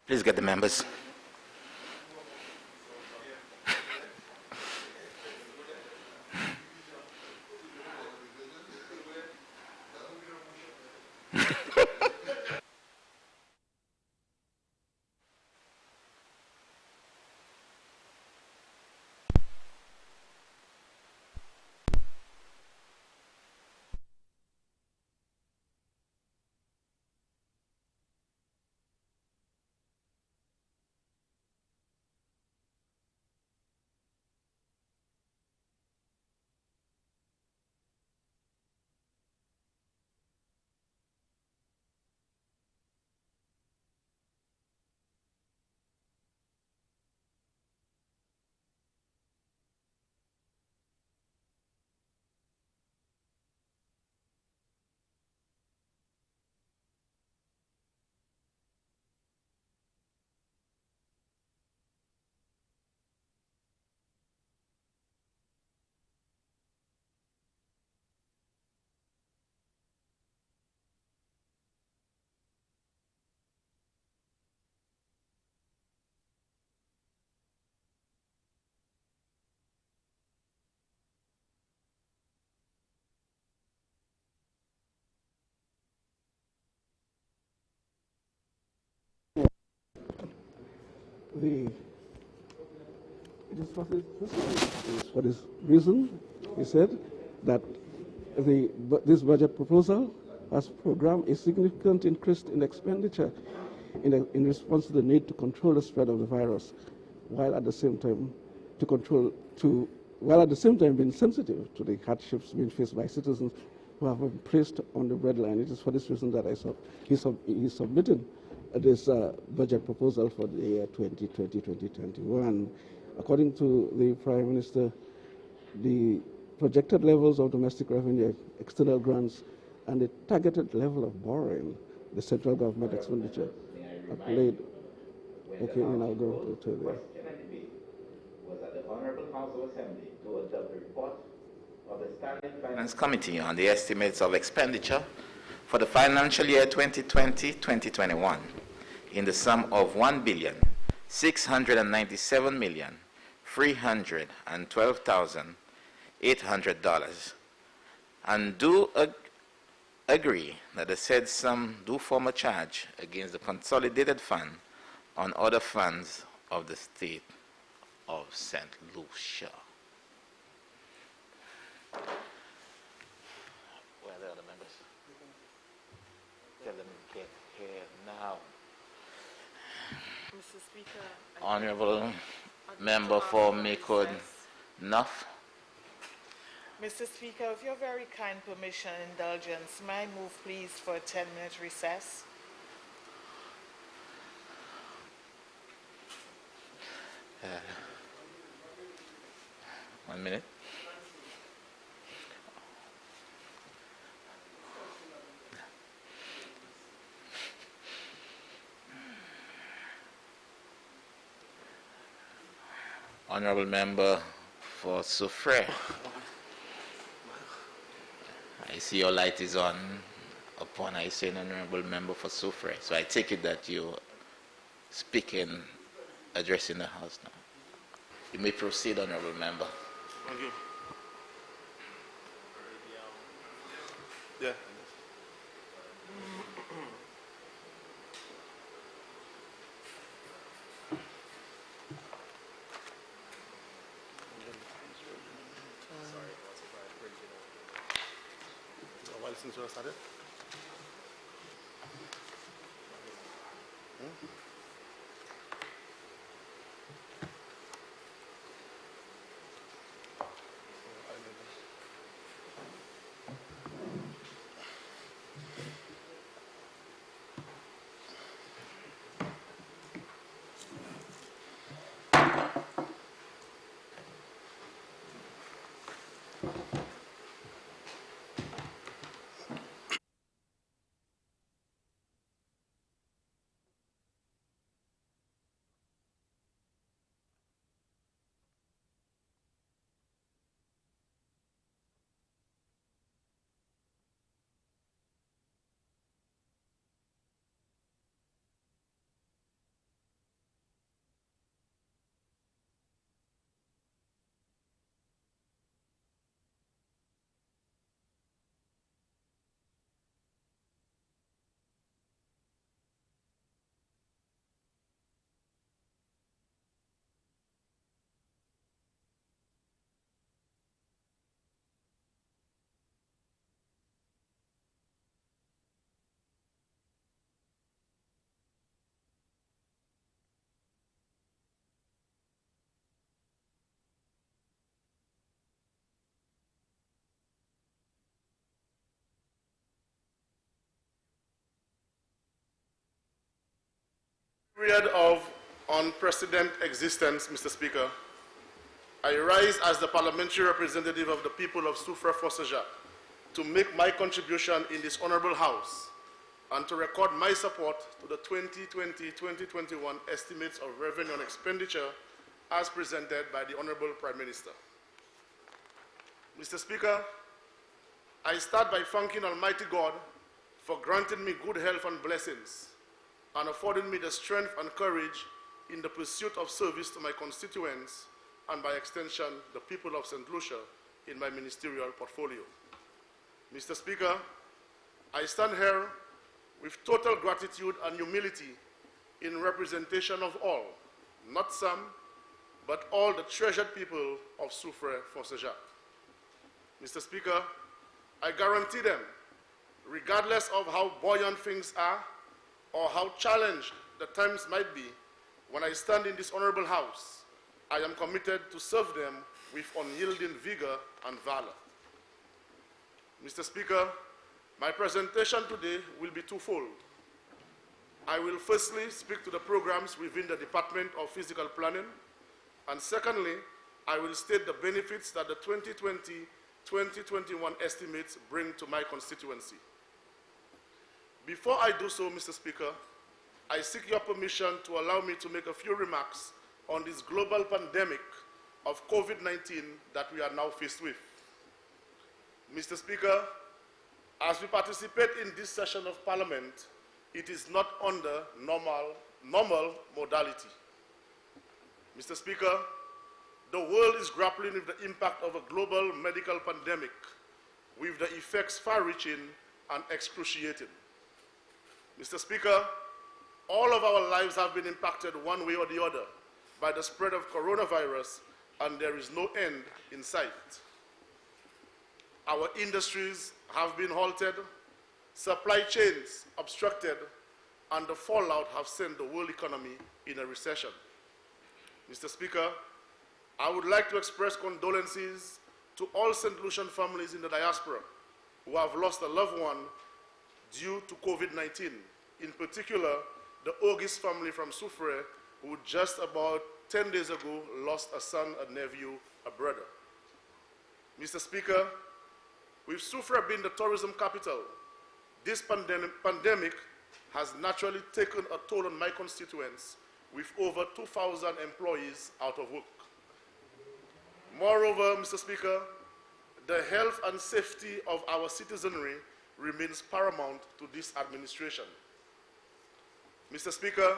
Please get the members. It is for this reason, he said, that this budget proposal has programmed a significant increase in expenditure in response to the need to control the spread of the virus, while at the same time being sensitive to the hardships being faced by citizens who have been placed on the breadline. It is for this reason that he submitted this budget proposal for the year 2020-2021. According to the Prime Minister, the projected levels of domestic revenue, external grants, and the targeted level of borrowing, the central government expenditure, are played. Okay, and I'll go to the. Was that the Honorable House of Assembly to adopt the report of the Standing Finance Committee on the estimates of expenditure for the financial year 2020-2021 in the sum of $1,697,312,800, and do agree that the said sum do form a charge against the consolidated fund on other funds of the state of St. Lucia. Where are the other members? Tell them to get here now. Mr. Speaker, Honorable Member for Mekod Nuff. Mr. Speaker, with your very kind permission and indulgence, may I move please for a 10-minute recess? Uh, 1 minute. Honorable Member for Soufrière. I see your light is on upon I say an Honorable Member for Soufrière. So I take it that you're speaking, addressing the House now. You may proceed, Honorable Member. Thank you. Yeah. Since we started? period of unprecedented existence, Mr. Speaker, I rise as the parliamentary representative of the people of Soufrière Fosséja to make my contribution in this honorable House and to record my support to the 2020-2021 estimates of revenue and expenditure as presented by the Honorable Prime Minister. Mr. Speaker, I start by thanking Almighty God for granting me good health and blessings and affording me the strength and courage in the pursuit of service to my constituents and by extension, the people of St. Lucia in my ministerial portfolio. Mr. Speaker, I stand here with total gratitude and humility in representation of all, not some, but all the treasured people of Soufrière Fosséja. Mr. Speaker, I guarantee them, regardless of how buoyant things are or how challenged the times might be, when I stand in this honorable House, I am committed to serve them with unyielding vigor and valor. Mr. Speaker, my presentation today will be twofold. I will firstly speak to the programs within the Department of Physical Planning, and secondly, I will state the benefits that the 2020-2021 estimates bring to my constituency. Before I do so, Mr. Speaker, I seek your permission to allow me to make a few remarks on this global pandemic of COVID-19 that we are now faced with. Mr. Speaker, as we participate in this session of Parliament, it is not under normal modality. Mr. Speaker, the world is grappling with the impact of a global medical pandemic, with the effects far-reaching and excruciating. Mr. Speaker, all of our lives have been impacted one way or the other by the spread of coronavirus, and there is no end in sight. Our industries have been halted, supply chains obstructed, and the fallout have sent the world economy in a recession. Mr. Speaker, I would like to express condolences to all St. Lucian families in the diaspora who have lost a loved one due to COVID-19, in particular, the August family from Soufrière, who just about 10 days ago lost a son, a nephew, a brother. Mr. Speaker, with Soufrière being the tourism capital, this pandemic has naturally taken a toll on my constituents, with over 2,000 employees out of work. Moreover, Mr. Speaker, the health and safety of our citizenry remains paramount to this administration. Mr. Speaker,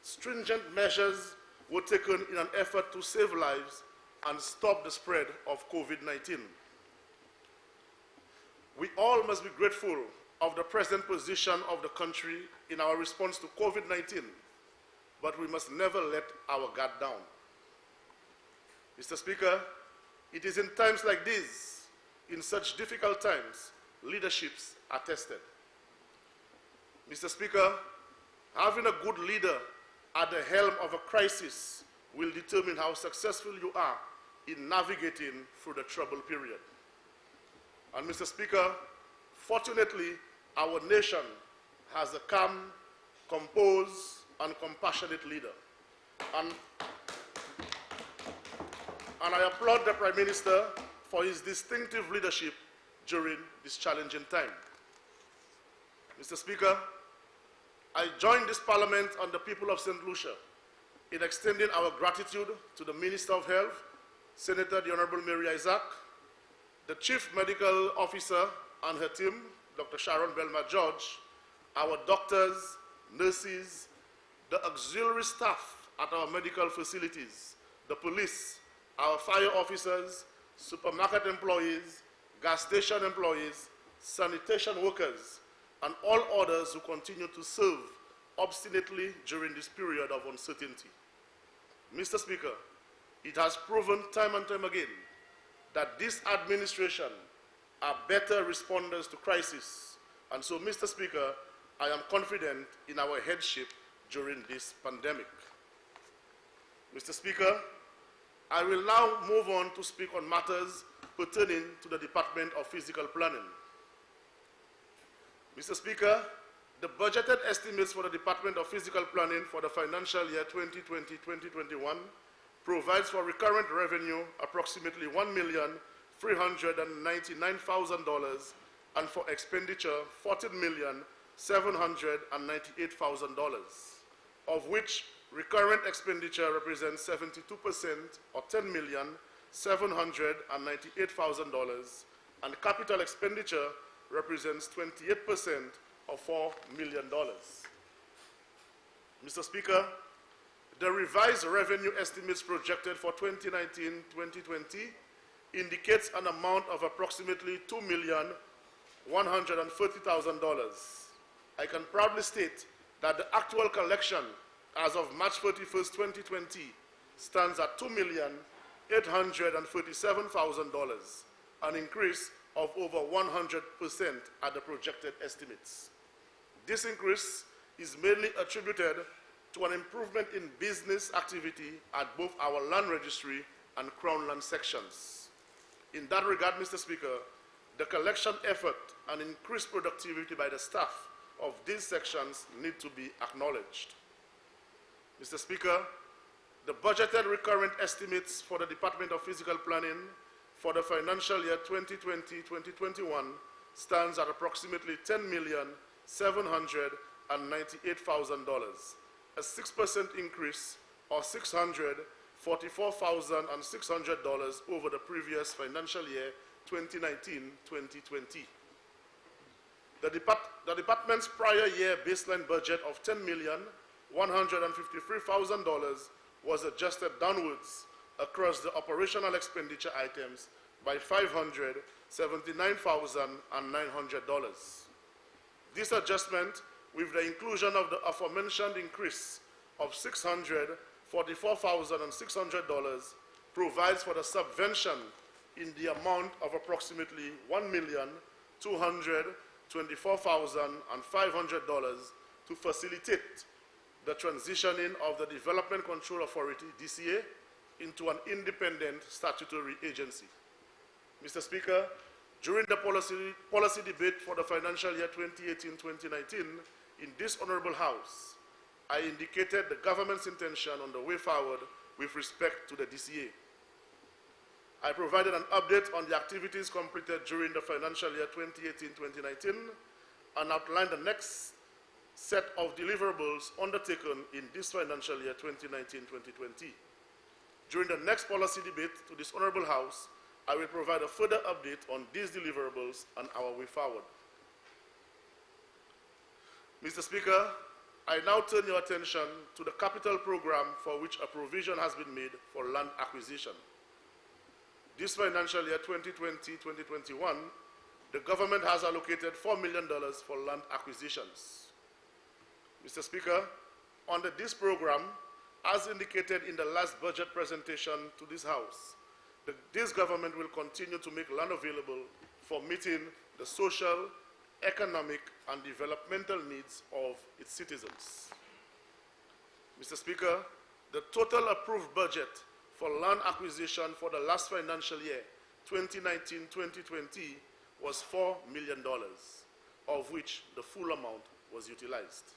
stringent measures were taken in an effort to save lives and stop the spread of COVID-19. We all must be grateful of the present position of the country in our response to COVID-19, but we must never let our guard down. Mr. Speaker, it is in times like these, in such difficult times, leaderships are tested. Mr. Speaker, having a good leader at the helm of a crisis will determine how successful you are in navigating through the troubled period. And Mr. Speaker, fortunately, our nation has a calm, composed, and compassionate leader. And I applaud the Prime Minister for his distinctive leadership during this challenging time. Mr. Speaker, I join this Parliament and the people of St. Lucia in extending our gratitude to the Minister of Health, Senator the Honorable Mary Isaac, the Chief Medical Officer and her team, Dr. Sharon Belma-George, our doctors, nurses, the auxiliary staff at our medical facilities, the police, our fire officers, supermarket employees, gas station employees, sanitation workers, and all others who continue to serve obstinately during this period of uncertainty. Mr. Speaker, it has proven time and time again that this administration are better responders to crisis. And so, Mr. Speaker, I am confident in our headship during this pandemic. Mr. Speaker, I will now move on to speak on matters pertaining to the Department of Physical Planning. Mr. Speaker, The budgeted estimates for the Department of Physical Planning for the financial year 2020-2021 provides for recurrent revenue approximately $1,399,000 and for expenditure $14,798,000, of which recurrent expenditure represents 72% or $10,798,000 and capital expenditure represents 28% of $4 million. Mr. Speaker, the revised revenue estimates projected for 2019-2020 indicates an amount of approximately $2,130,000. I can proudly state that the actual collection as of March 31st, 2020 stands at $2,837,000, an increase of over 100% at the projected estimates. This increase is mainly attributed to an improvement in business activity at both our land registry and Crown land sections. In that regard, Mr. Speaker, the collection effort and increased productivity by the staff of these sections need to be acknowledged. Mr. Speaker, the budgeted recurrent estimates for the Department of Physical Planning for the financial year 2020-2021 stands at approximately $10,798,000, a 6% increase or $644,600 over the previous financial year 2019-2020. The department's prior year baseline budget of $10,153,000 was adjusted downwards across the operational expenditure items by $579,900. This adjustment, with the inclusion of the aforementioned increase of $644,600, provides for the subvention in the amount of approximately $1,224,500 to facilitate the transitioning of the Development Control Authority, DCA, into an independent statutory agency. Mr. Speaker, during the policy debate for the financial year 2018-2019 in this Honorable House, I indicated the government's intention on the way forward with respect to the DCA. I provided an update on the activities completed during the financial year 2018-2019 and outlined the next set of deliverables undertaken in this financial year 2019-2020. During the next policy debate to this Honorable House, I will provide a further update on these deliverables and our way forward. Mr. Speaker, I now turn your attention to the capital program for which a provision has been made for land acquisition. This financial year 2020-2021, the government has allocated $4 million for land acquisitions. Mr. Speaker, under this program, as indicated in the last budget presentation to this House, this government will continue to make land available for meeting the social, economic, and developmental needs of its citizens. Mr. Speaker, the total approved budget for land acquisition for the last financial year, 2019-2020, was $4 million, of which the full amount was utilized.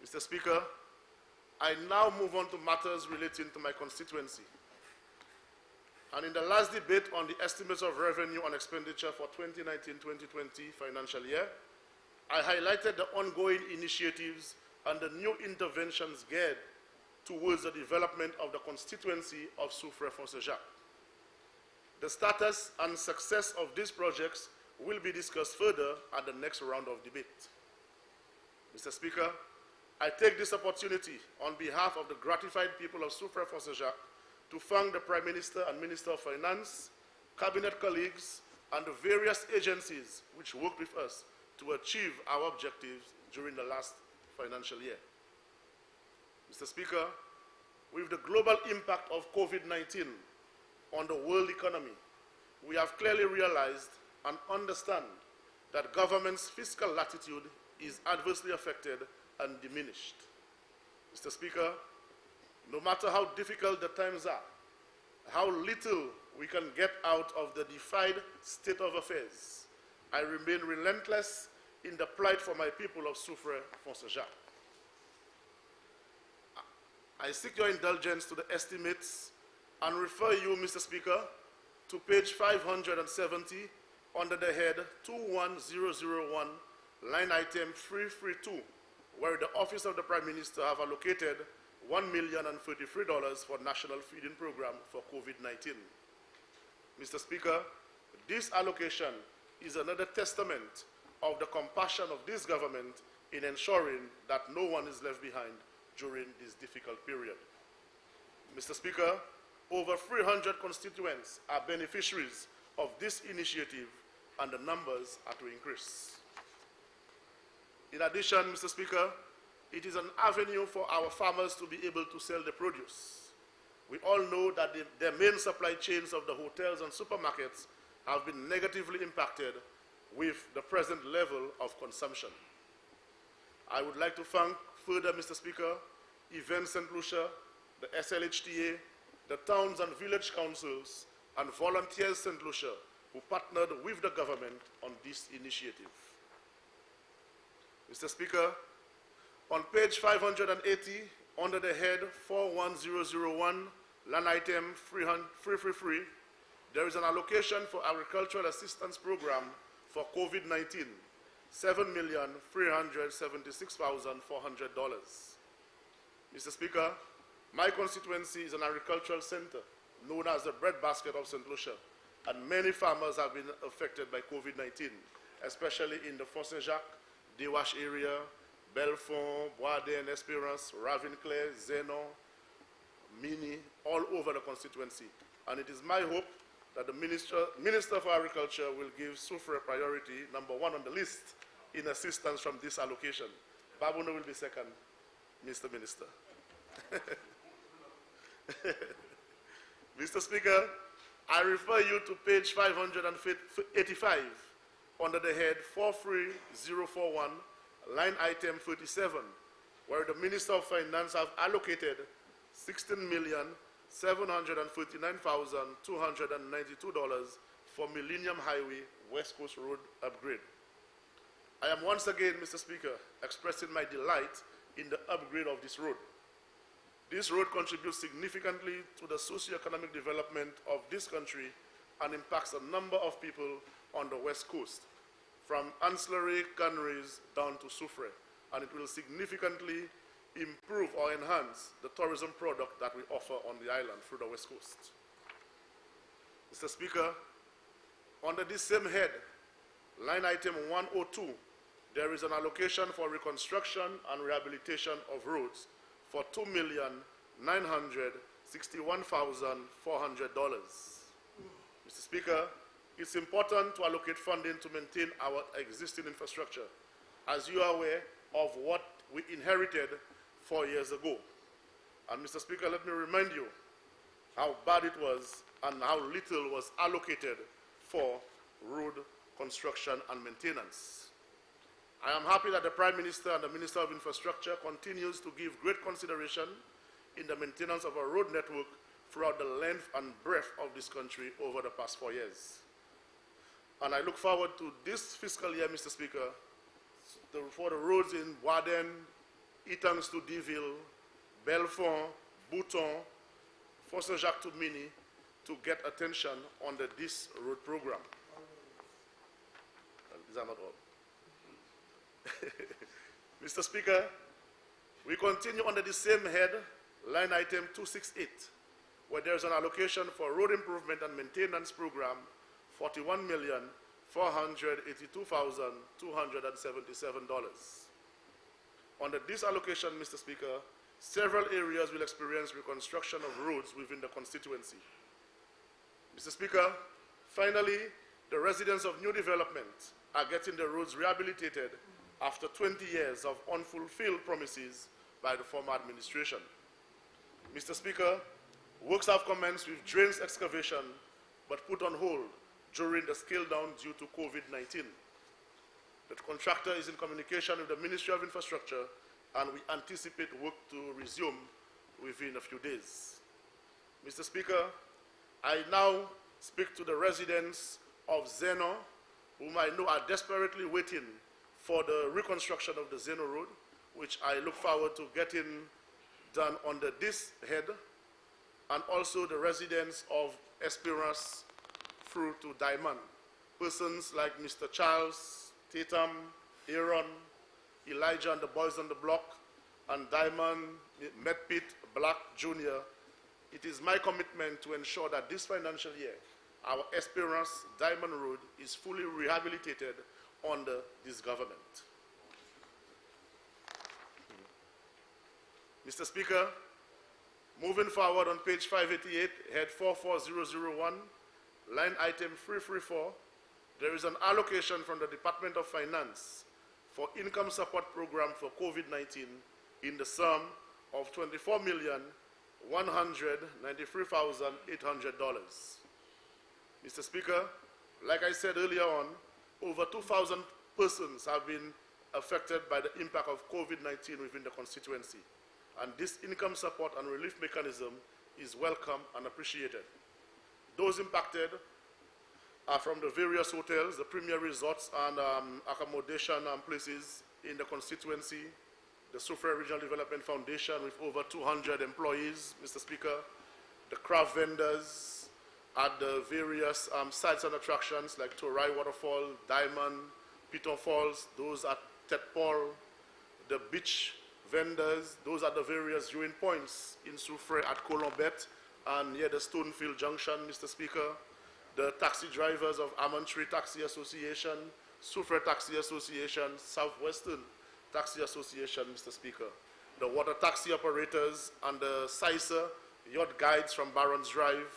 Mr. Speaker, I now move on to matters relating to my constituency. And in the last debate on the estimates of revenue and expenditure for 2019-2020 financial year, I highlighted the ongoing initiatives and the new interventions geared towards the development of the constituency of Soufrière-Foncejac. The status and success of these projects will be discussed further at the next round of debate. Mr. Speaker, I take this opportunity on behalf of the gratified people of Soufrière-Foncejac to thank the Prime Minister and Minister of Finance, Cabinet colleagues, and the various agencies which worked with us to achieve our objectives during the last financial year. Mr. Speaker, with the global impact of COVID-19 on the world economy, we have clearly realized and understand that government's fiscal latitude is adversely affected and diminished. Mr. Speaker, no matter how difficult the times are, how little we can get out of the defied state of affairs, I remain relentless in the plight for my people of Soufrière, Fonsejak. I seek your indulgence to the estimates and refer you, Mr. Speaker, to page 570 under the head 21001, line item 332, where the Office of the Prime Minister have allocated $1,033 for National Feeding Program for COVID-19. Mr. Speaker, this allocation is another testament of the compassion of this government in ensuring that no one is left behind during this difficult period. Mr. Speaker, over 300 constituents are beneficiaries of this initiative, and the numbers are to increase. In addition, Mr. Speaker, it is an avenue for our farmers to be able to sell the produce. We all know that the main supply chains of the hotels and supermarkets have been negatively impacted with the present level of consumption. I would like to thank further, Mr. Speaker, Event St. Lucia, the SLHTA, the towns and village councils, and Volunteers St. Lucia, who partnered with the government on this initiative. Mr. Speaker, on page 580, under the head 41001, line item 333, there is an allocation for agricultural assistance program for COVID-19, $7,376,400. Mr. Speaker, my constituency is an agricultural center known as the breadbasket of St. Lucia, and many farmers have been affected by COVID-19, especially in the Fonsejak, Dewash area, Belfond, Boisden, Espérance, Ravinclair, Zeno, Mini, all over the constituency. And it is my hope that the Minister for Agriculture will give Soufrière priority #1 on the list in assistance from this allocation. Babuno will be second, Mr. Minister. Mr. Speaker, I refer you to page 585 under the head 43041, line item 37, where the Minister of Finance have allocated $16,739,292 for Millennium Highway West Coast Road upgrade. I am once again, Mr. Speaker, expressing my delight in the upgrade of this road. This road contributes significantly to the socio-economic development of this country and impacts a number of people on the West Coast, from ancillary canneries down to Soufrière, and it will significantly improve or enhance the tourism product that we offer on the island through the West Coast. Mr. Speaker, under this same head, line item 102, there is an allocation for reconstruction and rehabilitation of roads for $2,961,400. Mr. Speaker, it's important to allocate funding to maintain our existing infrastructure, as you are aware of what we inherited 4 years ago. And Mr. Speaker, let me remind you how bad it was and how little was allocated for road construction and maintenance. I am happy that the Prime Minister and the Minister of Infrastructure continues to give great consideration in the maintenance of our road network throughout the length and breadth of this country over the past 4 years. And I look forward to this fiscal year, Mr. Speaker, for the roads in Boisden, Etangs to Deville, Belfond, Bouton, Fonsejak to Mini, to get attention under this road program. And these are not all. Mr. Speaker, we continue under the same head, line item 268, where there is an allocation for road improvement and maintenance program, $41,482,277. Under this allocation, Mr. Speaker, several areas will experience reconstruction of roads within the constituency. Mr. Speaker, finally, the residents of new development are getting the roads rehabilitated after 20 years of unfulfilled promises by the former administration. Mr. Speaker, works have commenced with drains excavation, but put on hold during the scale down due to COVID-19. The contractor is in communication with the Ministry of Infrastructure, and we anticipate work to resume within a few days. Mr. Speaker, I now speak to the residents of Zeno, whom I know are desperately waiting for the reconstruction of the Zeno Road, which I look forward to getting done under this head, and also the residents of Esperance through to Diamond. Persons like Mr. Charles, Tatum, Aaron, Elijah and the boys on the block, and Diamond, Medpit, Black Jr. It is my commitment to ensure that this financial year, our Esperance Diamond Road is fully rehabilitated under this government. Mr. Speaker, moving forward on page 588, head 44001, line item 334, there is an allocation from the Department of Finance for income support program for COVID-19 in the sum of $24,193,800. Mr. Speaker, like I said earlier on, over 2,000 persons have been affected by the impact of COVID-19 within the constituency. And this income support and relief mechanism is welcome and appreciated. Those impacted are from the various hotels, the premier resorts and accommodation places in the constituency, the Soufriere Regional Development Foundation with over 200 employees, Mr. Speaker, the craft vendors at the various sites and attractions like Torai Waterfall, Diamond, Piton Falls, those at Tet Paul, the beach vendors, those are the various viewing points in Soufriere at Colombet and near the Stonefield Junction, Mr. Speaker. The taxi drivers of Almond Tree Taxi Association, Soufriere Taxi Association, Southwestern Taxi Association, Mr. Speaker. The water taxi operators and the Sicer yacht guides from Barron's Drive,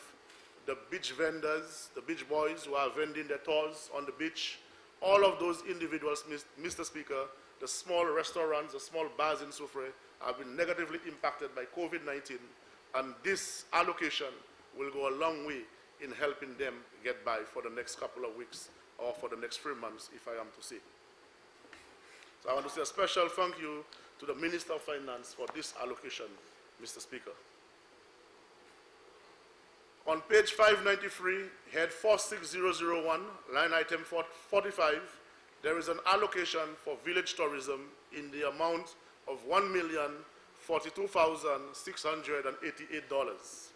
the beach vendors, the beach boys who are vending their tours on the beach, all of those individuals, Mr. Speaker, the small restaurants, the small bars in Soufriere have been negatively impacted by COVID-19, and this allocation will go a long way in helping them get by for the next couple of weeks or for the next 3 months, if I am to say. So I want to say a special thank you to the Minister of Finance for this allocation, Mr. Speaker. On page 593, head 46001, line item 45, there is an allocation for village tourism in the amount of $1,042,688.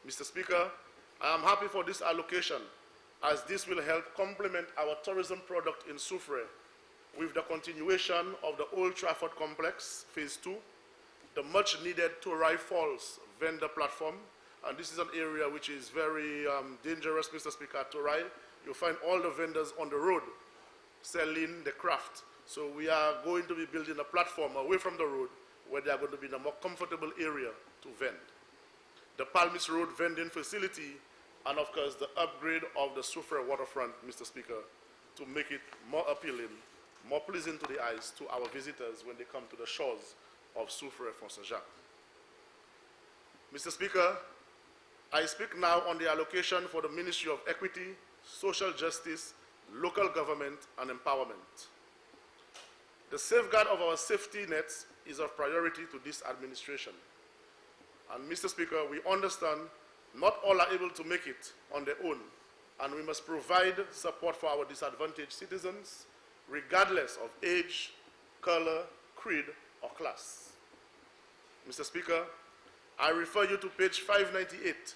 Mr. Speaker, I am happy for this allocation as this will help complement our tourism product in Soufriere with the continuation of the Old Trafford Complex, Phase 2, the much-needed Torai Falls vendor platform, and this is an area which is very dangerous, Mr. Speaker. At Torai, you'll find all the vendors on the road selling the craft. So we are going to be building a platform away from the road where they are going to be in a more comfortable area to vend. The Palmis Road vending facility, and of course the upgrade of the Soufriere waterfront, Mr. Speaker, to make it more appealing, more pleasing to the eyes to our visitors when they come to the shores of Soufriere for Saint-Jacques. Mr. Speaker, I speak now on the allocation for the Ministry of Equity, Social Justice, Local Government and Empowerment. The safeguard of our safety nets is of priority to this administration. And Mr. Speaker, we understand not all are able to make it on their own, and we must provide support for our disadvantaged citizens, regardless of age, color, creed, or class. Mr. Speaker, I refer you to page 598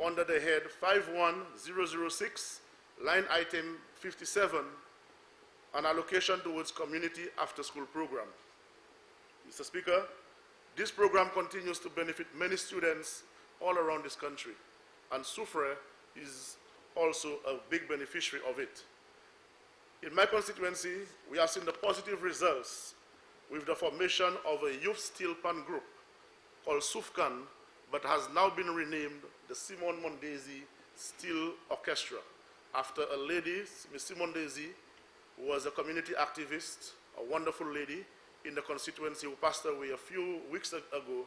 under the head 51006, line item 57, an allocation towards community after-school program. Mr. Speaker, this program continues to benefit many students all around this country, and Soufriere is also a big beneficiary of it. In my constituency, we have seen the positive results with the formation of a youth steel pan group called SUFCAN, but has now been renamed the Simone Mondesi Steel Orchestra, after a lady, Ms. Simone Mondesi, who was a community activist, a wonderful lady in the constituency who passed away a few weeks ago.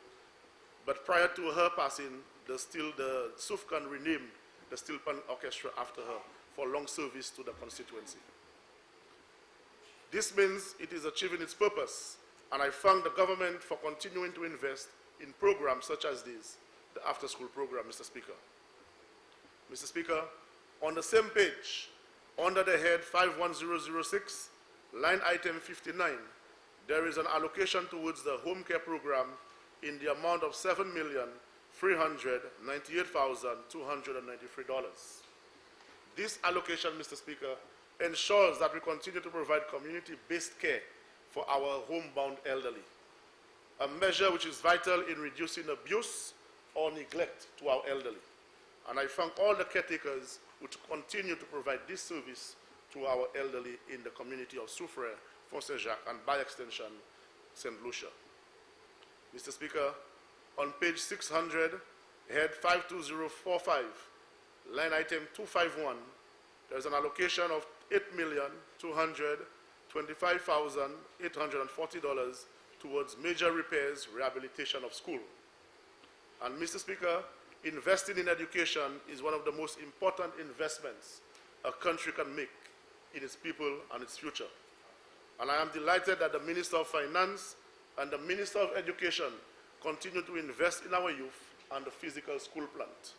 But prior to her passing, the SUFCAN renamed the Steel Pan Orchestra after her for long service to the constituency. This means it is achieving its purpose, and I thank the government for continuing to invest in programs such as this, the after-school program, Mr. Speaker. Mr. Speaker, on the same page, Under the head 51006, line item 59, there is an allocation towards the home care program in the amount of $7,398,293. This allocation, Mr. Speaker, ensures that we continue to provide community-based care for our homebound elderly, a measure which is vital in reducing abuse or neglect to our elderly. And I thank all the caretakers who continue to provide this service to our elderly in the community of Soufrière, Font-Saint-Jacques, and by extension, St. Lucia. Mr. Speaker, on page 600, head 52045, line item 251, there is an allocation of $8,225,840 towards major repairs, rehabilitation of school. And Mr. Speaker, investing in education is one of the most important investments a country can make in its people and its future. And I am delighted that the Minister of Finance and the Minister of Education continue to invest in our youth and the physical school plant.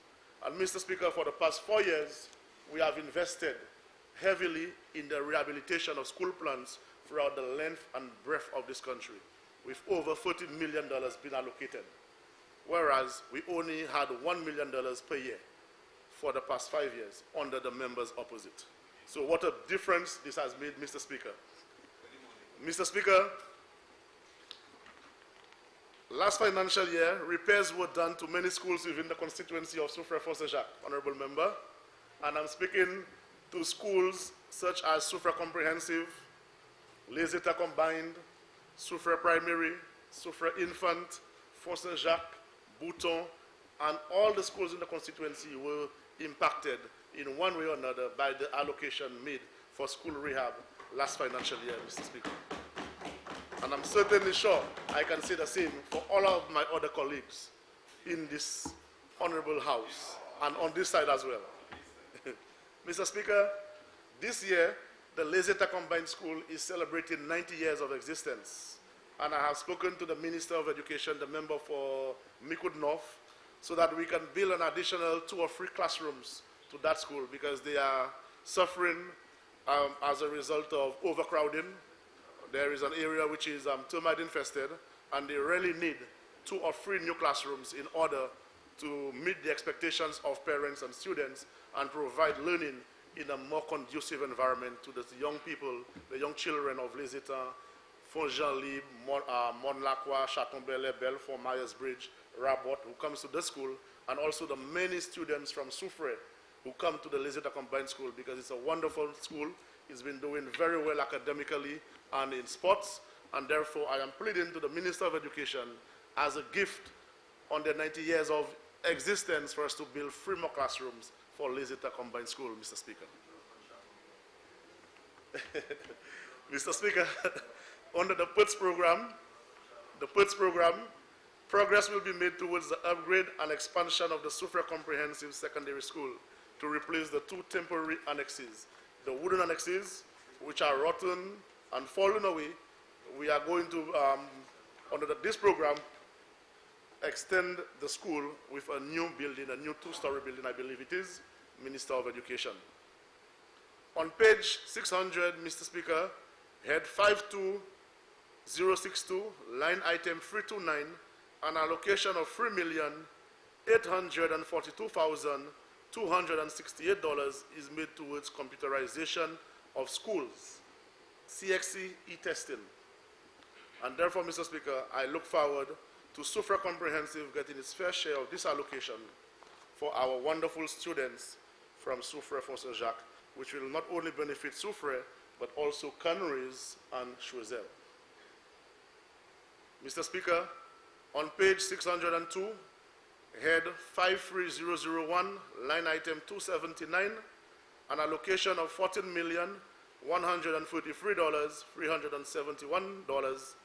And Mr. Speaker, for the past 4 years, we have invested heavily in the rehabilitation of school plants throughout the length and breadth of this country, with over $40 million being allocated, whereas we only had $1 million per year for the past 5 years under the members opposite. So what a difference this has made, Mr. Speaker. Mr. Speaker, last financial year, repairs were done to many schools within the constituency of Soufrière Font-Saint-Jacques, Honorable Member, and I'm speaking to schools such as Soufrière Comprehensive, Les Etats Combined, Soufrière Primary, Soufrière Infant, Font-Saint-Jacques, Bouton, and all the schools in the constituency were impacted in one way or another by the allocation made for school rehab last financial year, Mr. Speaker. And I'm certainly sure I can say the same for all of my other colleagues in this honorable house and on this side as well. Mr. Speaker, this year, the Les Etats Combined School is celebrating 90 years of existence. And I have spoken to the Minister of Education, the member for Micoud North, so that we can build an additional 2 or 3 classrooms to that school because they are suffering as a result of overcrowding. There is an area which is termite infested, and they really need 2 or 3 new classrooms in order to meet the expectations of parents and students and provide learning in a more conducive environment to the young people, the young children of Les Etats, Font-Jean-Libre, Mont-Lacroix, Chaton-Belair, Belfort, Myers-Bridge, Rabot, who comes to the school, and also the many students from Soufrière who come to the Les Etats Combined School because it's a wonderful school. It's been doing very well academically and in sports, and therefore I am pleading to the Minister of Education as a gift on the 90 years of existence for us to build 3 more classrooms for Les Etats Combined School, Mr. Speaker. Mr. Speaker, under the PERTS program, progress will be made towards the upgrade and expansion of the Soufrière Comprehensive Secondary School to replace the 2 temporary annexes. The wooden annexes, which are rotten and fallen away, we are going to, under this program, extend the school with a new building, a new 2-story building, I believe it is, Minister of Education. On page 600, Mr. Speaker, head 52062, line item 329, an allocation of $3,842,268 is made towards computerization of schools, CXC e-testing. And therefore, Mr. Speaker, I look forward to Soufrière Comprehensive getting its fair share of this allocation for our wonderful students from Soufrière Font-Saint-Jacques, which will not only benefit Soufrière, but also Canneries and Choiseul. Mr. Speaker, on page 602, head 53001, line item 279, an allocation of $14,133,371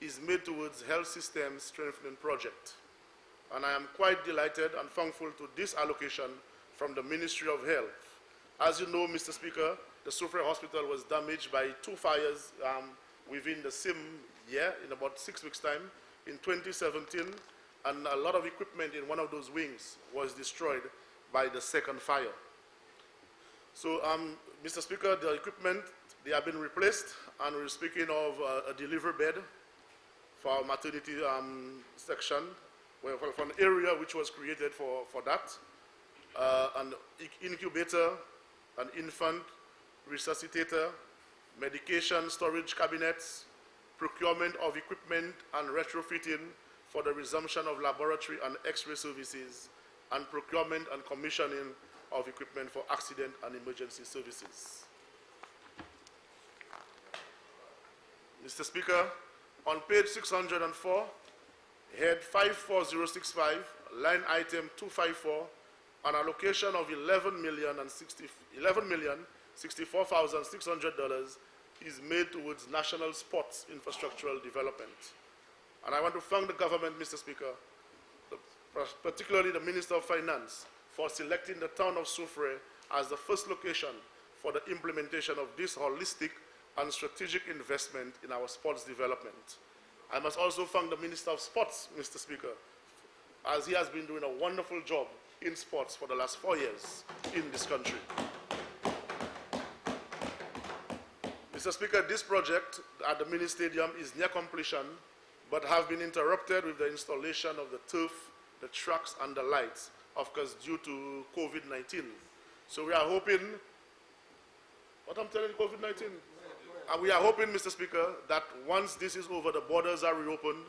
is made towards health system strengthening project. And I am quite delighted and thankful to this allocation from the Ministry of Health. As you know, Mr. Speaker, the Soufrière Hospital was damaged by 2 fires within the same year, in about 6 weeks' time, in 2017, and a lot of equipment in one of those wings was destroyed by the second fire. So, Mr. Speaker, the equipment, they have been replaced, and we're speaking of a delivery bed for our maternity section, well, for an area which was created for that, an incubator, an infant resuscitator, medication storage cabinets, procurement of equipment and retrofitting for the resumption of laboratory and X-ray services, and procurement and commissioning of equipment for accident and emergency services. Mr. Speaker, on page 604, head 54065, line item 254, an allocation of $11,064,600 is made towards national sports infrastructural development. And I want to thank the government, Mr. Speaker, particularly the Minister of Finance, for selecting the town of Soufrière as the first location for the implementation of this holistic and strategic investment in our sports development. I must also thank the Minister of Sports, Mr. Speaker, as he has been doing a wonderful job in sports for the last 4 years in this country. Mr. Speaker, this project at the mini stadium is near completion, but have been interrupted with the installation of the turf, the tracks, and the lights, of course, due to COVID-19. So we are hoping, what I'm telling you, COVID-19? We are hoping, Mr. Speaker, that once this is over, the borders are reopened,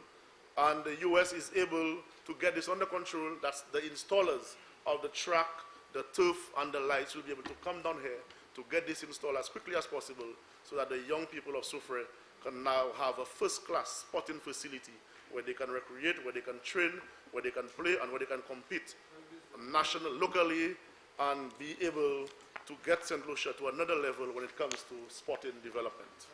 and the U.S. is able to get this under control, that the installers of the track, the turf, and the lights will be able to come down here to get this installed as quickly as possible, so that the young people of Soufrière can now have a first-class sporting facility where they can recreate, where they can train, where they can play, and where they can compete locally, and be able to get St. Lucia to another level when it comes to sporting development.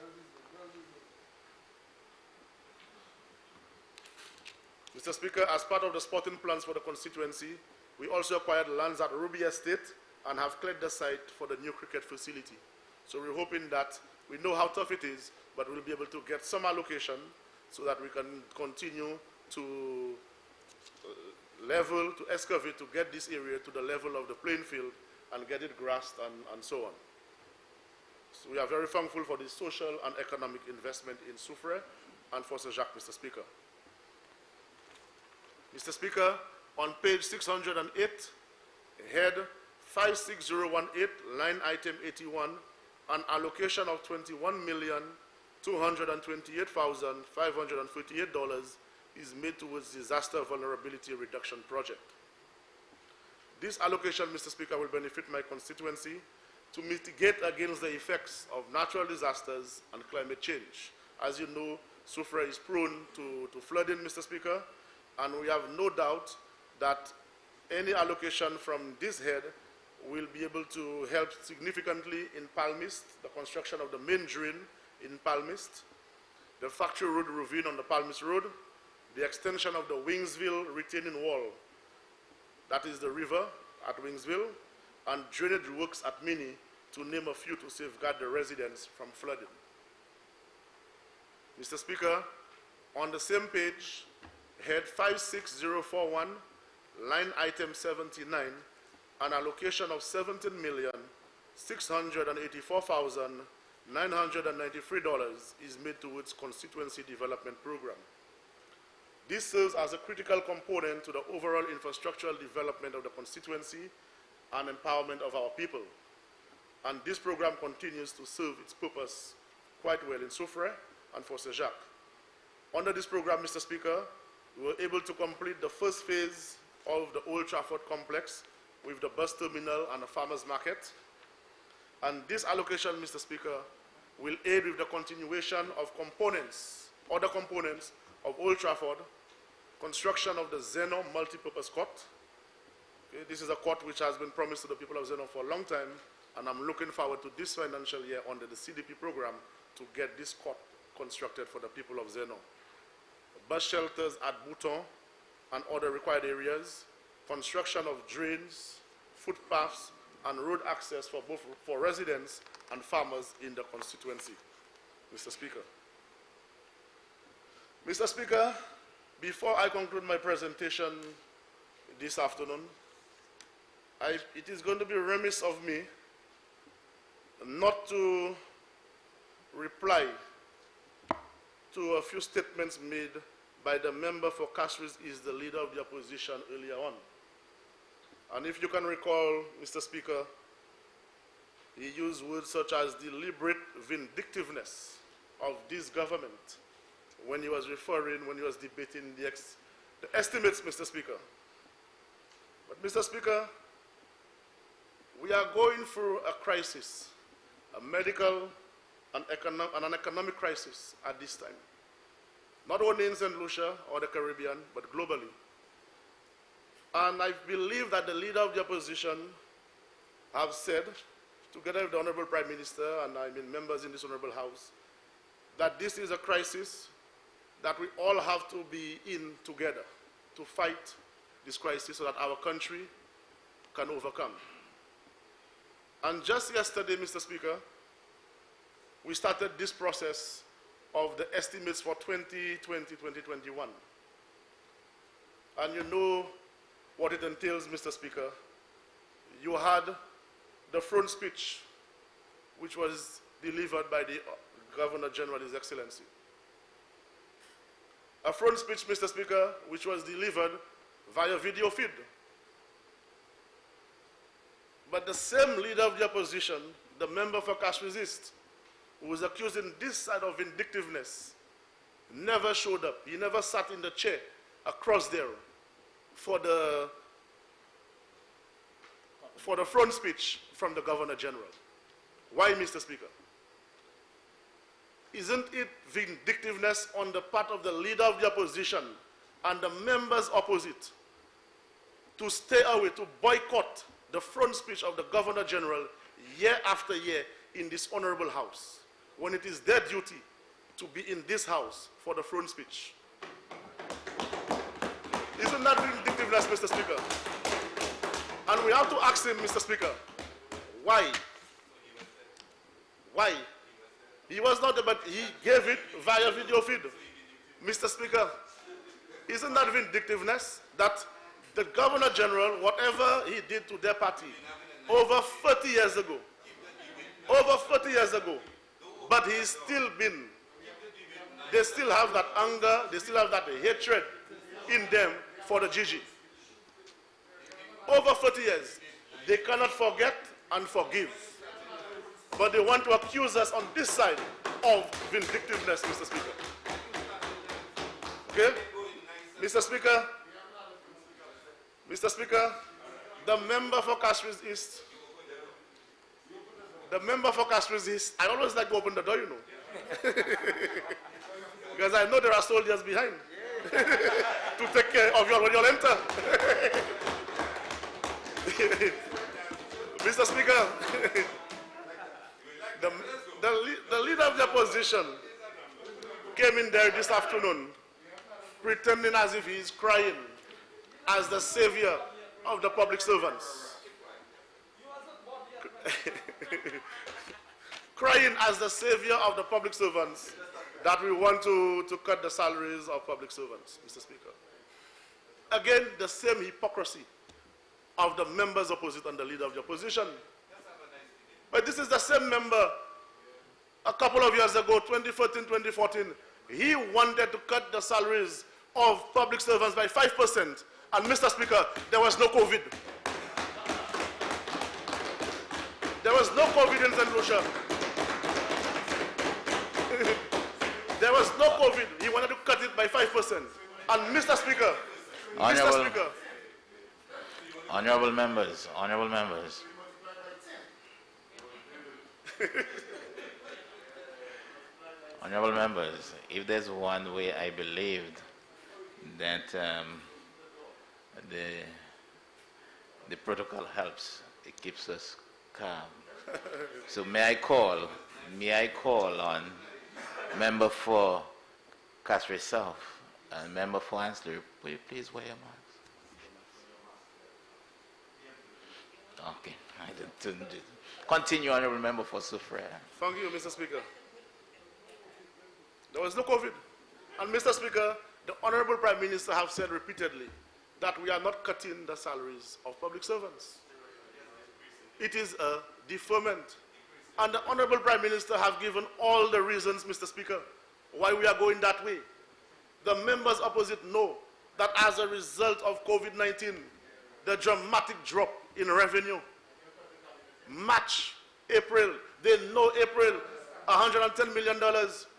Mr. Speaker, as part of the sporting plans for the constituency, we also acquired lands at Ruby Estate and have cleared the site for the new cricket facility. So we're hoping that we know how tough it is, but we'll be able to get some allocation so that we can continue to to excavate, to get this area to the level of the playing field and get it grassed and so on. So we are very thankful for the social and economic investment in Soufrière and for Sir Jacques, Mr. Speaker. Mr. Speaker, on page 608, head 56018, line item 81, an allocation of $21,228,538 is made towards disaster vulnerability reduction project. This allocation, Mr. Speaker, will benefit my constituency to mitigate against the effects of natural disasters and climate change. As you know, Soufrière is prone to flooding, Mr. Speaker, and we have no doubt that any allocation from this head will be able to help significantly in Palmist, the construction of the main drain in Palmist, the Factory Road ravine on the Palmist Road, the extension of the Wingsville retaining wall, that is the river at Wingsville, and drainage works at Mini, to name a few, to safeguard the residents from flooding. Mr. Speaker, on the same page, head 56041, line item 79, an allocation of $17,684,993 is made towards constituency development program. This serves as a critical component to the overall infrastructural development of the constituency and empowerment of our people. And this program continues to serve its purpose quite well in Soufrière and for Sir Jacques. Under this program, Mr. Speaker, we were able to complete the first phase of the Old Trafford complex with the bus terminal and the farmers market. And this allocation, Mr. Speaker, will aid with the continuation of other components of Old Trafford, construction of the Zeno multi-purpose court. Okay, this is a court which has been promised to the people of Zeno for a long time, and I'm looking forward to this financial year under the CDP program to get this court constructed for the people of Zeno. Bus shelters at Bouton and other required areas, construction of drains, footpaths, and road access for both residents and farmers in the constituency. Mr. Speaker. Mr. Speaker, before I conclude my presentation this afternoon, it is going to be remiss of me not to reply to a few statements made by the member for Fisheries is the leader of the opposition earlier on. And if you can recall, Mr. Speaker, he used words such as deliberate vindictiveness of this government when he was debating the estimates, Mr. Speaker. But, Mr. Speaker, we are going through a crisis, a medical and an economic crisis at this time, not only in St. Lucia or the Caribbean, but globally. And I believe that the leader of the opposition have said, together with the Honorable Prime Minister and members in this Honorable House, that this is a crisis that we all have to be in together to fight this crisis so that our country can overcome. And just yesterday, Mr. Speaker, we started this process of the estimates for 2020-2021. And you know what it entails, Mr. Speaker. You had the front speech, which was delivered by the Governor General, His Excellency. A front speech, Mr. Speaker, which was delivered via video feed. But the same leader of the opposition, the member for Fisheries East, who was accusing this side of vindictiveness, never showed up. He never sat in the chair across there for the front speech from the Governor General. Why, Mr. Speaker? Isn't it vindictiveness on the part of the leader of the opposition and the members opposite to stay away, to boycott the front speech of the Governor General year after year in this honorable house, when it is their duty to be in this house for the front speech? Isn't that vindictiveness, Mr. Speaker? And we have to ask him, Mr. Speaker, why? Why? He was not there, but he gave it via video feed. Mr. Speaker, isn't that vindictiveness that the Governor General, whatever he did to their party over 30 years ago, but he's still been, they still have that anger, they still have that hatred in them for the GG. Over 30 years, they cannot forget and forgive. But they want to accuse us on this side of vindictiveness, Mr. Speaker. Okay? Mr. Speaker, the member for Fisheries East, I always like to open the door, you know. Because I know there are soldiers behind to take care of you when you'll enter. Mr. Speaker, the leader of the opposition came in there this afternoon pretending as if he is crying as the savior of the public servants. Crying as the savior of the public servants that we want to cut the salaries of public servants, Mr. Speaker. Again, the same hypocrisy of the members opposite and the leader of the opposition. But this is the same member, a couple of years ago, 2013, 2014, he wanted to cut the salaries of public servants by 5%. And Mr. Speaker, there was no COVID. There was no COVID in St. Lucia. There was no COVID. He wanted to cut it by 5%. And Mr. Speaker, Honorable members, honorable members, if there's one way I believed that the protocol helps, it keeps us calm. So may I call on member for Fisheries South and member for Ansley, will you please wear your mask? Okay, I didn't. Continue, honorable member for Soufriere. Thank you, Mr. Speaker. There was no COVID. And Mr. Speaker, the Honorable Prime Minister have said repeatedly that we are not cutting the salaries of public servants. It is a deferment. And the Honorable Prime Minister have given all the reasons, Mr. Speaker, why we are going that way. The members opposite know that as a result of COVID-19, the dramatic drop in revenue, March, April, they know April, $110 million,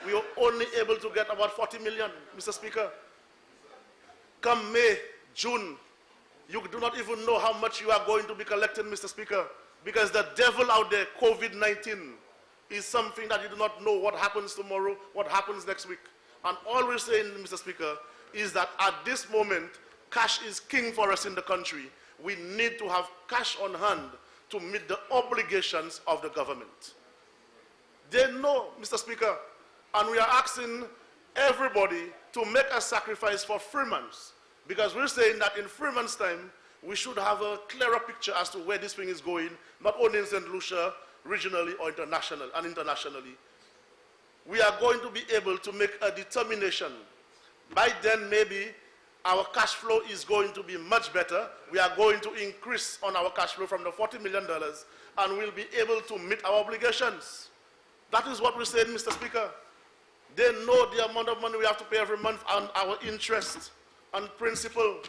we were only able to get about 40 million, Mr. Speaker. Come May, June, you do not even know how much you are going to be collecting, Mr. Speaker, because the devil out there, COVID-19, is something that you do not know what happens tomorrow, what happens next week. And all we're saying, Mr. Speaker, is that at this moment, cash is king for us in the country. We need to have cash on hand to meet the obligations of the government. They know, Mr. Speaker, and we are asking everybody to make a sacrifice for 3 months, because we're saying that in 3 months' time, we should have a clearer picture as to where this thing is going, not only in St. Lucia, regionally or internationally. We are going to be able to make a determination. By then, maybe our cash flow is going to be much better. We are going to increase on our cash flow from the $40 million, and we'll be able to meet our obligations. That is what we're saying, Mr. Speaker. They know the amount of money we have to pay every month on our interest and principal.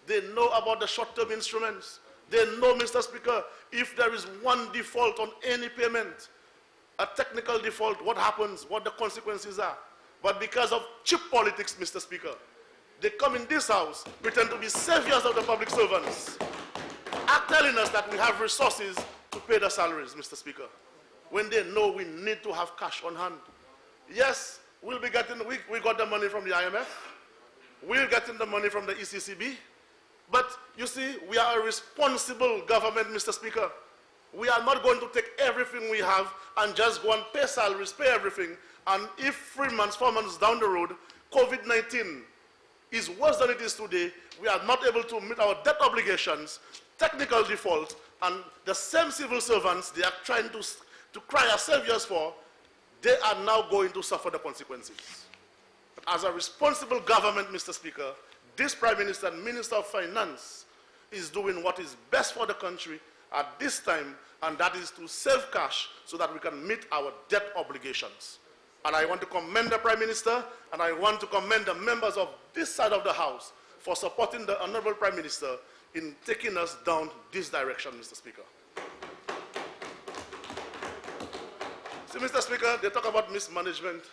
They know about the short-term instruments. They know, Mr. Speaker, if there is one default on any payment, a technical default, what happens, what the consequences are. But because of cheap politics, Mr. Speaker, they come in this house, pretend to be saviors of the public servants, are telling us that we have resources to pay the salaries, Mr. Speaker, when they know we need to have cash on hand. Yes, we'll be getting, we got the money from the IMF, we're getting the money from the ECCB, but you see, we are a responsible government, Mr. Speaker. We are not going to take everything we have and just go and pay salaries, pay everything, and if 3 months, 4 months down the road, COVID-19 is worse than it is today, we are not able to meet our debt obligations, technical default, and the same civil servants they are trying to cry as saviors for, they are now going to suffer the consequences. But as a responsible government, Mr. Speaker, this Prime Minister and Minister of Finance is doing what is best for the country at this time, and that is to save cash so that we can meet our debt obligations. And I want to commend the Prime Minister, and I want to commend the members of this side of the House for supporting the Honorable Prime Minister in taking us down this direction, Mr. Speaker. See, Mr. Speaker, they talk about mismanagement.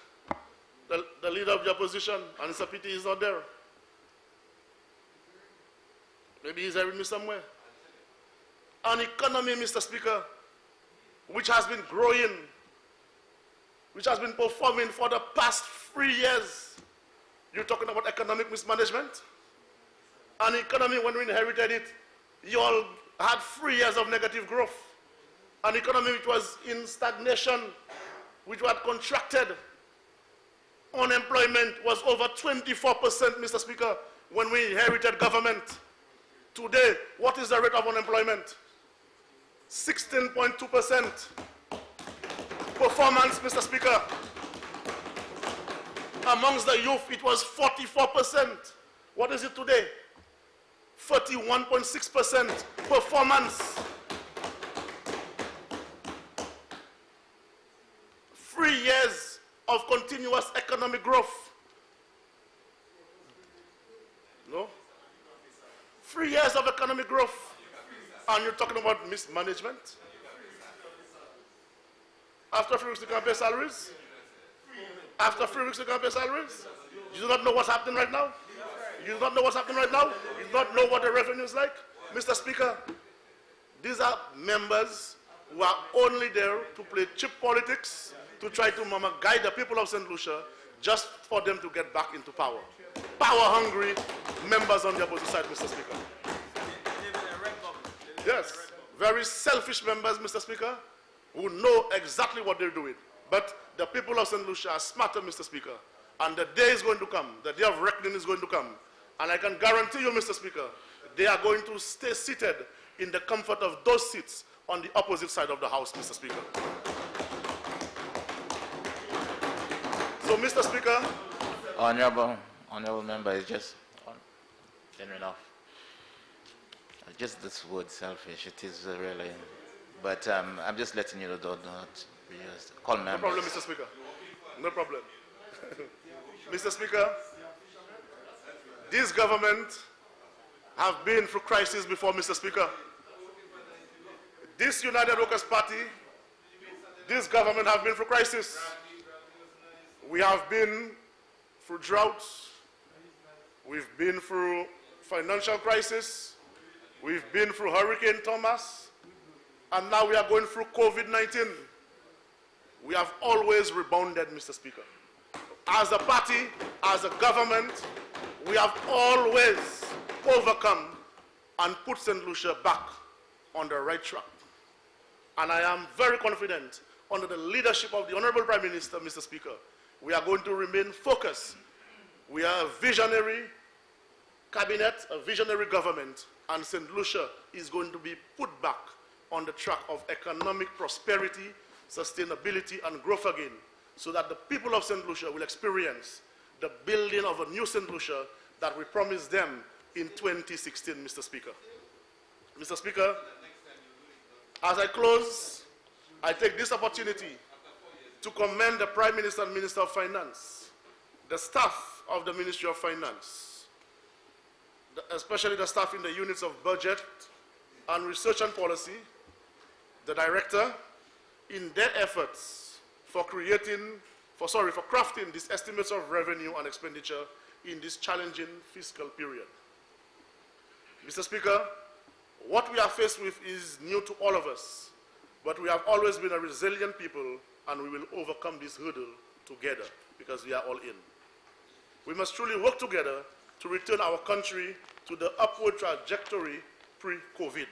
The leader of the opposition, and it's a pity he's not there. Maybe he's hearing me somewhere. An economy, Mr. Speaker, which has been growing, which has been performing for the past 3 years. You're talking about economic mismanagement? An economy, when we inherited it, you all had 3 years of negative growth. An economy which was in stagnation, which had contracted. Unemployment was over 24%, Mr. Speaker, when we inherited government. Today, what is the rate of unemployment? 16.2%. Performance, Mr. Speaker, amongst the youth, it was 44%. What is it today? 31.6% performance. 3 years of continuous economic growth. No? 3 years of economic growth. And you're talking about mismanagement? After 3 weeks, you can't pay salaries? After 3 weeks, you can't pay salaries? You do not know what's happening right now? You do not know what's happening right now? You do not know what the revenue is like? Mr. Speaker, these are members who are only there to play cheap politics, to try to guide the people of St. Lucia, just for them to get back into power. Power-hungry members on the opposite side, Mr. Speaker. Yes, very selfish members, Mr. Speaker, who know exactly what they're doing. But the people of St. Lucia are smarter, Mr. Speaker. And the day is going to come, the day of reckoning is going to come. And I can guarantee you, Mr. Speaker, they are going to stay seated in the comfort of those seats on the opposite side of the House, Mr. Speaker. So, Mr. Speaker. Honorable member, is just enough. Just this word selfish, it is really, but I'm just letting you know that Yes. Call No members. problem, Mr. Speaker. No problem. Mr. Speaker, this government have been through crisis before, Mr. Speaker. This United Workers' Party, this government have been through crisis. We have been through droughts. We've been through financial crisis. We've been through Hurricane Thomas. And now we are going through COVID-19. We have always rebounded, Mr. Speaker. As a party, as a government, we have always overcome and put St. Lucia back on the right track. And I am very confident, under the leadership of the Honorable Prime Minister, Mr. Speaker, we are going to remain focused. We are a visionary cabinet, a visionary government, and St. Lucia is going to be put back on the track of economic prosperity, sustainability, and growth again, so that the people of St. Lucia will experience the building of a new St. Lucia that we promised them in 2016, Mr. Speaker. Mr. Speaker, as I close, I take this opportunity to commend the Prime Minister and Minister of Finance, the staff of the Ministry of Finance, especially the staff in the units of budget and research and policy, the director, in their efforts for crafting these estimates of revenue and expenditure in this challenging fiscal period. Mr. Speaker, what we are faced with is new to all of us, but we have always been a resilient people, and we will overcome this hurdle together because we are all in. We must truly work together to return our country to the upward trajectory pre-COVID.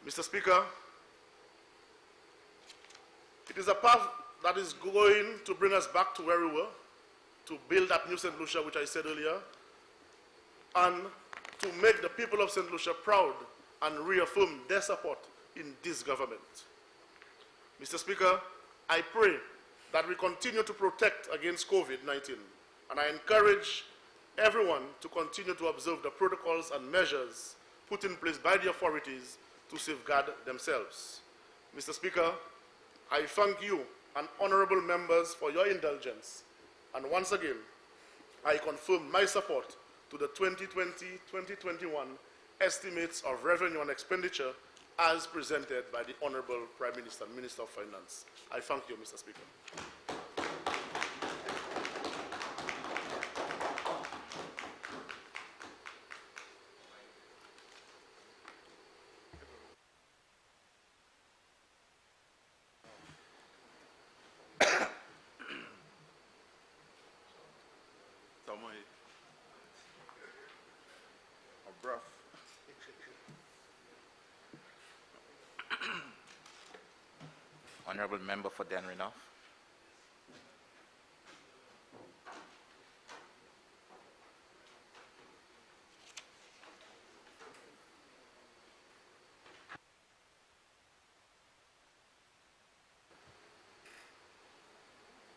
Mr. Speaker, it is a path that is going to bring us back to where we were, to build that new St. Lucia, which I said earlier, and to make the people of St. Lucia proud and reaffirm their support in this government. Mr. Speaker, I pray that we continue to protect against COVID-19, and I encourage everyone to continue to observe the protocols and measures put in place by the authorities to safeguard themselves. Mr. Speaker, I thank you and honorable members for your indulgence, and once again, I confirm my support to the 2020-2021 estimates of revenue and expenditure as presented by the Honorable Prime Minister and Minister of Finance. I thank you, Mr. Speaker. Honorable Member for Denrinoff.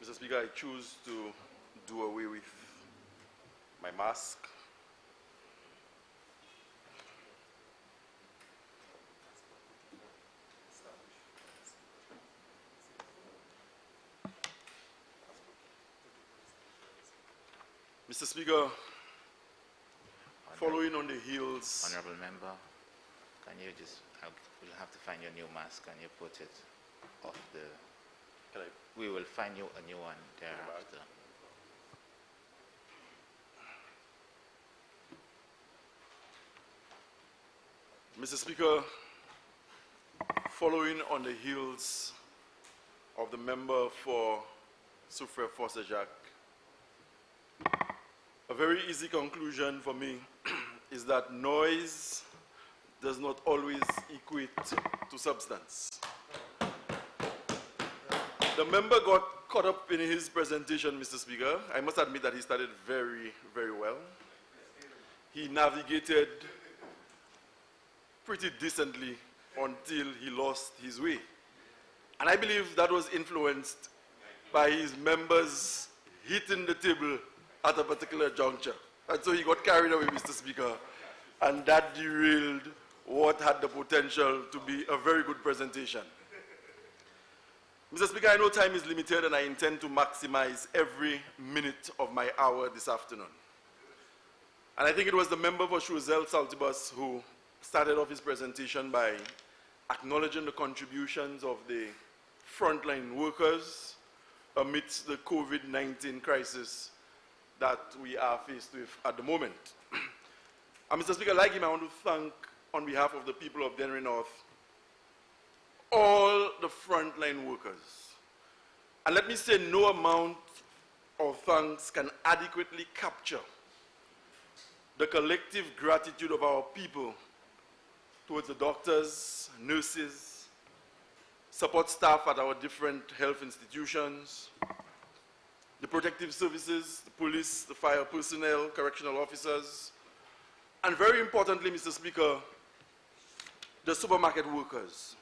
Mr. Speaker, I choose to do away with my mask. Mr. Speaker, following on the heels... Honorable Member, can you just, we'll have to find your new mask. Can you put it off the... We will find you a new one thereafter. Mr. Speaker, following on the heels of the member for Soufrière Force-Jacques, a very easy conclusion for me is that noise does not always equate to substance. The member got caught up in his presentation, Mr. Speaker. I must admit that he started very, very well. He navigated pretty decently until he lost his way. And I believe that was influenced by his members hitting the table at a particular juncture. And so he got carried away, Mr. Speaker, and that derailed what had the potential to be a very good presentation. Mr. Speaker, I know time is limited and I intend to maximize every minute of my hour this afternoon. And I think it was the member for Shrewsbury Saltibus who started off his presentation by acknowledging the contributions of the frontline workers amidst the COVID-19 crisis that we are faced with at the moment. And Mr. Speaker, like him, I want to thank, on behalf of the people of Dennery North, all the frontline workers. And let me say, no amount of thanks can adequately capture the collective gratitude of our people towards the doctors, nurses, support staff at our different health institutions, the protective services, the police, the fire personnel, correctional officers, and very importantly, Mr. Speaker, the supermarket workers,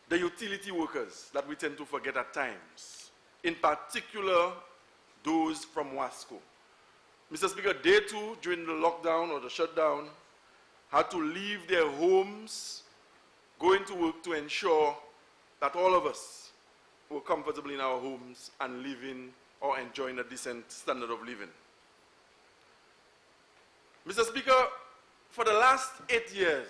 the utility workers that we tend to forget at times, in particular, those from WASCO. Mr. Speaker, they too, during the lockdown or the shutdown, had to leave their homes, going to work to ensure that all of us were comfortable in our homes and living or enjoying a decent standard of living. Mr. Speaker, for the last 8 years,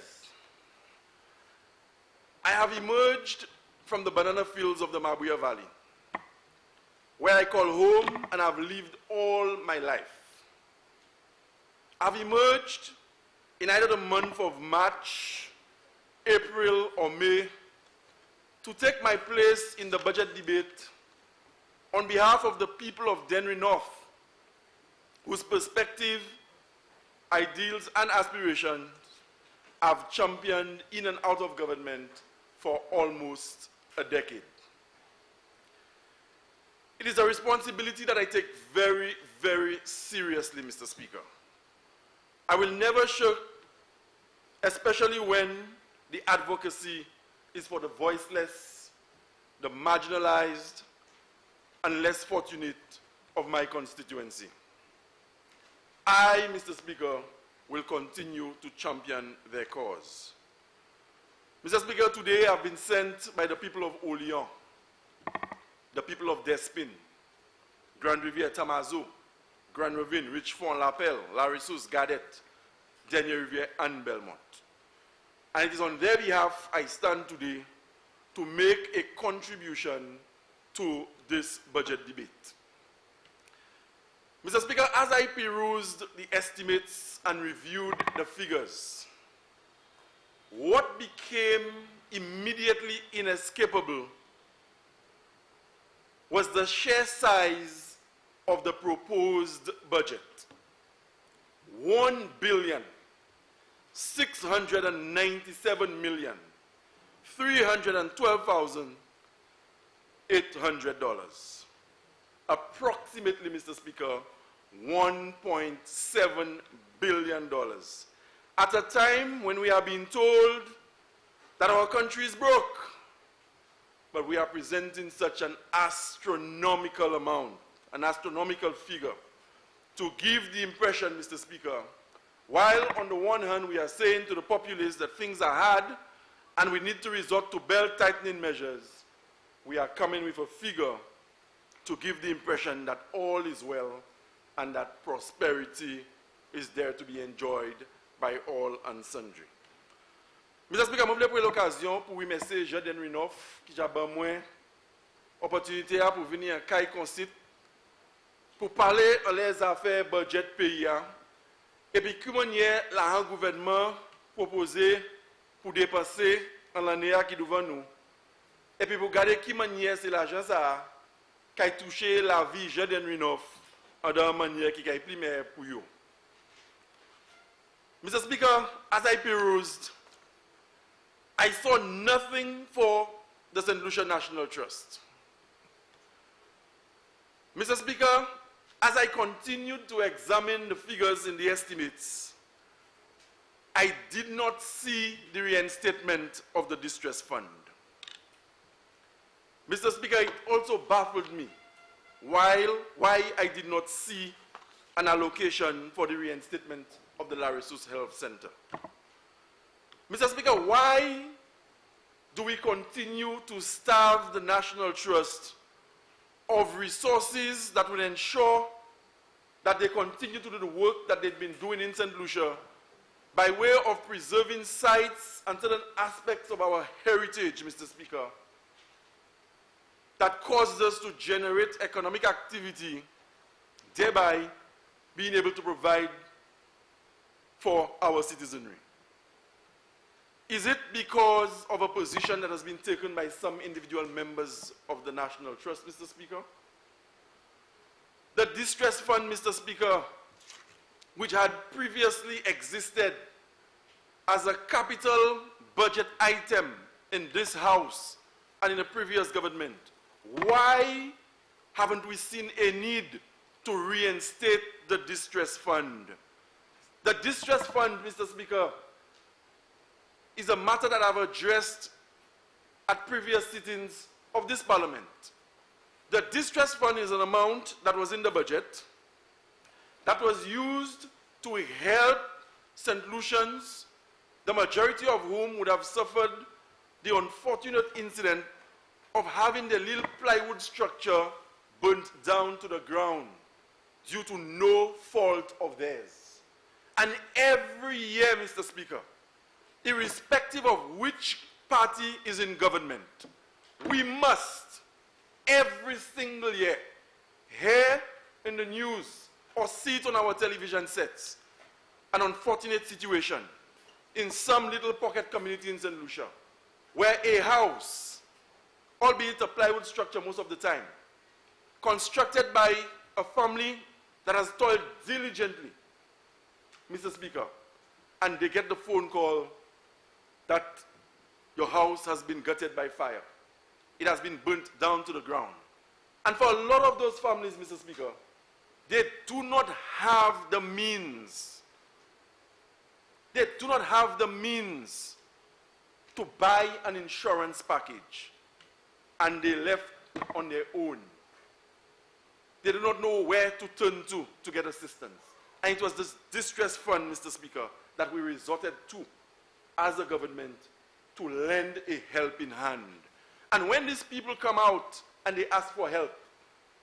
I have emerged from the banana fields of the Mabuya Valley, where I call home and I've lived all my life. I've emerged in either the month of March, April, or May to take my place in the budget debate on behalf of the people of Dennery North, whose perspective, ideals, and aspirations I've championed in and out of government for almost a decade. It is a responsibility that I take very, very seriously, Mr. Speaker. I will never shirk, especially when the advocacy is for the voiceless, the marginalized, and less fortunate of my constituency. I, Mr. Speaker, will continue to champion their cause. Mr. Speaker, today I've been sent by the people of Olean, the people of Despin, Grand Rivière Tamazo, Grand Ravine, Richfond, Lapel, Larissus, Gadet, Dennery Rivière, and Belmont. And it is on their behalf I stand today to make a contribution to this budget debate. Mr. Speaker, as I perused the estimates and reviewed the figures, what became immediately inescapable was the sheer size of the proposed budget. 1,697,312,800. Approximately, Mr. Speaker, $1.7 billion. At a time when we are being told that our country is broke, but we are presenting such an astronomical amount, an astronomical figure, to give the impression, Mr. Speaker, while on the one hand we are saying to the populace that things are hard and we need to resort to belt-tightening measures, we are coming with a figure to give the impression that all is well and that prosperity is there to be enjoyed by all and sundry. Mr. Speaker, je voulais l'occasion pour vous remercier Jean Dennery North qui a eu moins opportunité pour venir à Caille Concite pour parler des affaires budget pays et puis comment l'argent gouvernement proposé pour dépenser en l'année qui est devant nous et puis pour regarder qui manière c'est l'argent ça qui a touché la vie Jean Dennery North en une manière qui est primaire pour vous. Mr. Speaker, as I perused, I saw nothing for the St. Lucia National Trust. Mr. Speaker, as I continued to examine the figures in the estimates, I did not see the reinstatement of the distress fund. Mr. Speaker, it also baffled me why I did not see an allocation for the reinstatement of the Larissus Health Center. Mr. Speaker, why do do we continue to starve the National Trust of resources that will ensure that they continue to do the work that they've been doing in St. Lucia by way of preserving sites and certain aspects of our heritage, Mr. Speaker, that causes us to generate economic activity, thereby being able to provide for our citizenry? Is it because of a position that has been taken by some individual members of the National Trust, Mr. Speaker? The distress fund, Mr. Speaker, which had previously existed as a capital budget item in this House and in the previous government, why haven't we seen a need to reinstate the distress fund? The distress fund, Mr. Speaker, is a matter that I've addressed at previous sittings of this Parliament. The distress fund is an amount that was in the budget that was used to help St. Lucians, the majority of whom would have suffered the unfortunate incident of having their little plywood structure burnt down to the ground due to no fault of theirs. And every year, Mr. Speaker, irrespective of which party is in government, we must, every single year, hear in the news or see it on our television sets an unfortunate situation in some little pocket community in St. Lucia, where a house, albeit a plywood structure most of the time, constructed by a family that has toiled diligently, Mr. Speaker, and they get the phone call that your house has been gutted by fire. It has been burnt down to the ground. And for a lot of those families, Mr. Speaker, they do not have the means. They do not have the means to buy an insurance package. And they left on their own. They do not know where to turn to get assistance. And it was this distress fund, Mr. Speaker, that we resorted to as a government to lend a helping hand. And when these people come out and they ask for help,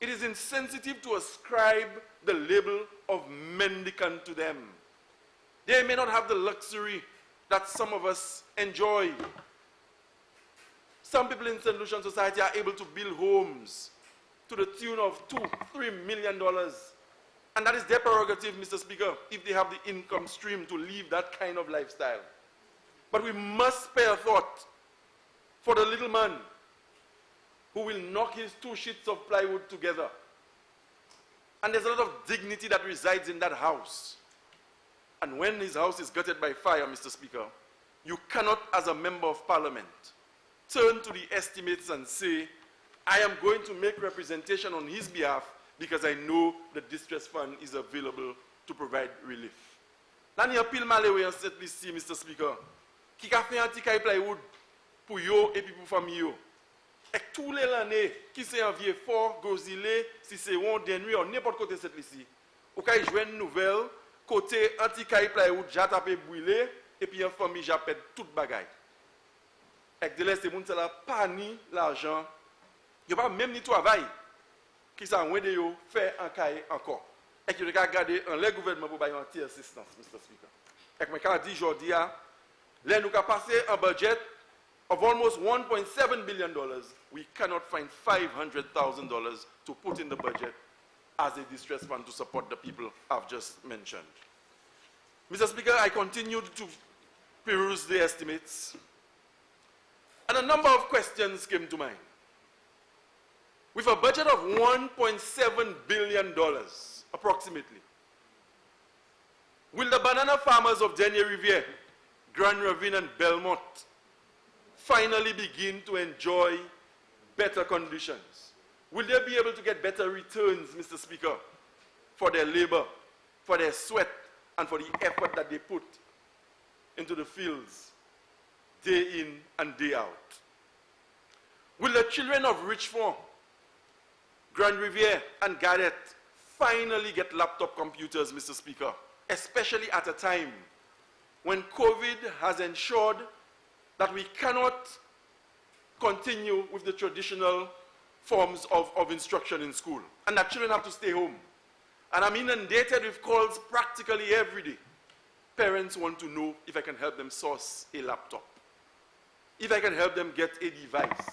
it is insensitive to ascribe the label of mendicant to them. They may not have the luxury that some of us enjoy. Some people in St. Lucian society are able to build homes to the tune of $2–3 million. And that is their prerogative, Mr. Speaker, if they have the income stream to live that kind of lifestyle. But we must spare a thought for the little man who will knock his 2 sheets of plywood together. And there's a lot of dignity that resides in that house. And when his house is gutted by fire, Mr. Speaker, you cannot, as a member of Parliament, turn to the estimates and say, I am going to make representation on his behalf because I know the distress fund is available to provide relief. Là, il y a pile malheureux en cette liste, Mr. Speaker, qui a fait un petit caille plywood pour yo et puis pour famille yo. Et tous les années, qui c'est un vieux fort, Gozile, si c'est on denui, ou n'importe côté cette liste, ou quand il joue une nouvelle, côté anti-caille plywood, j'ai tapé brûlé, et puis une famille, j'ai perdu toute bagaille. Et de l'est, c'est moun, ça n'a pas ni l'argent, il n'y a pas même ni travail, qui s'en de yo faire un caille encore. Et qui regarde garder un le gouvernement pour bailler anti-assistance, Mr. Speaker. Et comme je dis aujourd'hui, là, nous avons passé un budget of almost $1.7 billion, we cannot find $500,000 to put in the budget as a distress fund to support the people I've just mentioned. Mr. Speaker, I continued to peruse the estimates, and a number of questions came to mind. With a budget of $1.7 billion, approximately, will the banana farmers of Denier Riviere, Grand Ravine, and Belmont finally begin to enjoy better conditions? Will they be able to get better returns, Mr. Speaker, for their labor, for their sweat, and for the effort that they put into the fields day in and day out? Will the children of Richmond, Grand Riviere, and Garrett finally get laptop computers, Mr. Speaker, especially at a time when COVID has ensured that we cannot continue with the traditional forms of instruction in school, and that children have to stay home. And I'm inundated with calls practically every day. Parents want to know if I can help them source a laptop, if I can help them get a device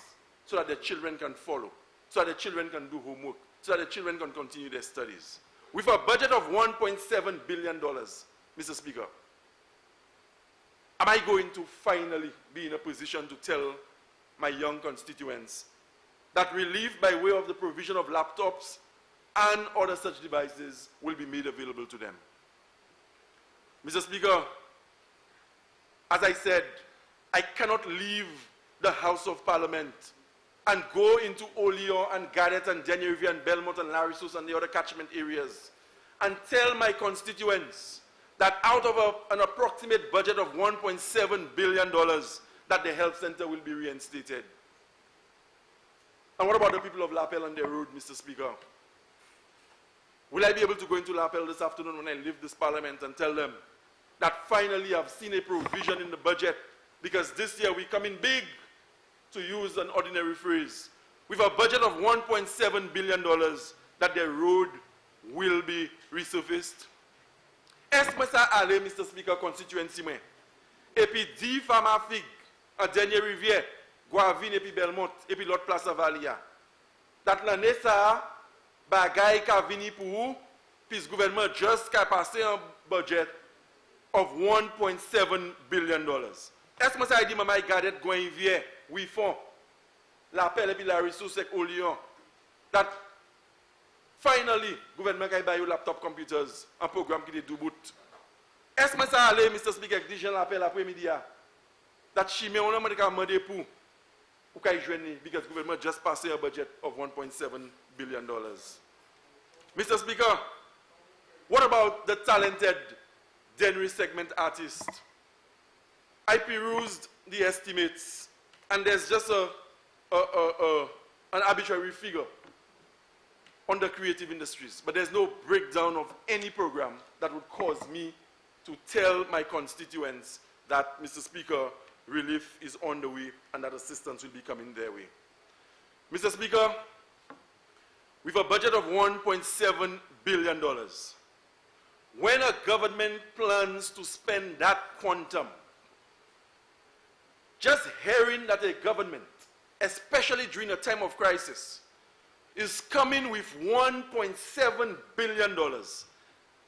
so that their children can follow, so that their children can do homework, so that their children can continue their studies. With a budget of $1.7 billion, Mr. Speaker, am I going to finally be in a position to tell my young constituents that relief by way of the provision of laptops and other such devices will be made available to them? Mr. Speaker, as I said, I cannot leave the House of Parliament and go into Oleon and Garrett and Denyery and Belmont and Larissos and the other catchment areas and tell my constituents that out of an approximate budget of $1.7 billion, that the health center will be reinstated. And what about the people of Lapel on their road, Mr. Speaker? Will I be able to go into Lapel this afternoon when I leave this parliament and tell them that finally I've seen a provision in the budget, because this year we come in big, to use an ordinary phrase, with a budget of $1.7 billion, that their road will be resurfaced? Est-ce aller, Mr. Speaker, constituency moi? Et puis 10 femmes à fig, à dernier rivière, Guavine et puis Belmont, et puis l'autre place à Valia. Dat l'année ça, bagay ka vini pour vous, puis le gouvernement juste qu'a passé un budget of $1.7 billion. Est-ce que ça dit, maman, regardez, Gouinvier, oui, font, l'appel et puis la ressource avec Oleon, that finally, le gouvernement a eu laptop computers, un programme qui est deux bouts. Est-ce que ça allait, Mr. Speaker, que je l'appelle l'après-midi, that chimé, on a demandé pour qu'il joigne, because the government just passed a budget of $1.7 billion. Mr. Speaker, what about the talented Dennery segment artist? I perused the estimates, and there's just an arbitrary figure on the creative industries, but there's no breakdown of any program that would cause me to tell my constituents that, Mr. Speaker, relief is on the way and that assistance will be coming their way. Mr. Speaker, with a budget of $1.7 billion, when a government plans to spend that quantum, just hearing that a government, especially during a time of crisis, is coming with $1.7 billion,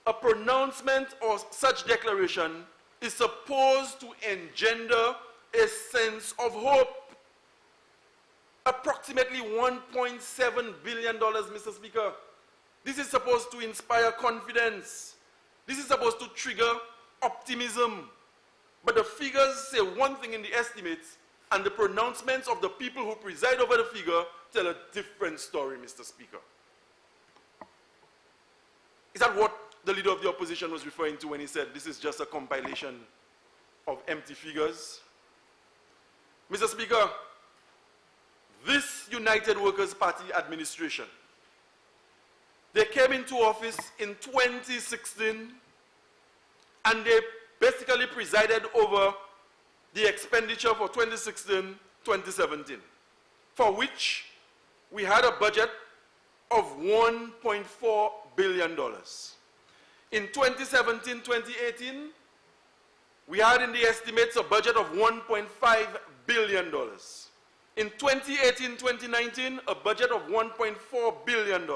a pronouncement or such declaration is supposed to engender a sense of hope. Approximately $1.7 billion, Mr. Speaker. This is supposed to inspire confidence. This is supposed to trigger optimism. But the figures say one thing in the estimates, and the pronouncements of the people who preside over the figure tell a different story, Mr. Speaker. Is that what the leader of the opposition was referring to when he said this is just a compilation of empty figures? Mr. Speaker, this United Workers' Party administration, they came into office in 2016 and they basically presided over the expenditure for 2016-2017, for which we had a budget of $1.4 billion. In 2017-2018, we had in the estimates a budget of $1.5 billion. In 2018-2019, a budget of $1.4 billion.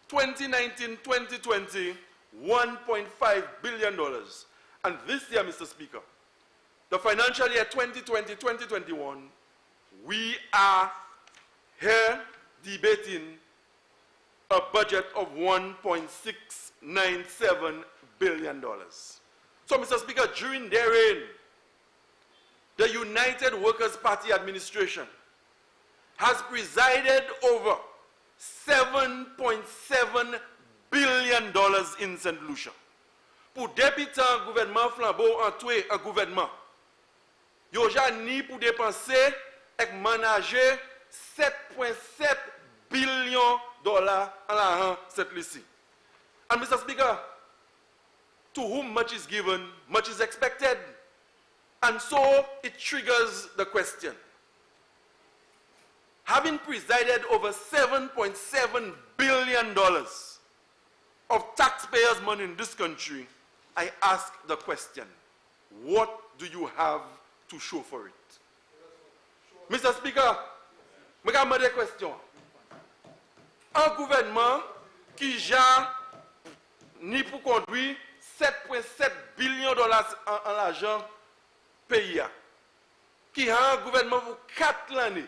2019-2020, $1.5 billion. And this year, Mr. Speaker, the financial year 2020-2021, we are here debating a budget of $1.697 billion. So, Mr. Speaker, during their reign, the United Workers' Party administration has presided over $7.7 billion in St. Lucia. Pour députer un gouvernement flambeau entoué un gouvernement, yo ni pour dépenser et manager $7.7 billion en l'argent cette lycée. And Mr. Speaker, to whom much is given, much is expected. And so it triggers the question, having presided over $7.7 billion of taxpayers' money in this country, I ask the question, what do you have to show for it? Mr. Speaker, je vais poser une question. Un gouvernement qui a ni pour conduire 7,7 billions de dollars en l'argent pays, qui a un gouvernement pour 4 années,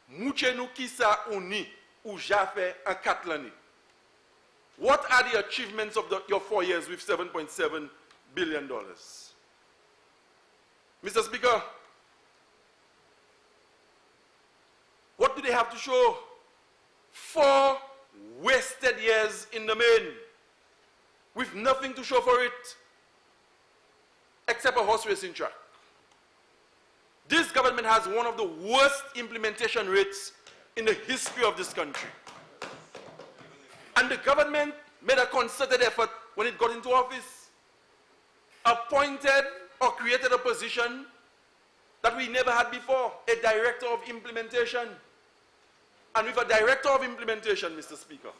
mouche nous qui ça uni ou j'ai fait en 4 années. What are the achievements of your 4 years with $7.7 billion? Mr. Speaker, what do they have to show? 4 wasted years in the main, with nothing to show for it, except a horse racing track. This government has one of the worst implementation rates in the history of this country. And the government made a concerted effort when it got into office, appointed or created a position that we never had before, a director of implementation. And with a director of implementation, Mr. Speaker,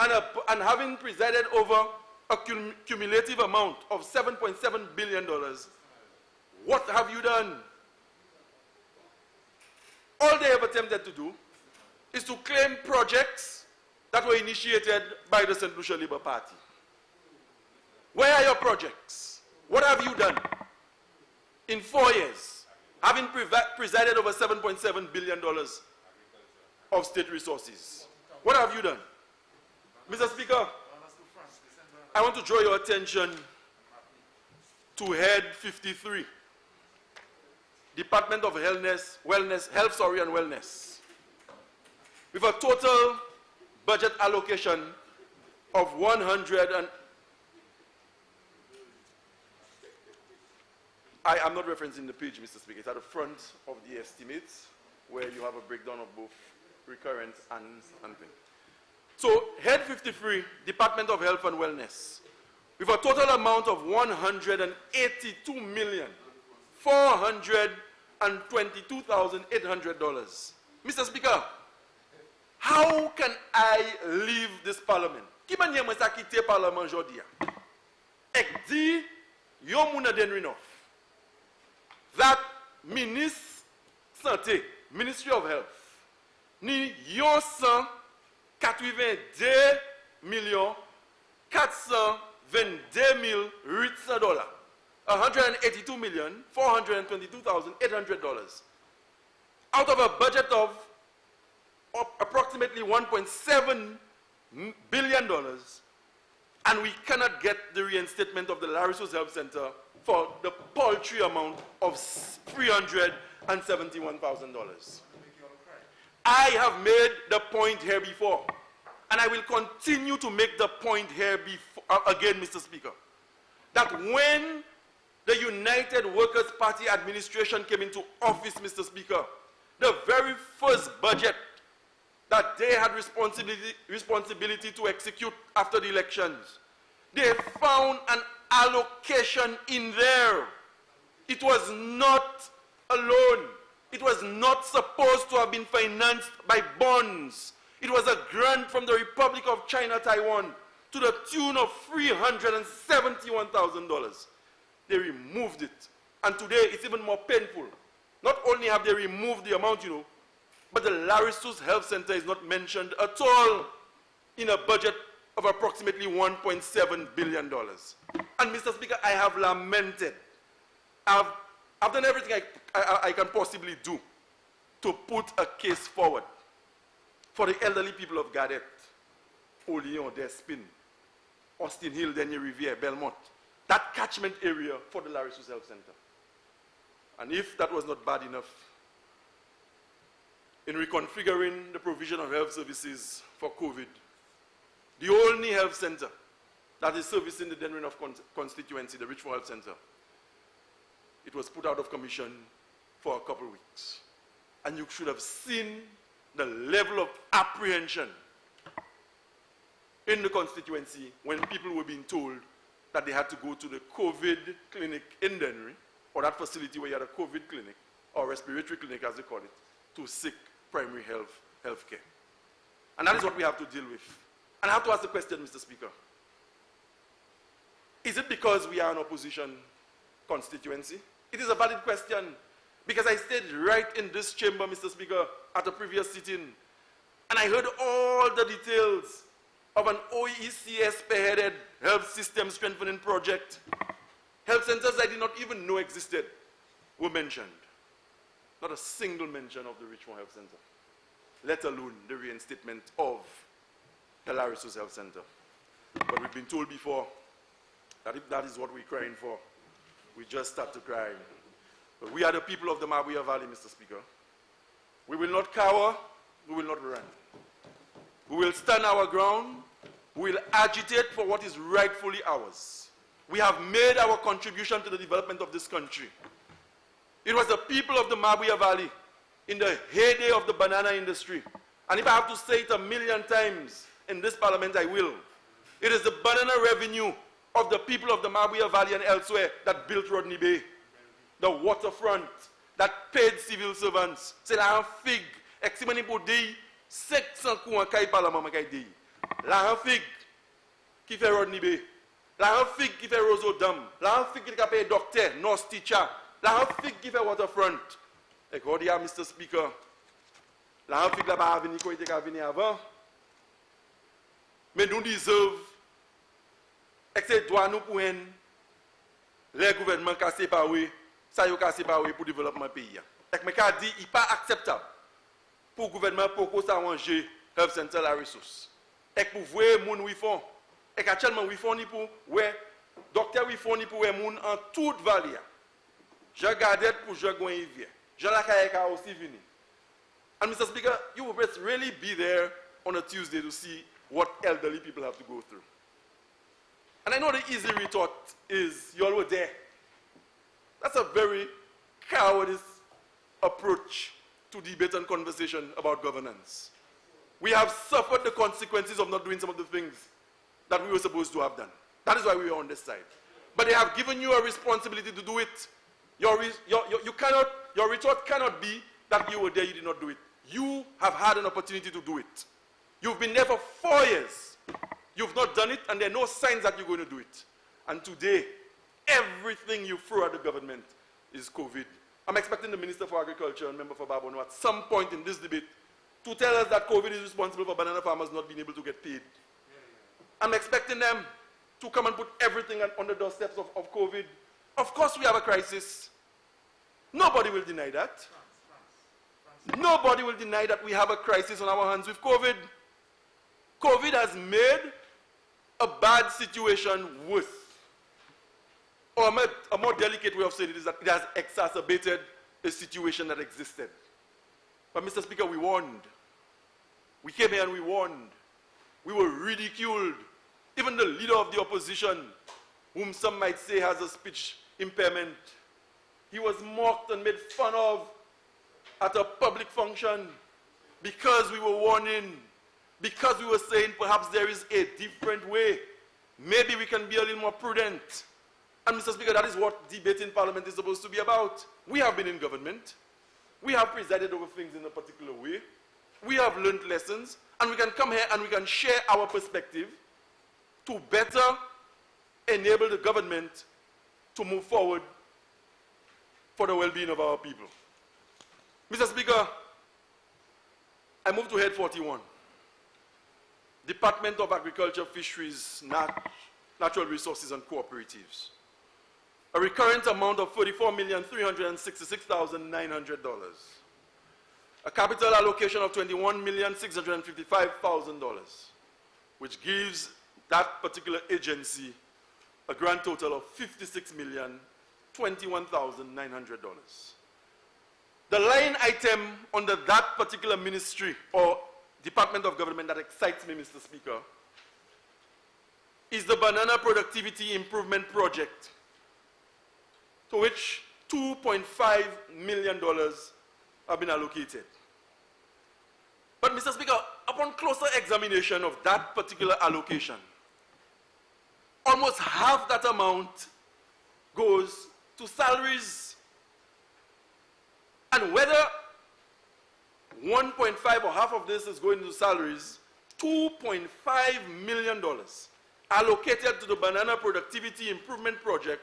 and having presided over a cumulative amount of $7.7 billion, what have you done? All they have attempted to do is to claim projects that were initiated by the St. Lucia Labour Party. Where are your projects? What have you done in 4 years, having presided over $7.7 billion of state resources? What have you done? Mr. Speaker, I want to draw your attention to Head 53, Department of Health and Wellness, with a total budget allocation of I am not referencing the page, Mr. Speaker. It's at the front of the estimates, where you have a breakdown of both recurrent and thing. So, Head 53, Department of Health and Wellness, with a total amount of $182,422,800. Mr. Speaker, how can I leave this parliament? Qui m'a moi ça quitter parlement aujourd'hui? Ek di yo mouna den enough that Ministre Santé, Ministry of Health, ni yon 182 millions 422,800 dollars. $182,422,800 out of a budget of approximately $1.7 billion, and we cannot get the reinstatement of the Larissos Health Center for the paltry amount of $371,000. I have made the point here before, and I will continue to make the point here again, Mr. Speaker, that when the United Workers' Party administration came into office, Mr. Speaker, the very first budget that they had responsibility to execute after the elections, they found an allocation in there. It was not a loan. It was not supposed to have been financed by bonds. It was a grant from the Republic of China, Taiwan, to the tune of $371,000. They removed it. And today it's even more painful. Not only have they removed the amount, but the Larissos Health Center is not mentioned at all in a budget of approximately $1.7 billion. And Mr. Speaker, I have lamented. I've done everything I can possibly do to put a case forward for the elderly people of Gadet, Oleon, Despin, Austin Hill, Denier Riviere, Belmont, that catchment area for the Larissos Health Center. And if that was not bad enough, in reconfiguring the provision of health services for COVID, the only health center that is servicing the Denrin of constituency, the Richmond Health Center, it was put out of commission for a couple of weeks. And you should have seen the level of apprehension in the constituency when people were being told that they had to go to the COVID clinic in Denry, or that facility where you had a COVID clinic, or respiratory clinic as they call it, to seek primary health care. And that is what we have to deal with. And I have to ask the question, Mr. Speaker. Is it because we are an opposition constituency? It is a valid question, because I stayed right in this chamber, Mr. Speaker, at a previous sitting, and I heard all the details of an OECS spearheaded health system strengthening project. Health centers I did not even know existed were mentioned. Not a single mention of the Richmond Health Center, let alone the reinstatement of Hilarious Health Center. But we've been told before that if that is what we're crying for, we just start to cry. But we are the people of the Mabuya Valley, Mr. Speaker. We will not cower, we will not run. We will stand our ground, we will agitate for what is rightfully ours. We have made our contribution to the development of this country. It was the people of the Mabuya Valley in the heyday of the banana industry. And if I have to say it 1,000,000 times in this parliament, I will. It is the banana revenue of the people of the Mabuya Valley and elsewhere that built Rodney Bay, the waterfront, that paid civil servants. C'est la fig, eximani pour dire, 500 coups en caille parlement makai dire. La fig qui fait Rodney Bay, la fig qui fait Rosodam, la fig qui fait docteur, nurse teacher, la fig qui fait waterfront. Et quand il y a Mr. Speaker, la fig là pas venir quoi était venu avant. Mais nous disons et c'est droit nous pour les gouvernements qui séparés, ça y a séparé pour le développement du pays. Et que je dis, il n'est pas acceptable pour le gouvernement pour s'arranger Health Center la ressource. Et que pour voir les gens qui font, et qu'actuellement ils font ni pour ouais, docteur ils font ni pour les gens en toute vallée. Je regarde pour je go hiver. Je la caille aussi venir. And Mr. Speaker, you will really be there on a Tuesday to see what elderly people have to go through. And I know the easy retort is, you all were there. That's a very cowardice approach to debate and conversation about governance. We have suffered the consequences of not doing some of the things that we were supposed to have done. That is why we are on this side. But they have given you a responsibility to do it. Your retort cannot be that you were there, you did not do it. You have had an opportunity to do it. You've been there for 4 years. You've not done it, and there are no signs that you're going to do it. And today, everything you throw at the government is COVID. I'm expecting the Minister for Agriculture and Member for Babono at some point in this debate to tell us that COVID is responsible for banana farmers not being able to get paid. I'm expecting them to come and put everything on the doorsteps of COVID. Of course we have a crisis. Nobody will deny that. Nobody will deny that we have a crisis on our hands with COVID. COVID has made a bad situation worse. Or a more delicate way of saying it is that it has exacerbated a situation that existed. But Mr. Speaker, we warned. We came here and we warned. We were ridiculed. Even the leader of the opposition, whom some might say has a speech impairment, he was mocked and made fun of at a public function because we were warning, because we were saying perhaps there is a different way. Maybe we can be a little more prudent. And Mr. Speaker, that is what debate in Parliament is supposed to be about. We have been in government. We have presided over things in a particular way. We have learned lessons, and we can come here and we can share our perspective to better enable the government to move forward for the well-being of our people. Mr. Speaker, I move to Head 41. Department of Agriculture, Fisheries, Natural Resources and Cooperatives. A recurrent amount of $44,366,900. A capital allocation of $21,655,000, which gives that particular agency a grand total of $56,021,900. The line item under that particular ministry or department of government that excites me, Mr. Speaker, is the Banana Productivity Improvement Project, to which $2.5 million have been allocated. But Mr. Speaker, upon closer examination of that particular allocation, almost half that amount goes to salaries. And whether 1.5 or half of this is going into salaries, $2.5 million allocated to the Banana Productivity Improvement Project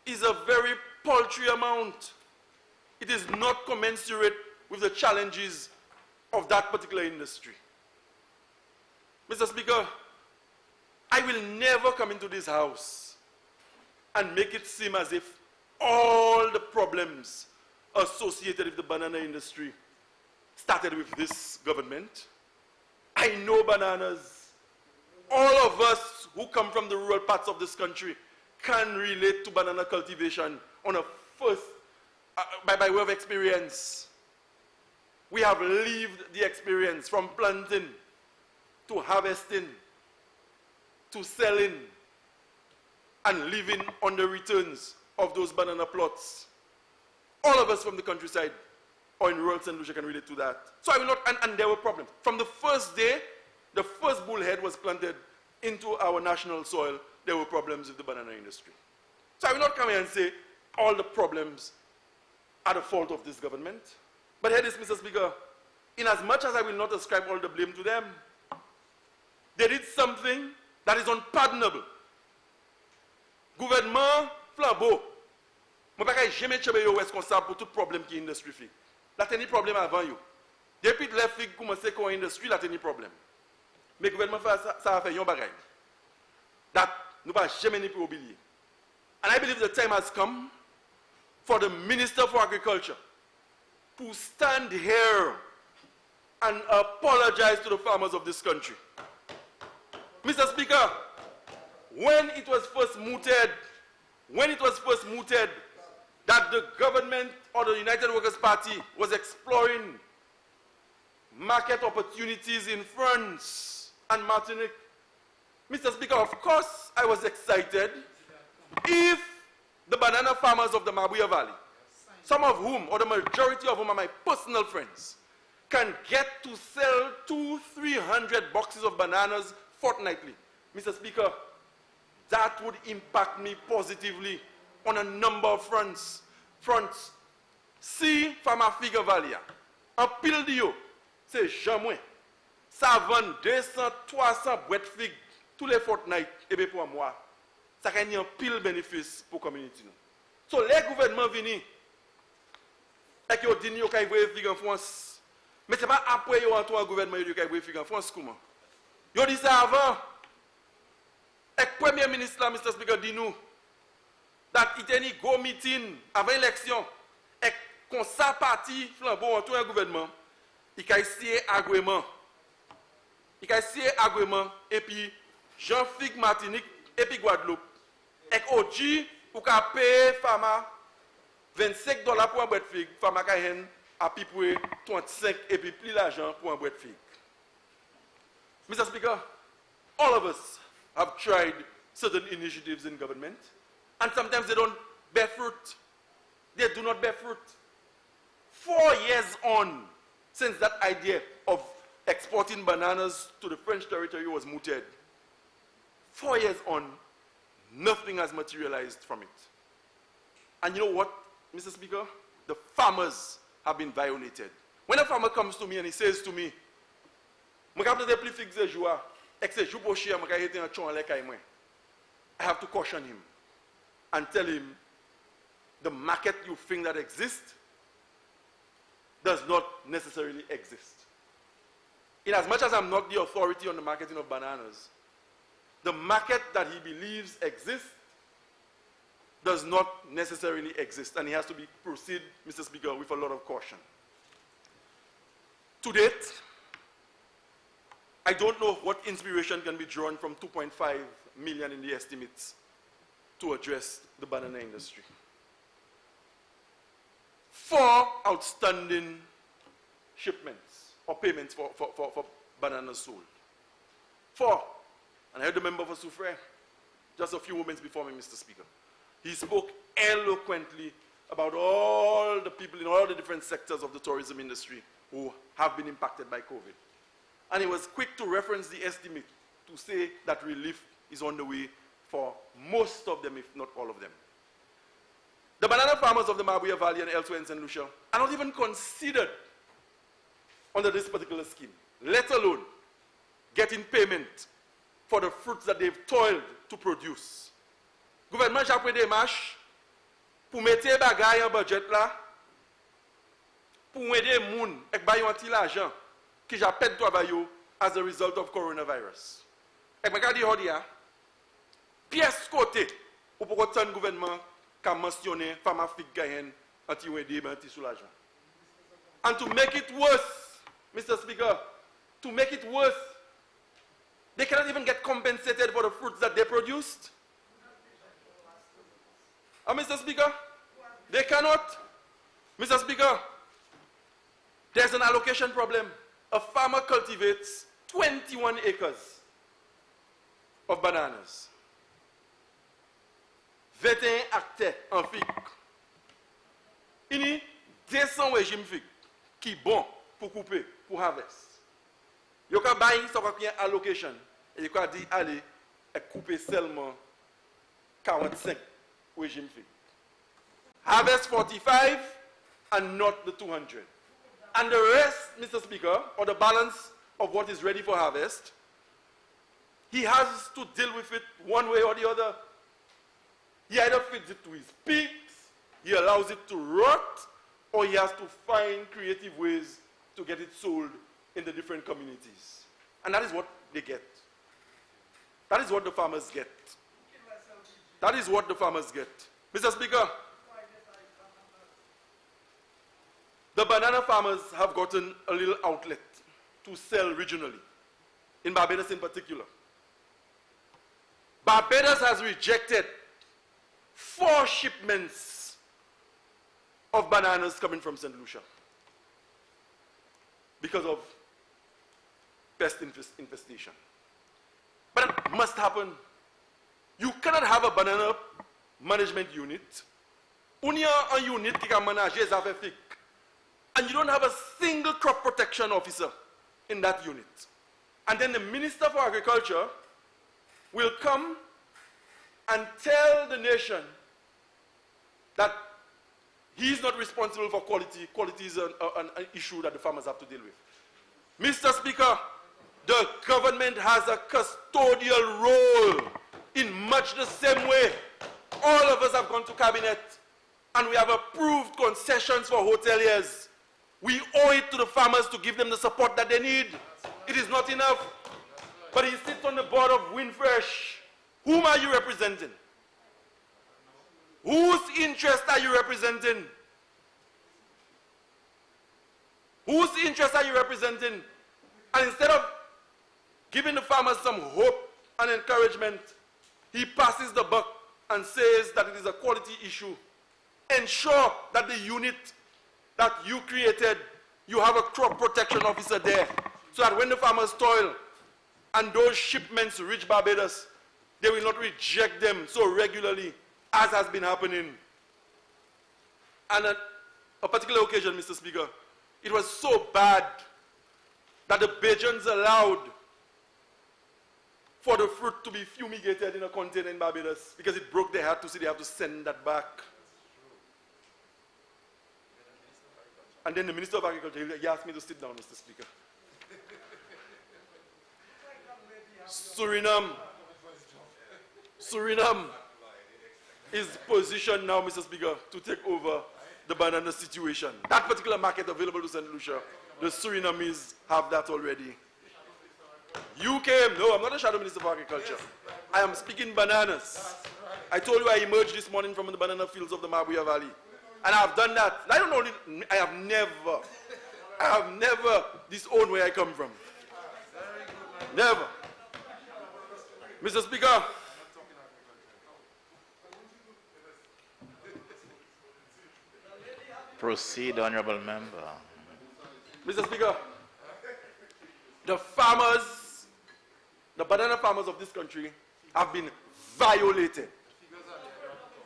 is a very paltry amount. It is not commensurate with the challenges of that particular industry. Mr. Speaker, I will never come into this house and make it seem as if all the problems associated with the banana industry started with this government. I know bananas. All of us who come from the rural parts of this country can relate to banana cultivation on a first, by way of experience. We have lived the experience from planting to harvesting to selling and living on the returns of those banana plots. All of us from the countryside or in rural St. Lucia can relate to that. So I will not, and there were problems. From the first day, the first bullhead was planted into our national soil, there were problems with the banana industry. So I will not come here and say all the problems are the fault of this government. But here it is, Mr. Speaker, in as much as I will not ascribe all the blame to them, they did something that is unpardonable. Gouvernement flambeau. Je ne peux pas jamais être responsable pour tout problème qui est l'industrie fig. Là, il y a un problème avant vous. Depuis que les figs commencent à avoir une industrie, là, il y a un problème. Mais le gouvernement ça a fait un bagage. That nous ne pouvons jamais oublier. And I believe the time has come for the Minister for Agriculture to stand here and apologize to the farmers of this country. Mr. Speaker, when it was first mooted that the government or the United Workers' Party was exploring market opportunities in France and Martinique, Mr. Speaker, of course I was excited if the banana farmers of the Mabuya Valley, some of whom, or the majority of whom are my personal friends, can get to sell 200-300 boxes of bananas fortnightly. Mr. Speaker, that would impact me positively on a number of fronts. Si Farmer Figure Valley, en pile de yo, c'est jamais. Ça vend 200, 300 boîtes figues tous les fortnights, et bien pour moi, ça gagne un pile bénéfice pour la communauté. So, les gouvernements viennent et qui ont dit qu'ils ont voulu figues en France. Mais ce n'est pas après qu'ils ont entouré un gouvernement qui ont voulu figues en France. Comment? Ils ont dit ça avant. Et le Premier ministre, là, Mr. Speaker, dit nous that it any go meeting avant l'élection et qu'on sa parti flambeau entouré un gouvernement, il a essayé agrément. Il a essayé agrément et puis Jean-Philippe Martinique et puis Guadeloupe. Et aujourd'hui, pour qu'on paye Fama $25 pour un boîte de figue, Fama Kayen a pipoué 35 et puis plus l'argent pour un boîte de figue. Mr. Speaker, all of us have tried certain initiatives in government, and sometimes they don't bear fruit. They do not bear fruit. 4 years on since that idea of exporting bananas to the French territory was mooted, 4 years on, nothing has materialized from it. And you know what, Mr. Speaker? The farmers have been violated. When a farmer comes to me and he says to me, I have to caution him and tell him the market you think that exists does not necessarily exist. In as much as I'm not the authority on the marketing of bananas, the market that he believes exists does not necessarily exist, and he has to proceed, Mr. Speaker, with a lot of caution. To date, I don't know what inspiration can be drawn from 2.5 million in the estimates to address the banana industry. 4 outstanding shipments or payments for bananas sold. 4. And I heard the member for Soufrière just a few moments before me, Mr. Speaker. He spoke eloquently about all the people in all the different sectors of the tourism industry who have been impacted by COVID. And he was quick to reference the estimate to say that relief is on the way for most of them, if not all of them. The banana farmers of the Mabuya Valley and elsewhere in St. Lucia are not even considered under this particular scheme, let alone getting payment for the fruits that they've toiled to produce. Gouvernement a pris des marches pour mettre bagay en budget là, pour aider les gens et bailler un petit l'argent qui a perdu travail as a result of coronavirus. Et je dis aujourd'hui, pièce côté, ou pour que le gouvernement a mentionné femme Afrique gagne anti-aider anti soulagement. And to make it worse, Mr. Speaker, to make it worse, they cannot even get compensated for the fruits that they produced. Mr. Speaker, they cannot. Mr. Speaker, there's an allocation problem. A farmer cultivates 21 acres of bananas. 21 hectares en figue. Il y a 200 régimes figues qui sont bons pour couper, pour harvest. Il y a une allocation et il y a dit allez couper seulement 45 régimes figues. Harvest 45 and not the 200. And the rest, Mr. Speaker, or the balance of what is ready for harvest, he has to deal with it one way or the other. He either feeds it to his pigs, he allows it to rot, or he has to find creative ways to get it sold in the different communities. And that is what they get. That is what the farmers get. That is what the farmers get. Mr. Speaker, the banana farmers have gotten a little outlet to sell regionally, in Barbados in particular. Barbados has rejected 4 shipments of bananas coming from St. Lucia because of pest infestation. But it must happen. You cannot have a banana management unit. Only a unit qui can manage les affaires figues. And you don't have a single crop protection officer in that unit. And then the Minister for Agriculture will come and tell the nation that he is not responsible for quality. Quality is an issue that the farmers have to deal with. Mr. Speaker, the government has a custodial role in much the same way. All of us have gone to cabinet and we have approved concessions for hoteliers. We owe it to the farmers to give them the support that they need. It is not enough. But he sits on the board of Windfresh. Whom are you representing? Whose interest are you representing? Whose interest are you representing? And instead of giving the farmers some hope and encouragement, he passes the buck and says that it is a quality issue. Ensure that the unit that you created, you have a crop protection officer there, so that when the farmers toil and those shipments reach Barbados, they will not reject them so regularly as has been happening. And at a particular occasion, Mr. Speaker, it was so bad that the Bajans allowed for the fruit to be fumigated in a container in Barbados because it broke their heart to see they have to send that back. And then the Minister of Agriculture, he asked me to sit down, Mr. Speaker. Suriname is positioned now, Mr. Speaker, to take over the banana situation. That particular market available to St. Lucia, the Surinamese have that already. You came, no, I'm not a shadow minister for agriculture. I am speaking bananas. I told you I emerged this morning from the banana fields of the Mabuya Valley. And I have done that. I don't know, I have never disowned where I come from. Never. Mr. Speaker, proceed, honorable member. Mr. Speaker, the farmers, the banana farmers of this country have been violated.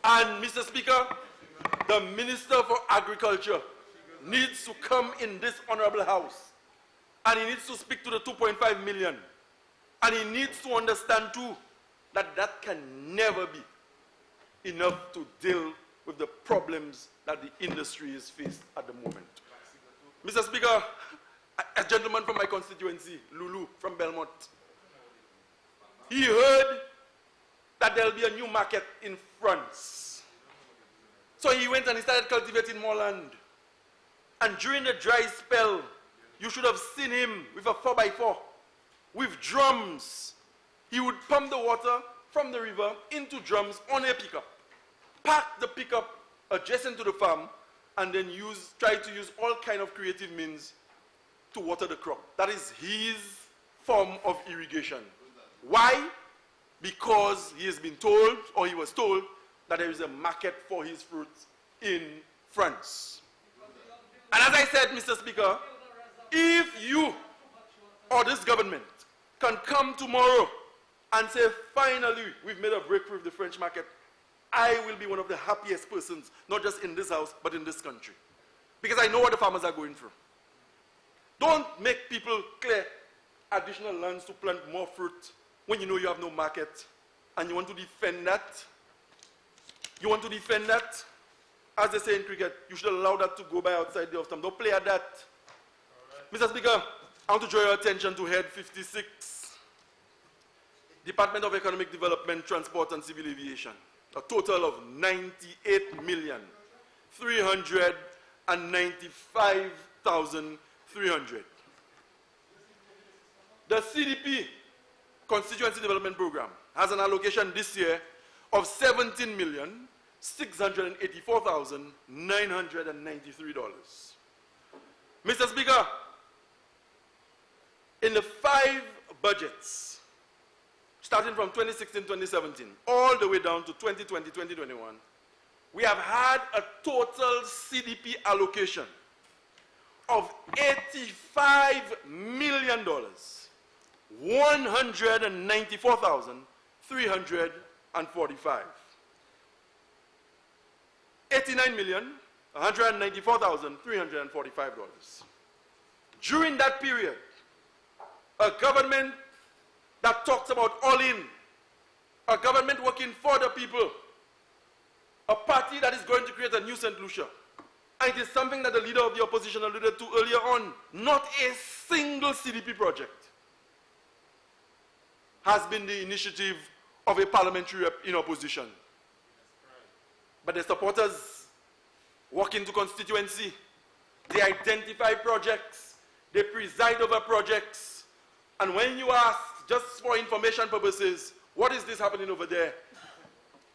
And Mr. Speaker, the Minister for Agriculture needs to come in this honorable house and he needs to speak to the 2.5 million. And he needs to understand too that that can never be enough to deal with the problems that the industry is faced at the moment. Mr. Speaker, a gentleman from my constituency, Lulu, from Belmont. He heard that there'll be a new market in France. So he went and he started cultivating more land. And during the dry spell, you should have seen him with a 4x4, with drums. He would pump the water from the river into drums on a pickup, park the pickup adjacent to the farm, and then try to use all kind of creative means to water the crop. That is his form of irrigation. Why? Because he has been told, or he was told, that there is a market for his fruits in France. And as I said, Mr. Speaker, if you or this government can come tomorrow and say, finally, we've made a breakthrough with the French market, I will be one of the happiest persons, not just in this house, but in this country. Because I know what the farmers are going through. Don't make people clear additional lands to plant more fruit when you know you have no market and you want to defend that. You want to defend that? As they say in cricket, you should allow that to go by outside the off-time. Don't play at that. Right. Mr. Speaker, I want to draw your attention to Head 56, Department of Economic Development, Transport and Civil Aviation. A total of 98,395,300. The CDP, Constituency Development Program, has an allocation this year of $17,684,993. Mr. Speaker, in the 5 budgets, starting from 2016-2017, all the way down to 2020-2021, we have had a total CDP allocation of $85 million, 194,345. $89,194,345. During that period, a government that talks about all in, a government working for the people, a party that is going to create a new St. Lucia. And it is something that the leader of the opposition alluded to earlier on. Not a single CDP project has been the initiative of a parliamentary rep in opposition. But the supporters walk into constituency, they identify projects, they preside over projects, and when you ask, just for information purposes, what is this happening over there?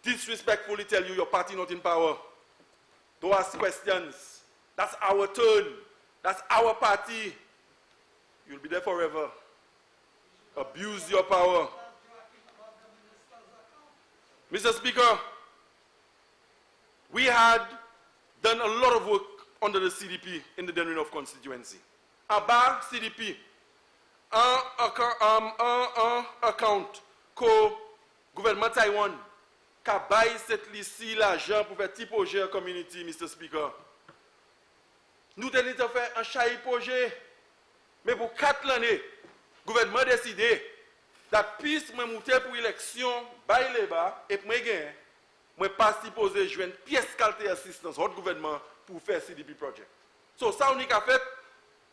Disrespectfully tell you your party not in power. Don't ask questions. That's our turn. That's our party. You'll be there forever. Abuse your power. Mr. Speaker, we had done a lot of work under the CDP in the Denrinov constituency. Aba CDP, account ko gouvernement Taiwan, ka bay cette lisi l'argent pour faire petit projet community, Mr. Speaker. Nous tenons à faire un chai projet, mais pour 4 années, le gouvernement a décidé that puisse me monter pour l'élection, bay les bas, et pour me gagner, moi pas supposé jouer une pièce qualité assistance au gouvernement pour faire CDP project. So ça on a fait,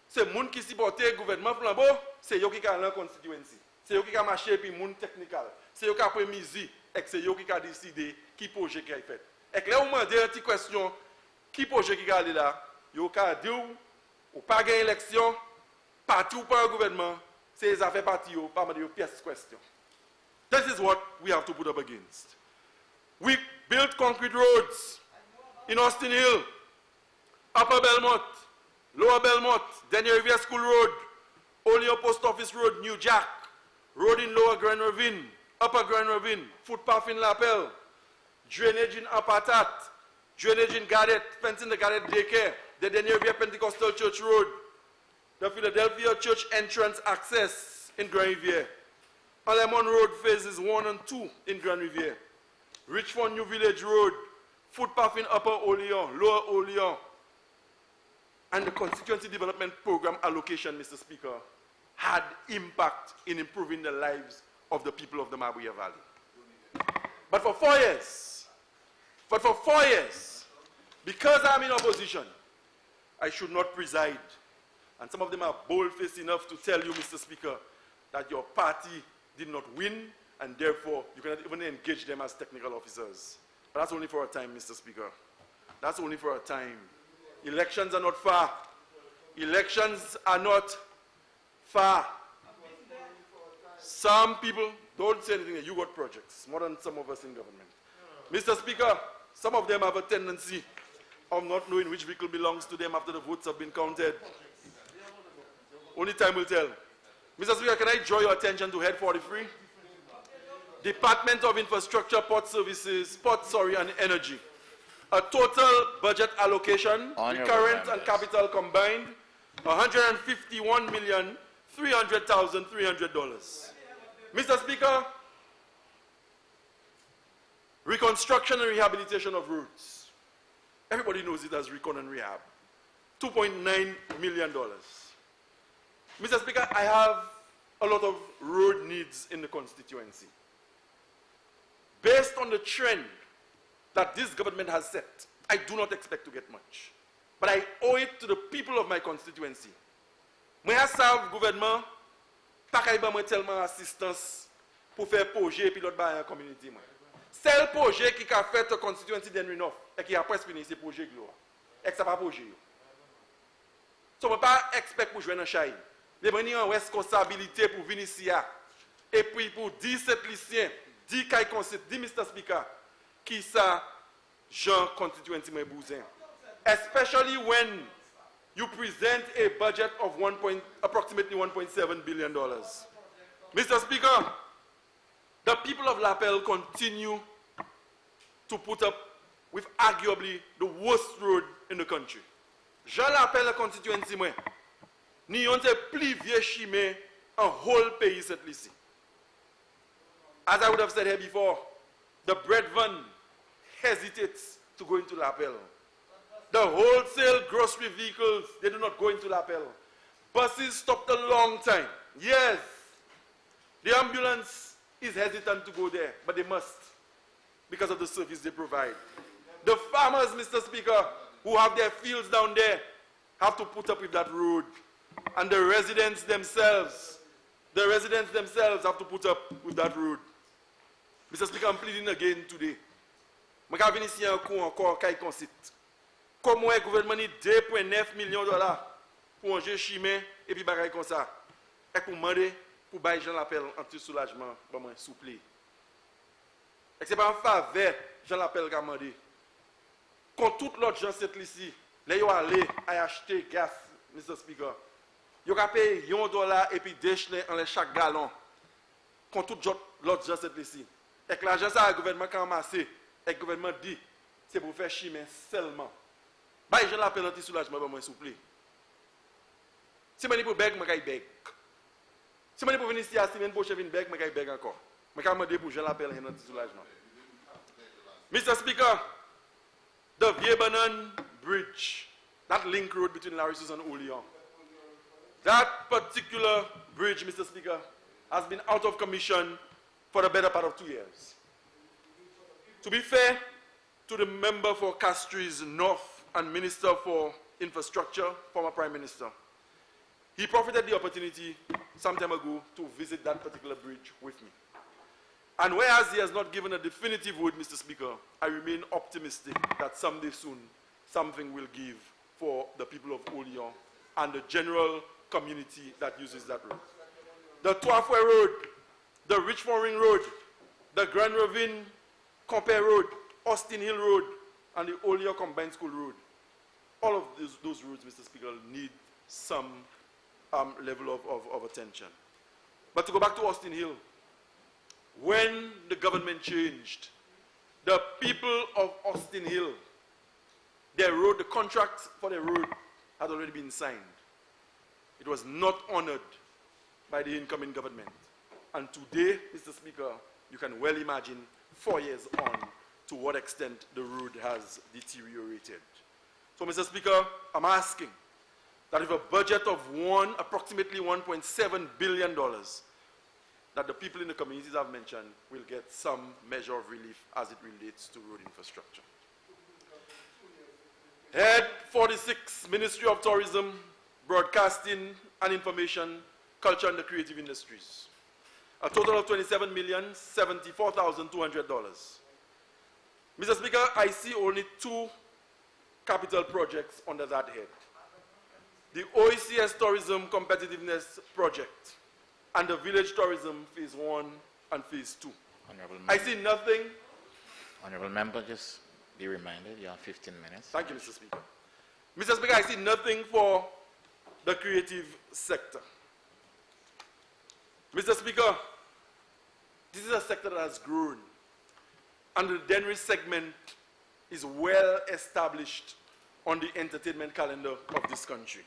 c'est moun qui supportait le gouvernement flambeau, c'est eux qui a la constituency. C'est eux qui a marché puis moun technical. C'est eux qui a pris misi et c'est eux qui a décidé qui projet qui a fait. Et là on m'a dit une petite question, qui projet qui a allé là, yo ka dit ou pas gagner élection, parti ou pas un gouvernement, c'est les affaires parti ou pas de pièce question. This is what we have to put up against. We built concrete roads in Austin Hill, Upper Belmont, Lower Belmont, Daniel Riviere School Road, Olio Post Office Road, New Jack, road in Lower Grand Ravine, Upper Grand Ravine, footpath in Lapel, drainage in Apatat, drainage in Gardet, fencing the Gardet Daycare, the Daniel Riviere Pentecostal Church Road, the Philadelphia Church entrance access in Grand Riviere, Alemon Road phases 1 and 2 in Grand Riviere, Richmond New Village Road, footpath in Upper Olean, Lower Olean, and the Constituency Development Program allocation, Mr. Speaker, had impact in improving the lives of the people of the Mabuya Valley. But for 4 years, because I'm in opposition, I should not preside. And some of them are bold-faced enough to tell you, Mr. Speaker, that your party did not win, and therefore you cannot even engage them as technical officers. But that's only for a time, Mr. Speaker. That's only for a time. Elections are not far. Elections are not far. Some people, don't say anything, you got projects, more than some of us in government. Mr. Speaker, some of them have a tendency of not knowing which vehicle belongs to them after the votes have been counted. Only time will tell. Mr. Speaker, can I draw your attention to Head 43? Department of Infrastructure, and Energy. A total budget allocation, recurrent and capital combined, $151,300,300. Mr. Speaker, reconstruction and rehabilitation of roads. Everybody knows it as recon and rehab. $2.9 million. Mr. Speaker, I have a lot of road needs in the constituency. Based on the trend that this government has set, I do not expect to get much. But I owe it to the people of my constituency. Moi, je serve gouvernement, pas qu'il va me tellement assistance pour faire projet et puis l'autre ba en community. C'est le projet qui a fait la constituency d'Henry et qui a presque fini ce projet. Et que ça va projet. So, je ne peux pas expect pour jouer dans le chai. Les gens ont une responsabilité pour venir ici. Et puis pour 17 lycéens, 10 cas concept, 10 Mr. Speaker, qui ça, Jean constituency my bousin. Especially when you present a budget of approximately $1.7 billion. Mr. Speaker, the people of Lapel continue to put up with arguably the worst road in the country. Jean Lapel constituency moi, ni on te plus vieux chimé en whole pays cette lycée. As I would have said here before, the bread van hesitates to go into Lapel. The wholesale grocery vehicles, they do not go into Lapel. Buses stopped a long time. Yes, the ambulance is hesitant to go there, but they must because of the service they provide. The farmers, Mr. Speaker, who have their fields down there, have to put up with that road. And the residents themselves have to put up with that road. Mr. Speaker, I'm pleading again today. Je vais venir ici encore quand il consiste. Comment le gouvernement a 2,9 millions de dollars pour un jeu chimé et puis bagaille comme ça. Et pour demander, pour bailler Jean l'appel anti-soulagement, pour moi, souple. Et ce n'est pas en faveur, Jean l'appel qui a demandé. Quand toute l'autre gens cette ici, les gens allaient acheter gaz, Mr. Speaker. Ils ont payé $1 et puis déchelé en chaque gallon. Quand toute l'autre gens cette ici. Et que l'argent, ça, le gouvernement a amassé. Et le gouvernement dit, c'est pour faire chimé seulement. Bah, je l'appelle anti-soulagement, pour moi, s'il vous plaît. Si je pour beg, je vais beg. Si je pour venir ici, si je pour venir beg, je vais beg encore. Je vais demander pour je l'appelle anti-soulagement. Mr. Speaker, the Viebanon Bridge, that link road between Larissus and Oleon, that particular bridge, Mr. Speaker, has been out of commission for the better part of 2 years. To be fair to the member for Castries North and Minister for Infrastructure, former Prime Minister, he profited the opportunity some time ago to visit that particular bridge with me. And whereas he has not given a definitive word, Mr. Speaker, I remain optimistic that someday soon something will give for the people of Oleon and the general community that uses that road. The Toifoué Road, the Richmond Ring Road, the Grand Ravine Compare Road, Austin Hill Road, and the Oleon Combined School Road. All of those roads, Mr. Speaker, need some level of attention. But to go back to Austin Hill, when the government changed, the people of Austin Hill, the contract for the road had already been signed. It was not honored by the incoming government. And today, Mr. Speaker, you can well imagine 4 years on to what extent the road has deteriorated. So, Mr. Speaker, I'm asking that if a budget of approximately $1.7 billion that the people in the communities I've mentioned will get some measure of relief as it relates to road infrastructure. Head 46, Ministry of Tourism, broadcasting and information, culture and the creative industries. A total of $27,074,200. Mr. Speaker, I see only 2 capital projects under that head. The OECS Tourism Competitiveness Project and the Village Tourism Phase 1 and Phase 2. I see nothing. Honorable Member, just be reminded, you have 15 minutes. Thank you, Mr. Speaker. Mr. Speaker, I see nothing for the creative sector. Mr. Speaker, this is a sector that has grown, and the Denry segment is well established on the entertainment calendar of this country.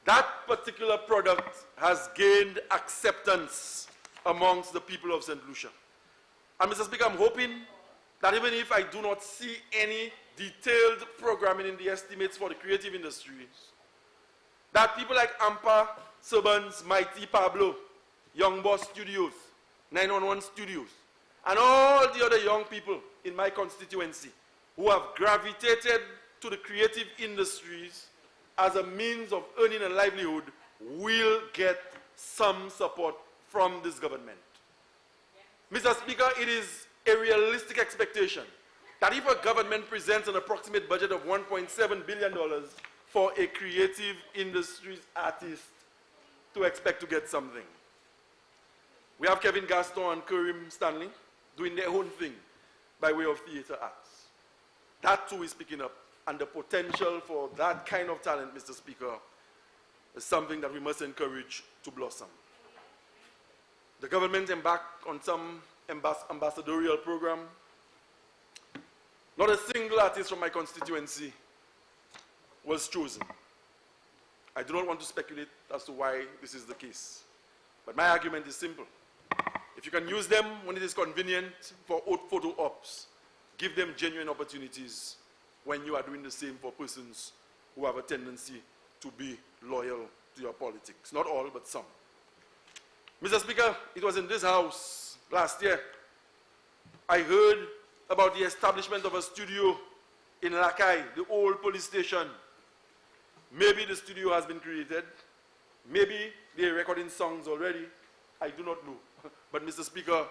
That particular product has gained acceptance amongst the people of St. Lucia. And Mr. Speaker, I'm hoping that even if I do not see any detailed programming in the estimates for the creative industries, that people like Ampa, Subbans, Mighty Pablo, Young Boss Studios, 911 Studios, and all the other young people in my constituency who have gravitated to the creative industries as a means of earning a livelihood will get some support from this government. Mr. Speaker, it is a realistic expectation that if a government presents an approximate budget of $1.7 billion for a creative industries artist, to expect to get something. We have Kevin Gaston and Karim Stanley doing their own thing by way of theater arts. That too is picking up, and the potential for that kind of talent, Mr. Speaker, is something that we must encourage to blossom. The government embarked on some ambassadorial program. Not a single artist from my constituency was chosen. I do not want to speculate as to why this is the case, but my argument is simple. If you can use them when it is convenient for photo ops, give them genuine opportunities when you are doing the same for persons who have a tendency to be loyal to your politics. Not all, but some. Mr. Speaker, it was in this house last year I heard about the establishment of a studio in Lakai, the old police station. Maybe the studio has been created. Maybe they are recording songs already. I do not know. But Mr. Speaker,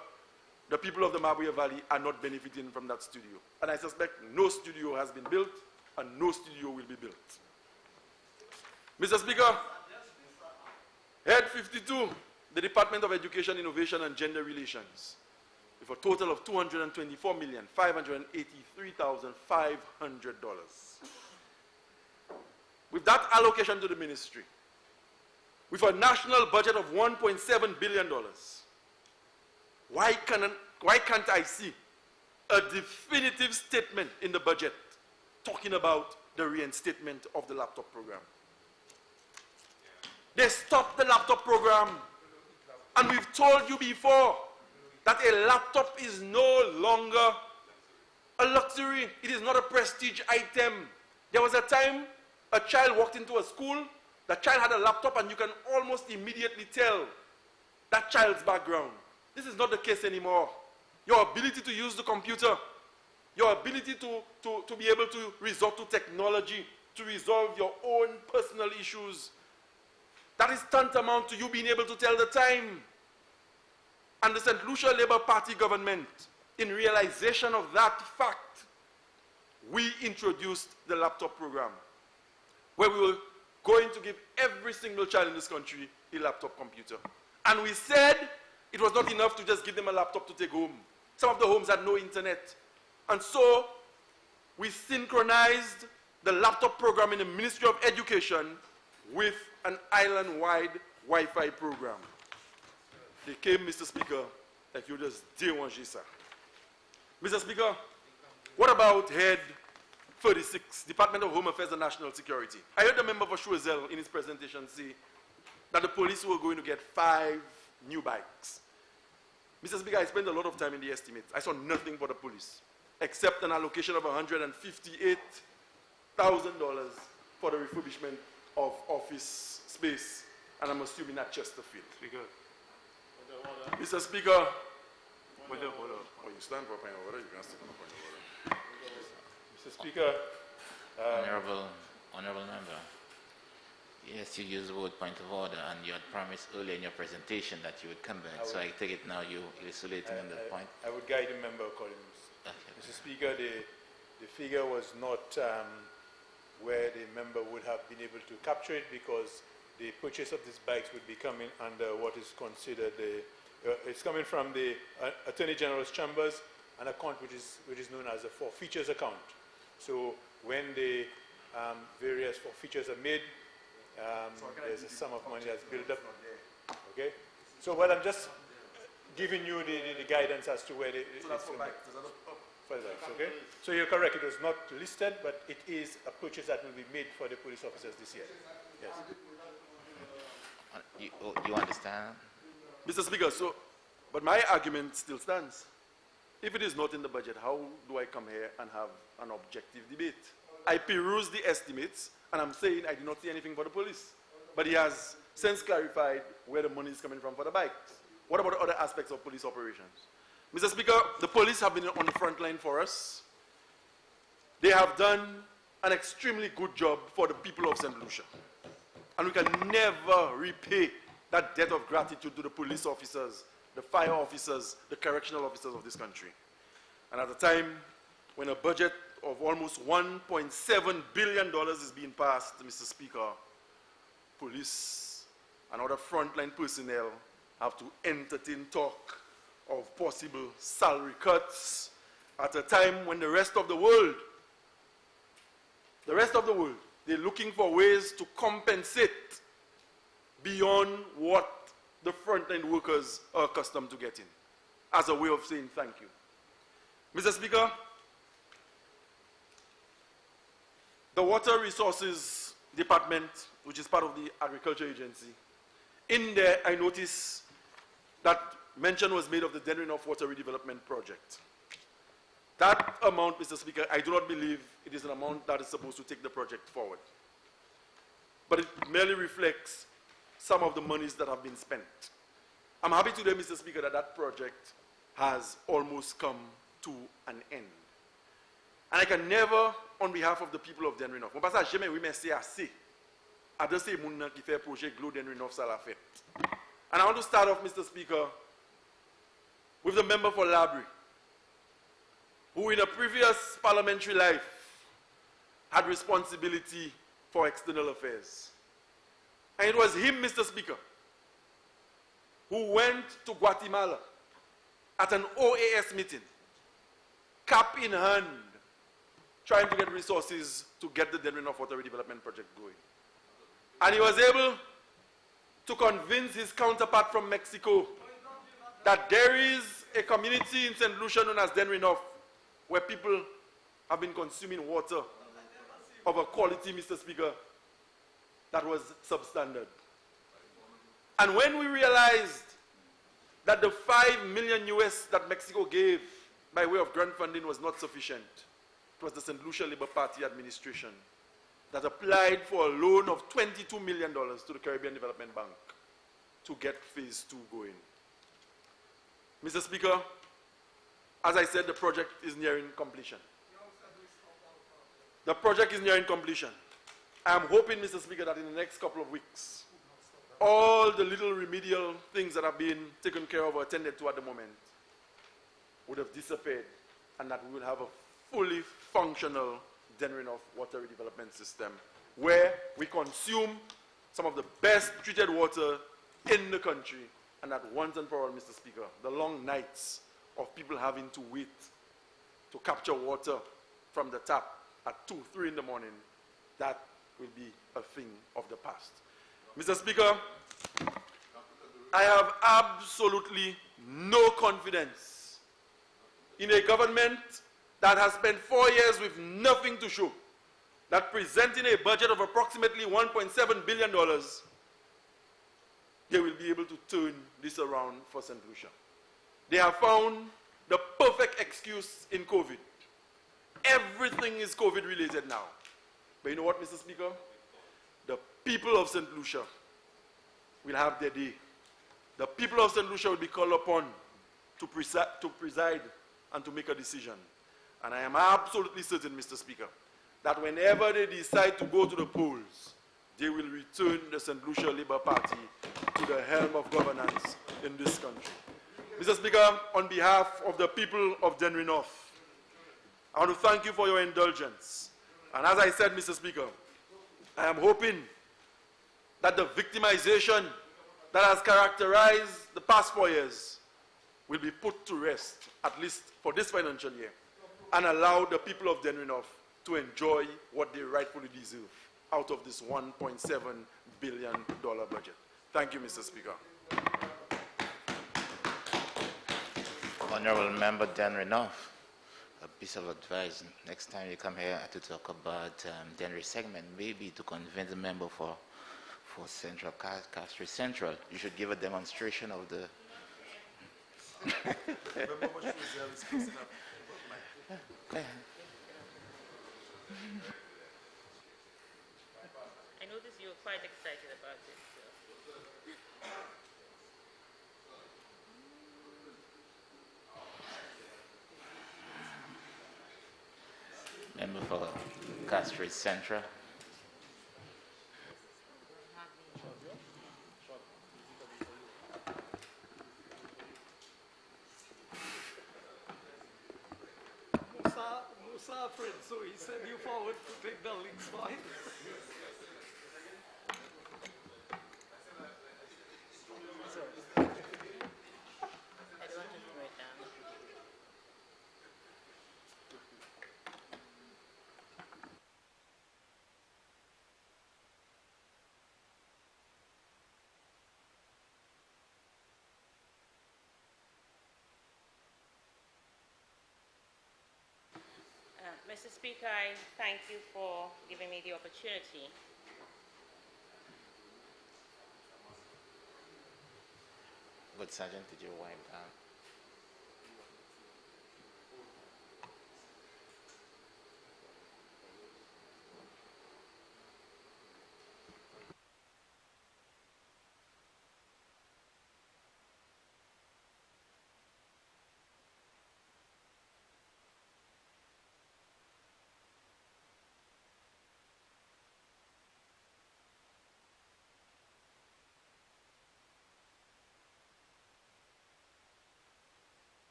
the people of the Mabuya Valley are not benefiting from that studio. And I suspect no studio has been built and no studio will be built. Mr. Speaker, Head 52, the Department of Education, Innovation and Gender Relations, with a total of $224,583,500. With that allocation to the ministry, with a national budget of $1.7 billion, why can't I see a definitive statement in the budget talking about the reinstatement of the laptop program? They stopped the laptop program, and we've told you before that a laptop is no longer a luxury. It is not a prestige item. There was a time a child walked into a school, the child had a laptop, and you can almost immediately tell that child's background. This is not the case anymore. Your ability to use the computer, your ability to be able to resort to technology to resolve your own personal issues, that is tantamount to you being able to tell the time. And the St. Lucia Labour Party government, in realization of that fact, we introduced the laptop program, where we were going to give every single child in this country a laptop computer. And we said it was not enough to just give them a laptop to take home. Some of the homes had no internet. And so we synchronized the laptop program in the Ministry of Education with an island-wide Wi-Fi program. They came, Mr. Speaker, like you just didn't want to, sir. Mr. Speaker, what about Head 36, Department of Home Affairs and National Security? I heard the member for Choiseul in his presentation say that the police were going to get 5 new bikes. Mr. Speaker, I spent a lot of time in the estimates. I saw nothing for the police, except an allocation of $158,000 for the refurbishment of office space, and I'm assuming at Chesterfield. Speaker. Mr. Speaker. Oh, you stand for a point of order, you can stand for a point of order. Mr. Speaker. Honorable member. Yes, you used the word point of order, and you had promised earlier in your presentation that you would come back. So I take it now you're isolating on that point. I would guide the member accordingly. Okay. Mr. Speaker, the figure was not where the member would have been able to capture it, because the purchase of these bikes would be coming under what is considered it's coming from the Attorney General's chambers, an account which is known as a forfeitures account. So when the various forfeitures are made, there's a sum of money that's built up. Okay? So I'm just giving you the guidance as to where it's for bikes, okay? So you're correct, it was not listed, but it is a purchase that will be made for the police officers this year. Yes. You understand? Mr. Speaker, but my argument still stands. If it is not in the budget, how do I come here and have an objective debate? I peruse the estimates, and I'm saying I did not see anything for the police. But he has since clarified where the money is coming from for the bikes. What about the other aspects of police operations? Mr. Speaker, the police have been on the front line for us. They have done an extremely good job for the people of St. Lucia. And we can never repay that debt of gratitude to the police officers, the fire officers, the correctional officers of this country. And at a time when a budget of almost $1.7 billion is being passed, Mr. Speaker, police and other frontline personnel have to entertain talk of possible salary cuts at a time when the rest of the world, they're looking for ways to compensate beyond what the frontline workers are accustomed to getting, as a way of saying thank you. Mr. Speaker, the Water Resources Department, which is part of the Agriculture Agency, in there I notice that mention was made of the Denrinoff Water Redevelopment Project. That amount, Mr. Speaker, I do not believe it is an amount that is supposed to take the project forward. But it merely reflects some of the monies that have been spent. I'm happy today, Mr. Speaker, that that project has almost come to an end. And I can never, on behalf of the people of Denrinoff, and I want to start off, Mr. Speaker, with the member for Labrie, who in a previous parliamentary life had responsibility for external affairs. And it was him, Mr. Speaker, who went to Guatemala at an OAS meeting, cap in hand, trying to get resources to get the Denrinoff Water Redevelopment Project going. And he was able to convince his counterpart from Mexico that there is a community in St. Lucia known as Denrinoff where people have been consuming water of a quality, Mr. Speaker, that was substandard. And when we realized that the $5 million US that Mexico gave by way of grant funding was not sufficient, it was the St. Lucia Labour Party administration that applied for a loan of $22 million to the Caribbean Development Bank to get phase 2 going. Mr. Speaker, as I said, the project is nearing completion. The project is nearing completion. I am hoping, Mr. Speaker, that in the next couple of weeks, all the little remedial things that have been taken care of or attended to at the moment would have disappeared, and that we will have a fully functional Denrinoff water redevelopment system where we consume some of the best treated water in the country, and that once and for all, Mr. Speaker, the long nights of people having to wait to capture water from the tap at 2, 3 in the morning, that will be a thing of the past. Mr. Speaker, I have absolutely no confidence in a government that has spent 4 years with nothing to show, that presenting a budget of approximately $1.7 billion, they will be able to turn this around for St. Lucia. They have found the perfect excuse in COVID. Everything is COVID related now. But you know what, Mr. Speaker? The people of St. Lucia will have their day. The people of St. Lucia will be called upon to preside and to make a decision. And I am absolutely certain, Mr. Speaker, that whenever they decide to go to the polls, they will return the St. Lucia Labour Party to the helm of governance in this country. Mr. Speaker, on behalf of the people of Dennery North, I want to thank you for your indulgence. And as I said, Mr. Speaker, I am hoping that the victimization that has characterized the past 4 years will be put to rest, at least for this financial year, and allow the people of Dennery North to enjoy what they rightfully deserve out of this $1.7 billion budget. Thank you, Mr. Speaker. Honorable Member Dennery North, a piece of advice: next time you come here to talk about Dennery segment, maybe to convince a member for Central Castries Central, you should give a demonstration of the. Go ahead. I noticed you were quite excited about this. Member for Castries Central. Musa, friend, so he sent you forward to take the links for him. I don't want to throw it down. Mr. Speaker, I thank you for giving me the opportunity. Good Sergeant, did you wipe down?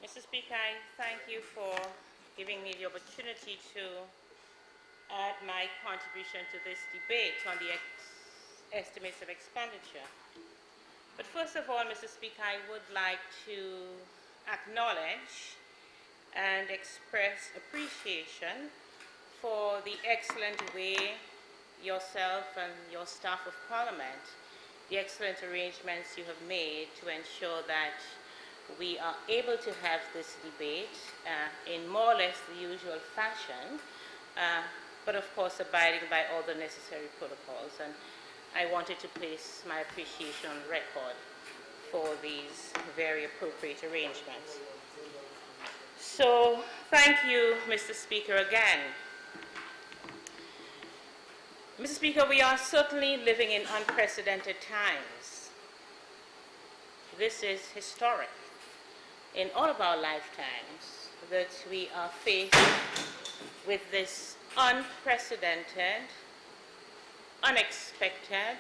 Mr. Speaker, I thank you for giving me the opportunity to add my contribution to this debate on the estimates of expenditure. But first of all, Mr. Speaker, I would like to acknowledge and express appreciation for the excellent way yourself and your staff of Parliament, the excellent arrangements you have made to ensure that we are able to have this debate in more or less the usual fashion, but of course abiding by all the necessary protocols. And I wanted to place my appreciation on record for these very appropriate arrangements. So thank you, Mr. Speaker, again. Mr. Speaker, we are certainly living in unprecedented times. This is historic in all of our lifetimes, that we are faced with this unprecedented, unexpected,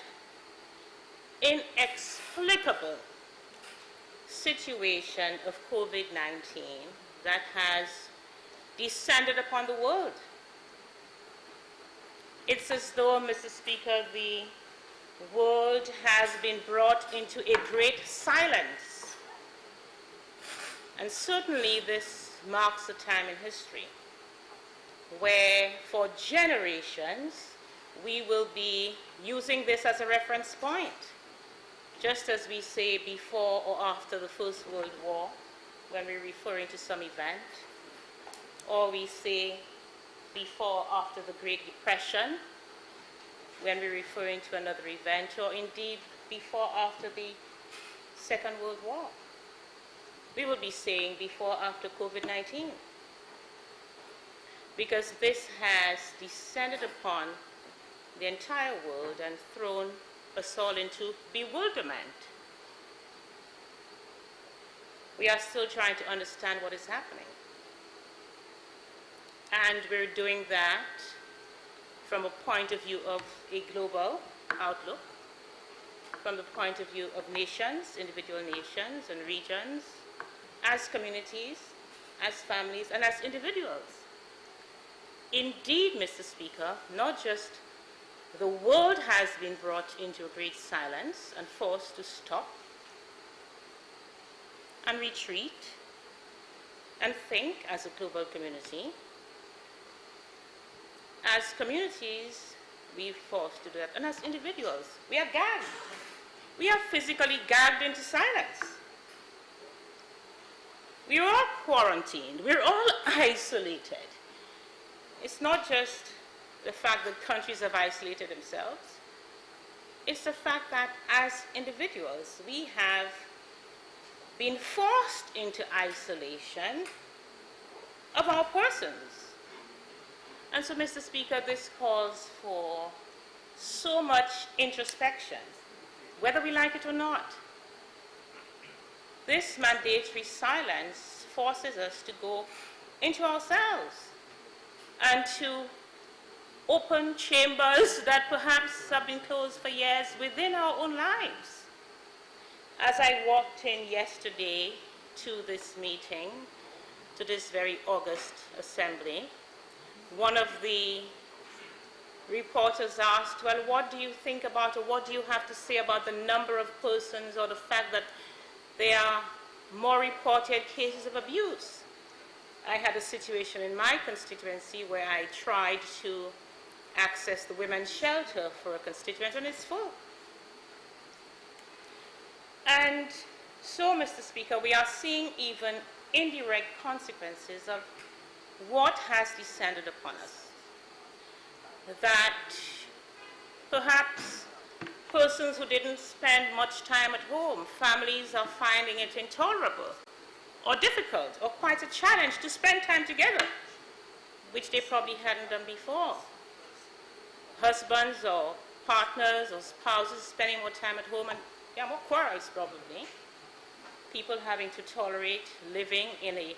inexplicable situation of COVID-19 that has descended upon the world. It's as though, Mr. Speaker, the world has been brought into a great silence. And certainly this marks a time in history where for generations we will be using this as a reference point, just as we say before or after the First World War when we're referring to some event, or we say before, after the Great Depression, when we're referring to another event, or indeed before, after the Second World War. We will be saying before, after COVID-19, because this has descended upon the entire world and thrown us all into bewilderment. We are still trying to understand what is happening. And we're doing that from a point of view of a global outlook, from the point of view of nations, individual nations and regions, as communities, as families, and as individuals. Indeed, Mr. Speaker, not just the world has been brought into a great silence and forced to stop and retreat and think as a global community. As communities, we're forced to do that. And as individuals, we are gagged. We are physically gagged into silence. We're all quarantined. We're all isolated. It's not just the fact that countries have isolated themselves. It's the fact that as individuals, we have been forced into isolation of our persons. And so, Mr. Speaker, this calls for so much introspection, whether we like it or not. This mandatory silence forces us to go into ourselves and to open chambers that perhaps have been closed for years within our own lives. As I walked in yesterday to this meeting, to this very august assembly, one of the reporters asked, well, what do you think about, or what do you have to say about the number of persons or the fact that there are more reported cases of abuse? I had a situation in my constituency where I tried to access the women's shelter for a constituent, and it's full. And so, Mr. Speaker, we are seeing even indirect consequences of what has descended upon us. That perhaps persons who didn't spend much time at home, families are finding it intolerable or difficult or quite a challenge to spend time together, which they probably hadn't done before. Husbands or partners or spouses spending more time at home, and more quarrels probably. People having to tolerate living in a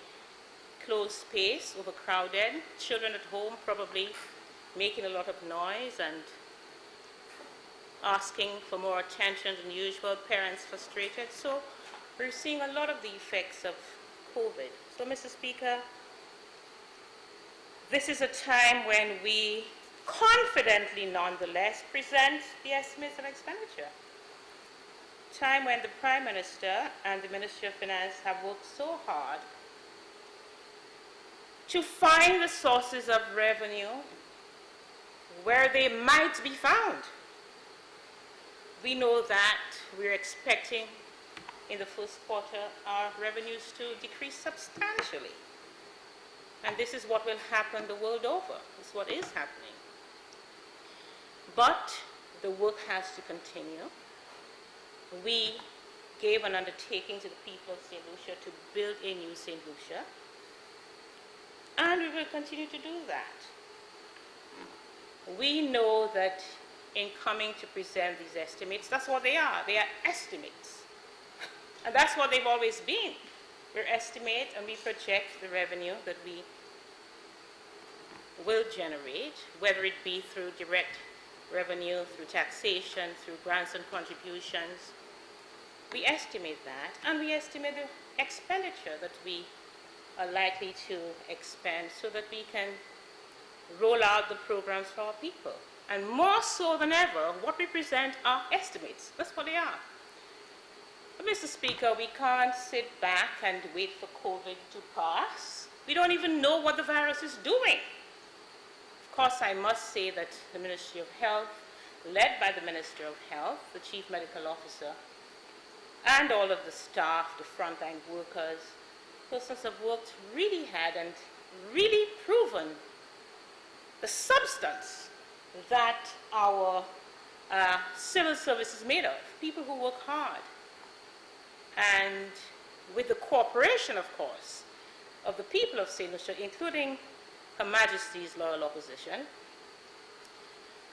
closed space, overcrowded. Children at home probably making a lot of noise and asking for more attention than usual. Parents frustrated. So we're seeing a lot of the effects of COVID. So, Mr. Speaker, this is a time when we confidently, nonetheless, present the estimates of expenditure. Time when the Prime Minister and the Ministry of Finance have worked so hard to find the sources of revenue where they might be found. We know that we're expecting in the first quarter our revenues to decrease substantially. And this is what will happen the world over. It's what is happening. But the work has to continue. We gave an undertaking to the people of St. Lucia to build a new St. Lucia, and we will continue to do that. We know that in coming to present these estimates, that's what they are. They are estimates. And that's what they've always been. We estimate and we project the revenue that we will generate, whether it be through direct revenue, through taxation, through grants and contributions. We estimate that, and we estimate the expenditure that we are likely to expend so that we can roll out the programs for our people. And more so than ever, what we present are estimates. That's what they are. But, Mr. Speaker, we can't sit back and wait for COVID to pass. We don't even know what the virus is doing. Of course, I must say that the Ministry of Health, led by the Minister of Health, the Chief Medical Officer, and all of the staff, the frontline workers, persons have worked really hard and really proven the substance that our civil service is made of, people who work hard. And with the cooperation, of course, of the people of St. Lucia, including Her Majesty's loyal opposition,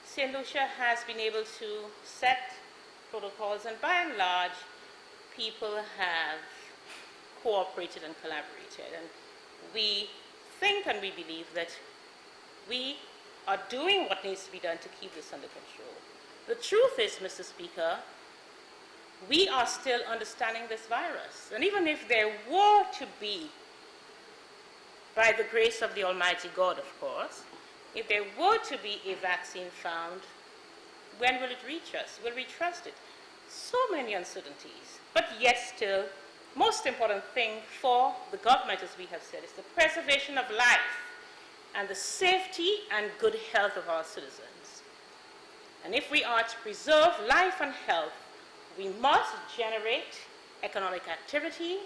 St. Lucia has been able to set protocols, and by and large, people have cooperated and collaborated. And we think and we believe that we are doing what needs to be done to keep this under control. The truth is, Mr. Speaker, we are still understanding this virus. And even if there were to be, by the grace of the Almighty God, of course, if there were to be a vaccine found, when will it reach us? Will we trust it? So many uncertainties. But yet still, most important thing for the government, as we have said, is the preservation of life and the safety and good health of our citizens. And if we are to preserve life and health, we must generate economic activity.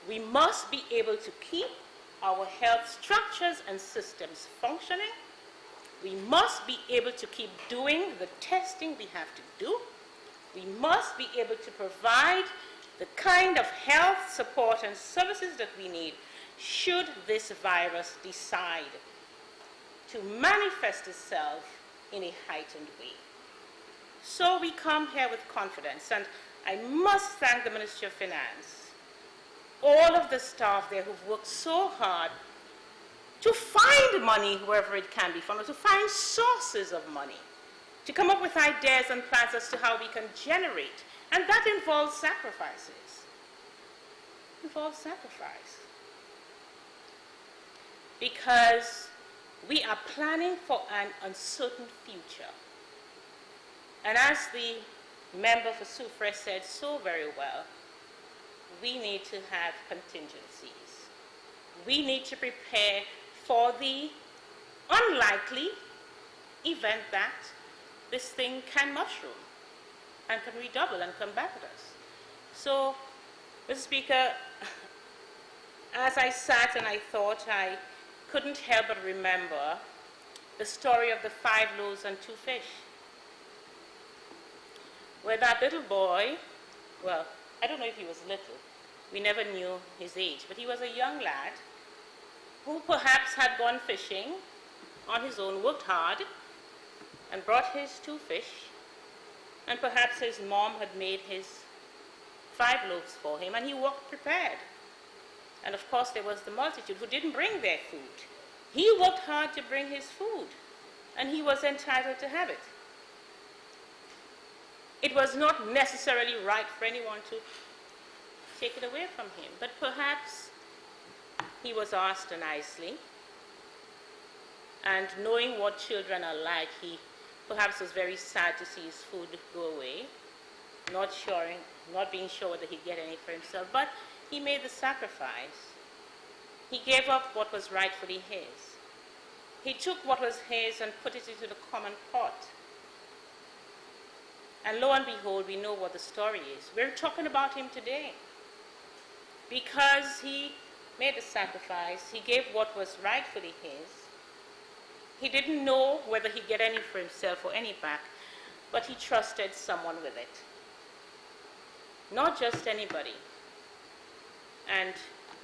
We must be able to keep our health structures and systems functioning. We must be able to keep doing the testing we have to do. We must be able to provide the kind of health support and services that we need should this virus decide to manifest itself in a heightened way. So we come here with confidence, and I must thank the Ministry of Finance, all of the staff there who've worked so hard to find money wherever it can be found, or to find sources of money, to come up with ideas and plans as to how we can generate. And that involves sacrifices. It involves sacrifice. Because we are planning for an uncertain future. And as the member for Soufrière said so very well, we need to have contingencies. We need to prepare for the unlikely event that this thing can mushroom and can redouble and come back at us. So, Mr. Speaker, as I sat and I thought, I couldn't help but remember the story of the 5 loaves and 2 fish, where that little boy, well, I don't know if he was little, we never knew his age, but he was a young lad who perhaps had gone fishing on his own, worked hard, and brought his 2 fish, and perhaps his mom had made his 5 loaves for him, and he walked prepared. And of course there was the multitude who didn't bring their food. He worked hard to bring his food, and he was entitled to have it. It was not necessarily right for anyone to take it away from him, but perhaps he was asked nicely, and knowing what children are like, he perhaps was very sad to see his food go away, not being sure whether he'd get any for himself, but he made the sacrifice. He gave up what was rightfully his. He took what was his and put it into the common pot. And lo and behold, we know what the story is. We're talking about him today because he made the sacrifice. He gave what was rightfully his. He didn't know whether he'd get any for himself or any back, but he trusted someone with it. Not just anybody. And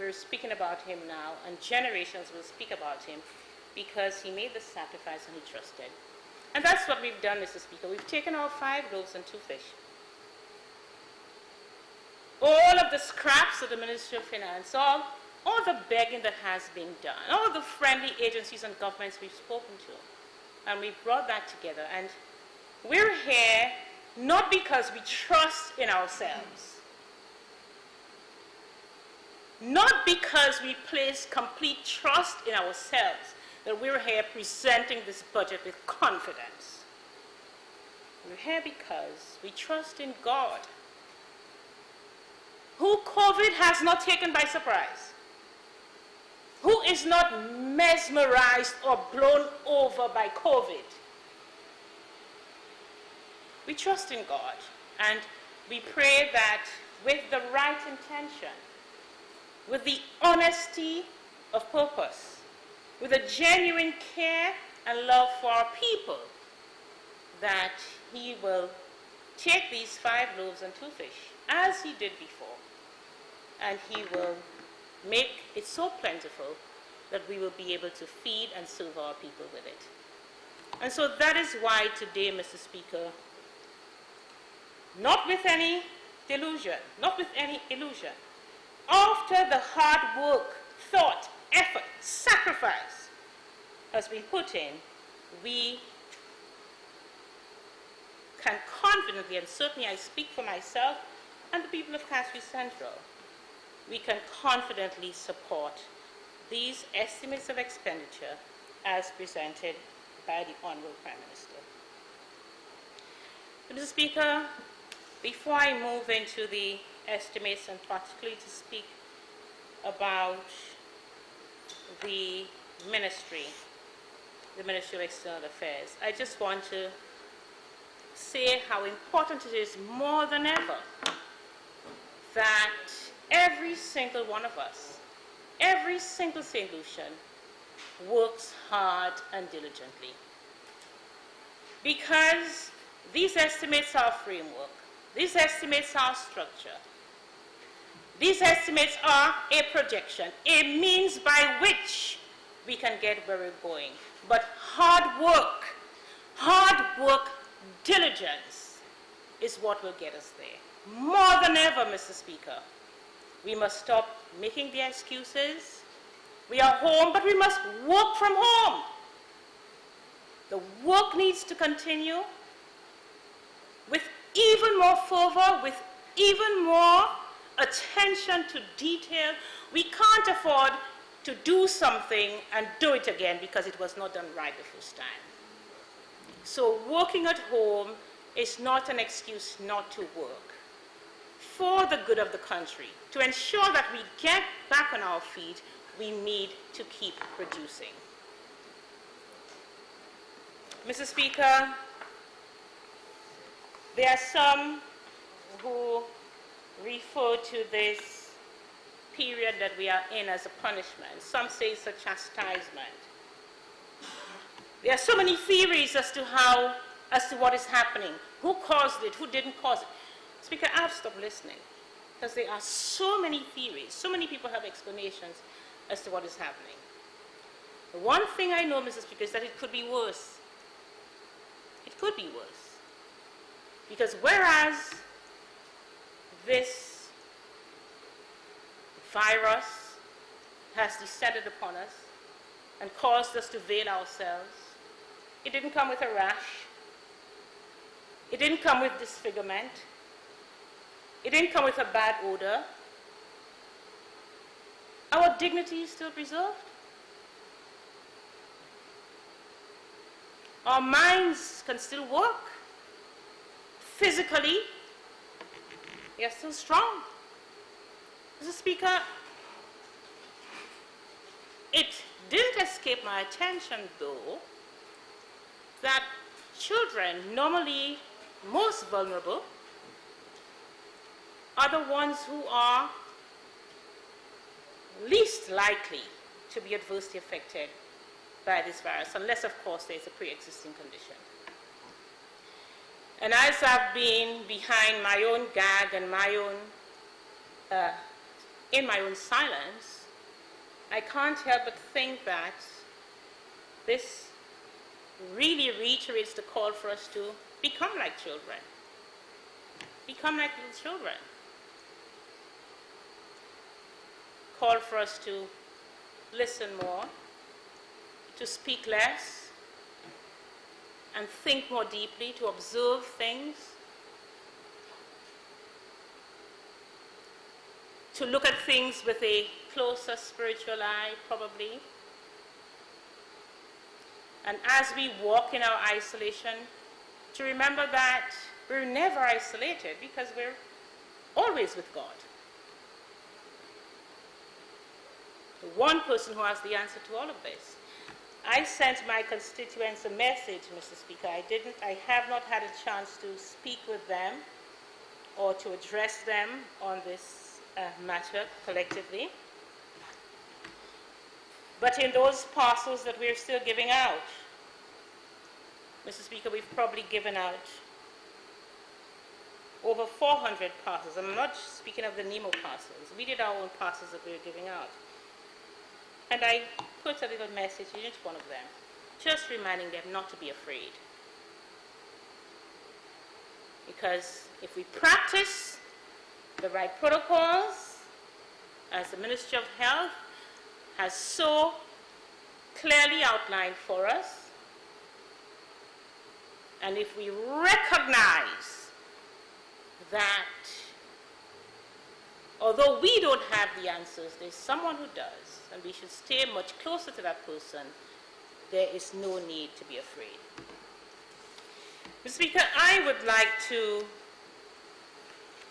we're speaking about him now, and generations will speak about him because he made the sacrifice and he trusted. And that's what we've done, Mr. Speaker. We've taken our 5 loaves and 2 fish. All of the scraps of the Ministry of Finance, all the begging that has been done, all the friendly agencies and governments we've spoken to, and we've brought that together. And we're here not because we trust in ourselves, not because we place complete trust in ourselves, that we're here presenting this budget with confidence. We're here because we trust in God, who COVID has not taken by surprise, who is not mesmerized or blown over by COVID. We trust in God, and we pray that with the right intention, with the honesty of purpose, with a genuine care and love for our people that he will take these 5 loaves and 2 fish, as he did before, and he will make it so plentiful that we will be able to feed and serve our people with it. And so that is why today, Mr. Speaker, not with any delusion, not with any illusion, after the hard work, thought, effort, sacrifice has been put in, we can confidently, and certainly I speak for myself and the people of Cashew Central, we can confidently support these estimates of expenditure as presented by the Honorable Prime Minister. Mr. Speaker, before I move into the estimates and particularly to speak about the Ministry of External Affairs, I just want to say how important it is more than ever that every single one of us, every single St. Lucian, works hard and diligently. Because these estimates are framework, these estimates are structure, these estimates are a projection, a means by which we can get where we're going. But hard work, diligence is what will get us there. More than ever, Mr. Speaker, we must stop making the excuses. We are home, but we must work from home. The work needs to continue with even more fervor, with even more attention to detail. We can't afford to do something and do it again because it was not done right the first time. So working at home is not an excuse not to work. For the good of the country, to ensure that we get back on our feet, we need to keep producing. Mr. Speaker, there are some who refer to this period that we are in as a punishment. Some say it's a chastisement. There are so many theories as to what is happening, who caused it, who didn't cause it. Speaker, I've stopped listening because there are so many theories, so many people have explanations as to what is happening. The one thing I know, Mr. Speaker, is that it could be worse. It could be worse. Because whereas this virus has descended upon us and caused us to veil ourselves, it didn't come with a rash. It didn't come with disfigurement. It didn't come with a bad odor. Our dignity is still preserved. Our minds can still work. Physically, we are still strong. Mr. Speaker, it didn't escape my attention, though, that children, normally most vulnerable, are the ones who are least likely to be adversely affected by this virus, unless, of course, there's a pre-existing condition. And as I've been behind my own gag and in my own silence, I can't help but think that this really reiterates the call for us to become like children. Become like little children. Call for us to listen more, to speak less, and think more deeply, to observe things, to look at things with a closer spiritual eye, probably. And as we walk in our isolation, to remember that we're never isolated because we're always with God. The one person who has the answer to all of this. I sent my constituents a message, Mr. Speaker. I have not had a chance to speak with them or to address them on this matter collectively. But in those parcels that we're still giving out, Mr. Speaker, we've probably given out over 400 parcels. I'm not speaking of the NEMO parcels. We did our own parcels that we were giving out. And I put a little message in each one of them, just reminding them not to be afraid. Because if we practice the right protocols, as the Ministry of Health has so clearly outlined for us, and if we recognize that although we don't have the answers, there's someone who does, and we should stay much closer to that person, there is no need to be afraid. Mr. Speaker, I would like to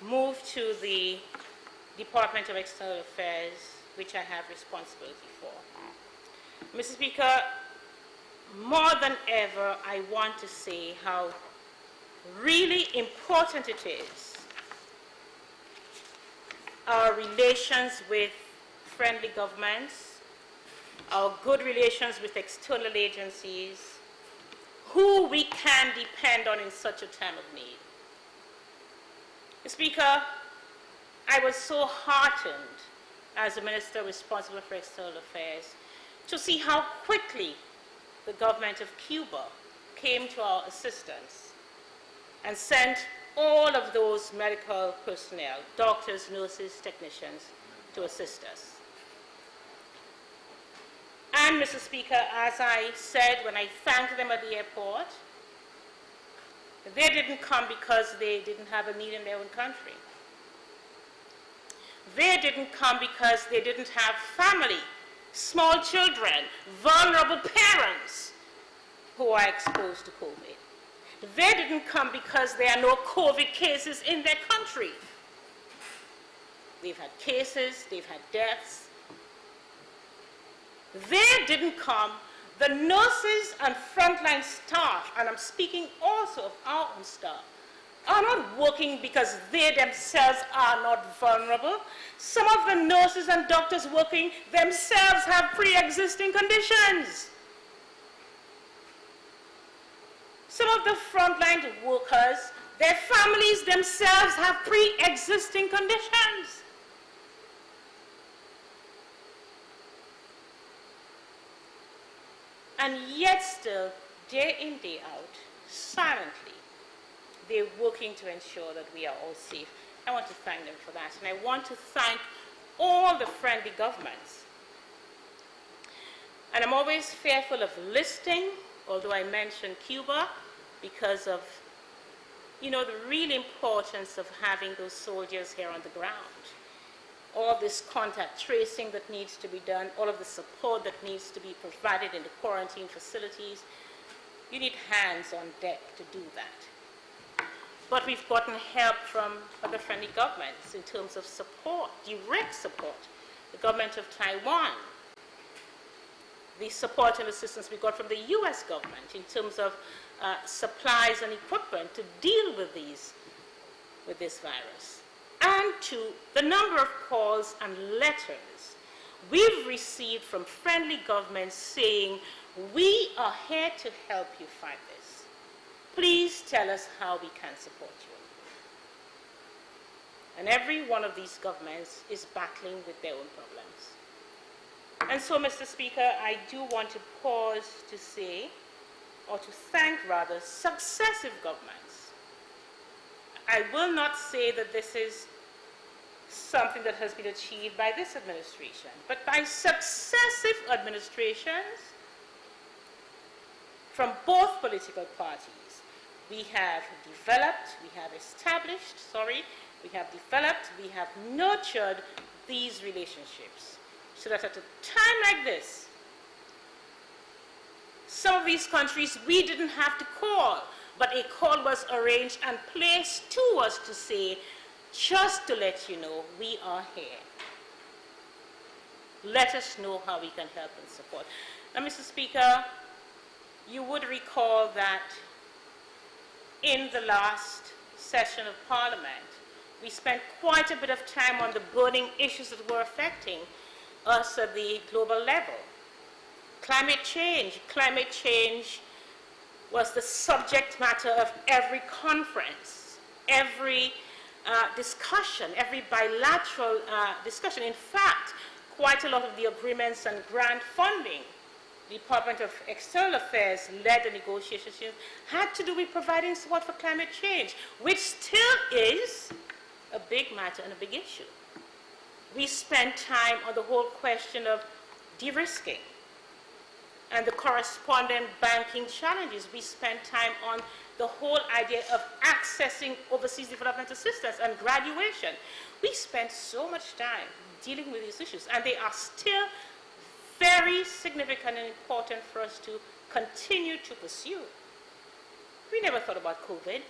move to the Department of External Affairs, which I have responsibility for. Mr. Speaker, more than ever, I want to say how really important it is, our relations with friendly governments, our good relations with external agencies, who we can depend on in such a time of need. Mr. Speaker, I was so heartened as a minister responsible for external affairs to see how quickly the government of Cuba came to our assistance and sent all of those medical personnel, doctors, nurses, technicians, to assist us. And, Mr. Speaker, as I said when I thanked them at the airport, they didn't come because they didn't have a need in their own country. They didn't come because they didn't have family, small children, vulnerable parents who are exposed to COVID. They didn't come because there are no COVID cases in their country. They've had cases, they've had deaths. They didn't come. The nurses and frontline staff, and I'm speaking also of our own staff, are not working because they themselves are not vulnerable. Some of the nurses and doctors working themselves have pre-existing conditions. Some of the frontline workers, their families themselves have pre-existing conditions. And yet still, day in, day out, silently, they're working to ensure that we are all safe. I want to thank them for that. And I want to thank all the friendly governments. And I'm always fearful of listing, although I mentioned Cuba, because of, the real importance of having those soldiers here on the ground. All this contact tracing that needs to be done, all of the support that needs to be provided in the quarantine facilities. You need hands on deck to do that. But we've gotten help from other friendly governments in terms of support, direct support. The government of Taiwan, the support and assistance we got from the US government in terms of supplies and equipment to deal with this virus. And to the number of calls and letters we've received from friendly governments saying, we are here to help you fight this. Please tell us how we can support you. And every one of these governments is battling with their own problems. And so, Mr. Speaker, I do want to pause to say, or to thank rather, successive governments. I will not say that this is something that has been achieved by this administration, but by successive administrations from both political parties. We have developed, we have established, we have developed, we have nurtured these relationships so that at a time like this, some of these countries we didn't have to call, but a call was arranged and placed to us to say, just to let you know, we are here. Let us know how we can help and support. Now, Mr. Speaker, you would recall that in the last session of Parliament, we spent quite a bit of time on the burning issues that were affecting us at the global level. Climate change was the subject matter of every conference, every discussion, every bilateral discussion. In fact, quite a lot of the agreements and grant funding, the Department of External Affairs led the negotiations, had to do with providing support for climate change, which still is a big matter and a big issue. We spent time on the whole question of de-risking and the corresponding banking challenges. We spent time on the whole idea of accessing overseas development assistance and graduation. We spent so much time dealing with these issues, and they are still very significant and important for us to continue to pursue. We never thought about COVID.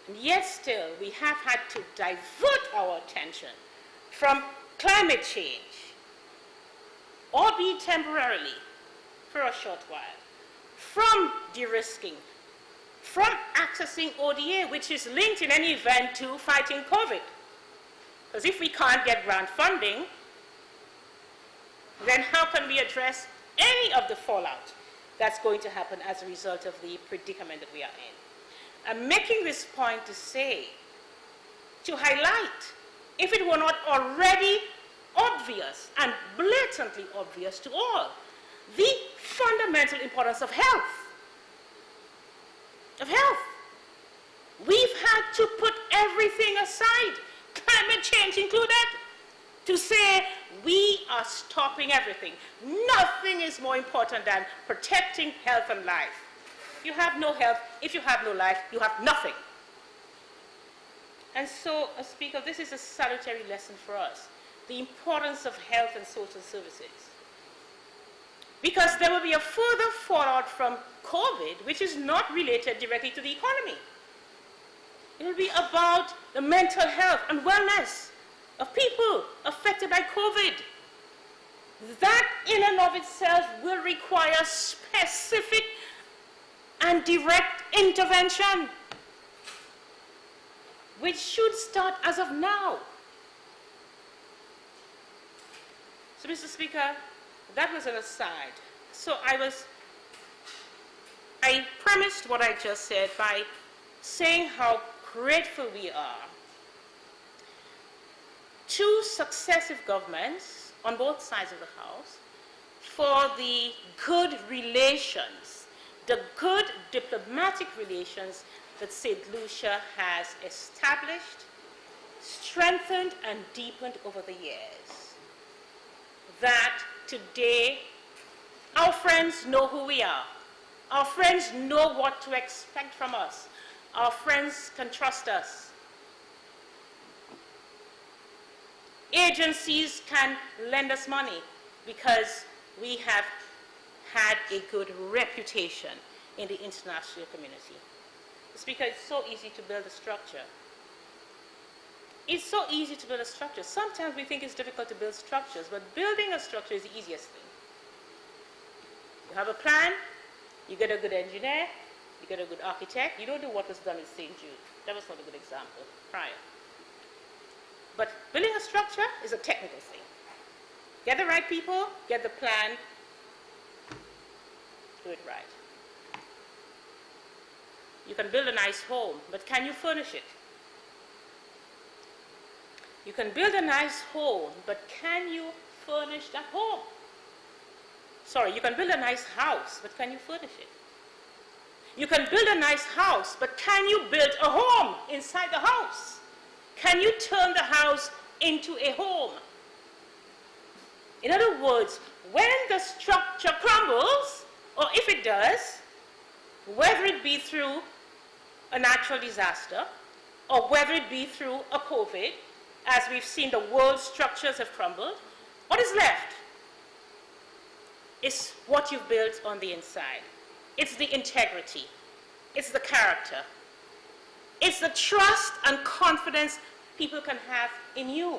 And yet still, we have had to divert our attention from climate change, albeit temporarily, for a short while, from de-risking, from accessing ODA, which is linked in any event to fighting COVID. Because if we can't get grant funding, then how can we address any of the fallout that's going to happen as a result of the predicament that we are in? I'm making this point to say, to highlight, if it were not already obvious and blatantly obvious to all, the fundamental importance of health. We've had to put everything aside, climate change included, to say we are stopping everything. Nothing is more important than protecting health and life. You have no health, if you have no life, you have nothing. And so, Speaker, this is a salutary lesson for us, the importance of health and social services. Because there will be a further fallout from COVID, which is not related directly to the economy. It will be about the mental health and wellness of people affected by COVID. That in and of itself will require specific and direct intervention, which should start as of now. So, Mr. Speaker, that was an aside. So I premised what I just said by saying how grateful we are to successive governments on both sides of the House for the good relations, the good diplomatic relations that St. Lucia has established, strengthened, and deepened over the years. That today, our friends know who we are. Our friends know what to expect from us. Our friends can trust us. Agencies can lend us money because we have had a good reputation in the international community. Speaker, it's so easy to build a structure. It's so easy to build a structure. Sometimes we think it's difficult to build structures, but building a structure is the easiest thing. You have a plan, you get a good engineer, you get a good architect. You don't do what was done in St. Jude. That was not a good example prior. But building a structure is a technical thing. Get the right people, get the plan, do it right. You can build a nice home, but can you furnish it? You can build a nice home, but can you furnish that home? Sorry, you can build a nice house, but can you furnish it? You can build a nice house, but can you build a home inside the house? Can you turn the house into a home? In other words, when the structure crumbles, or if it does, whether it be through a natural disaster, or whether it be through a COVID, as we've seen the world's structures have crumbled, what is left is what you've built on the inside. It's the integrity. It's the character. It's the trust and confidence people can have in you.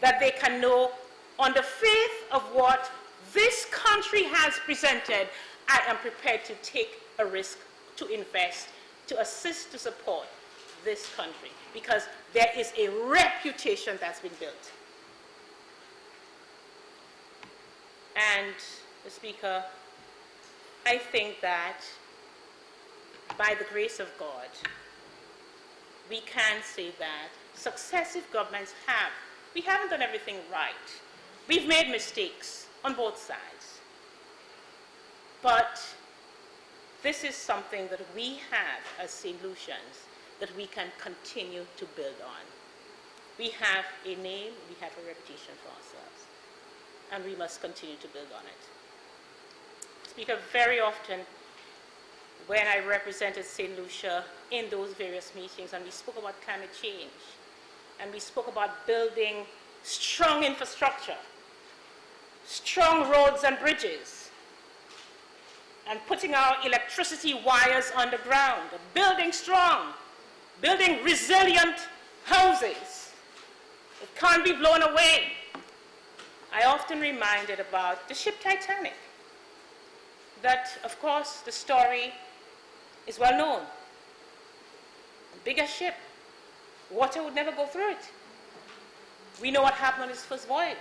That they can know, on the faith of what this country has presented, I am prepared to take a risk, to invest, to assist, to support this country. Because there is a reputation that's been built. And Mr. Speaker, I think that by the grace of God, we can say that successive governments we haven't done everything right. We've made mistakes on both sides. But this is something that we have as St. Lucians that we can continue to build on. We have a name, we have a reputation for ourselves, and we must continue to build on it. Speaker, very often when I represented St. Lucia in those various meetings, and we spoke about climate change, and we spoke about building strong infrastructure, strong roads and bridges, and putting our electricity wires underground, building strong, building resilient houses. It can't be blown away. I often reminded about the ship Titanic, that, of course, the story is well known. The biggest ship, water would never go through it. We know what happened on its first voyage.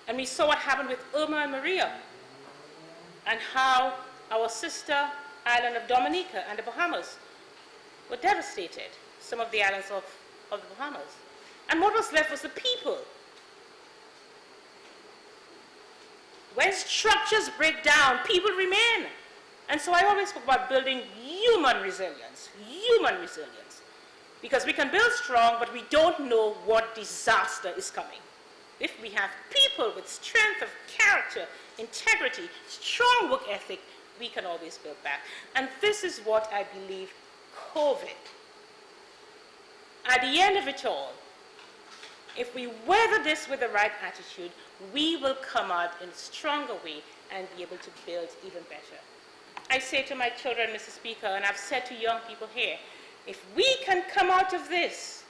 And we saw what happened with Irma and Maria, and how our sister island of Dominica and the Bahamas were devastated, some of the islands of the Bahamas. And what was left was the people. When structures break down, people remain. And so I always spoke about building human resilience, because we can build strong, but we don't know what disaster is coming. If we have people with strength of character, integrity, strong work ethic, we can always build back. And this is what I believe COVID, at the end of it all, if we weather this with the right attitude, we will come out in a stronger way and be able to build even better. I say to my children, Mr. Speaker, and I've said to young people here, if we can come out of this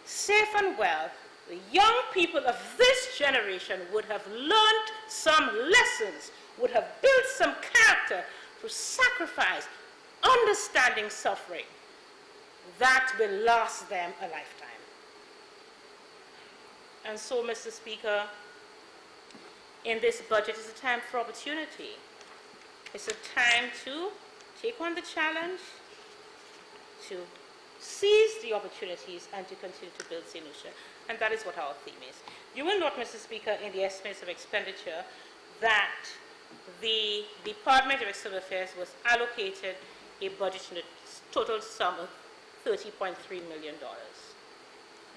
safe and well, the young people of this generation would have learned some lessons, would have built some character through sacrifice, understanding suffering, that will last them a lifetime. And so, Mr. Speaker, in this budget is a time for opportunity. It's a time to take on the challenge, to seize the opportunities, and to continue to build St. Lucia. And that is what our theme is. You will note, Mr. Speaker, in the estimates of expenditure that the Department of External Affairs was allocated a budget in a total sum of $30.3 million.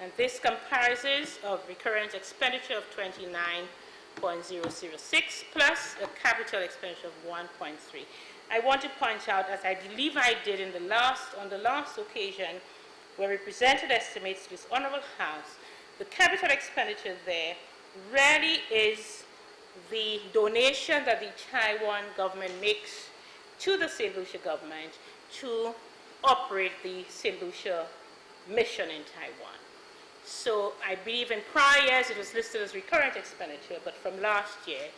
And this comprises of recurrent expenditure of 29.006 plus a capital expenditure of 1.3. I want to point out, as I believe I did on the last occasion where we presented estimates to this Honorable House, the capital expenditure there really is the donation that the Taiwan government makes to the St. Lucia government to operate the St. Lucia mission in Taiwan. So I believe in prior years it was listed as recurrent expenditure, but from last year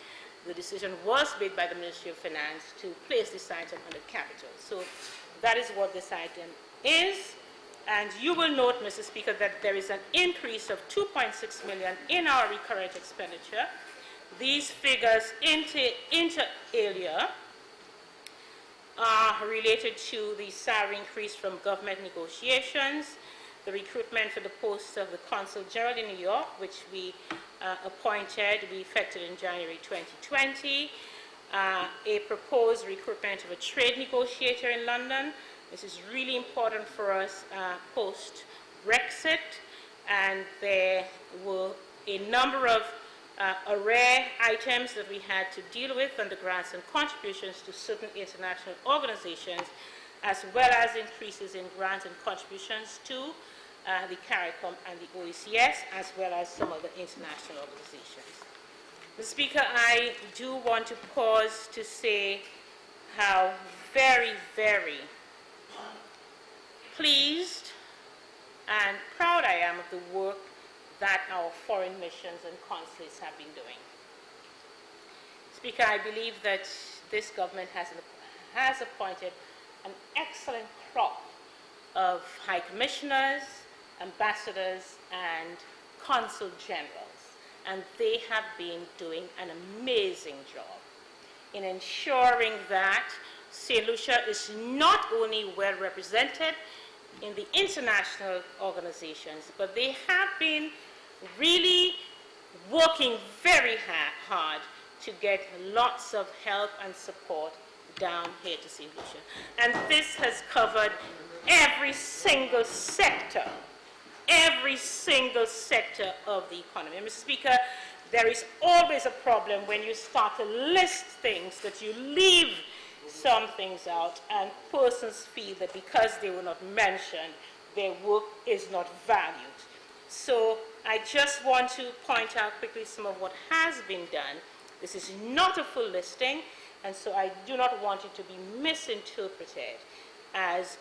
the decision was made by the Ministry of Finance to place this item under capital. So that is what this item is. And you will note, Mr. Speaker, that there is an increase of $2.6 million in our recurrent expenditure. These figures inter alia are related to the salary increase from government negotiations, the recruitment for the post of the Consul General in New York, which we appointed, we effected in January 2020, a proposed recruitment of a trade negotiator in London. This is really important for us post-Brexit, and there were a number of rare items that we had to deal with under grants and contributions to certain international organizations, as well as increases in grants and contributions to the CARICOM and the OECS, as well as some other international organizations. Mr. Speaker, I do want to pause to say how very, very pleased and proud I am of the work that our foreign missions and consulates have been doing. Speaker, I believe that this government has appointed an excellent crop of high commissioners, ambassadors, and consul generals. and they have been doing an amazing job in ensuring that St. Lucia is not only well represented in the international organizations, but they have been really working very hard to get lots of help and support down here to St. Lucia. And this has covered every single sector of the economy. And Mr. Speaker, there is always a problem when you start to list things that you leave some things out, and persons feel that because they were not mentioned, their work is not valued. So I just want to point out quickly some of what has been done. This is not a full listing, and so I do not want it to be misinterpreted as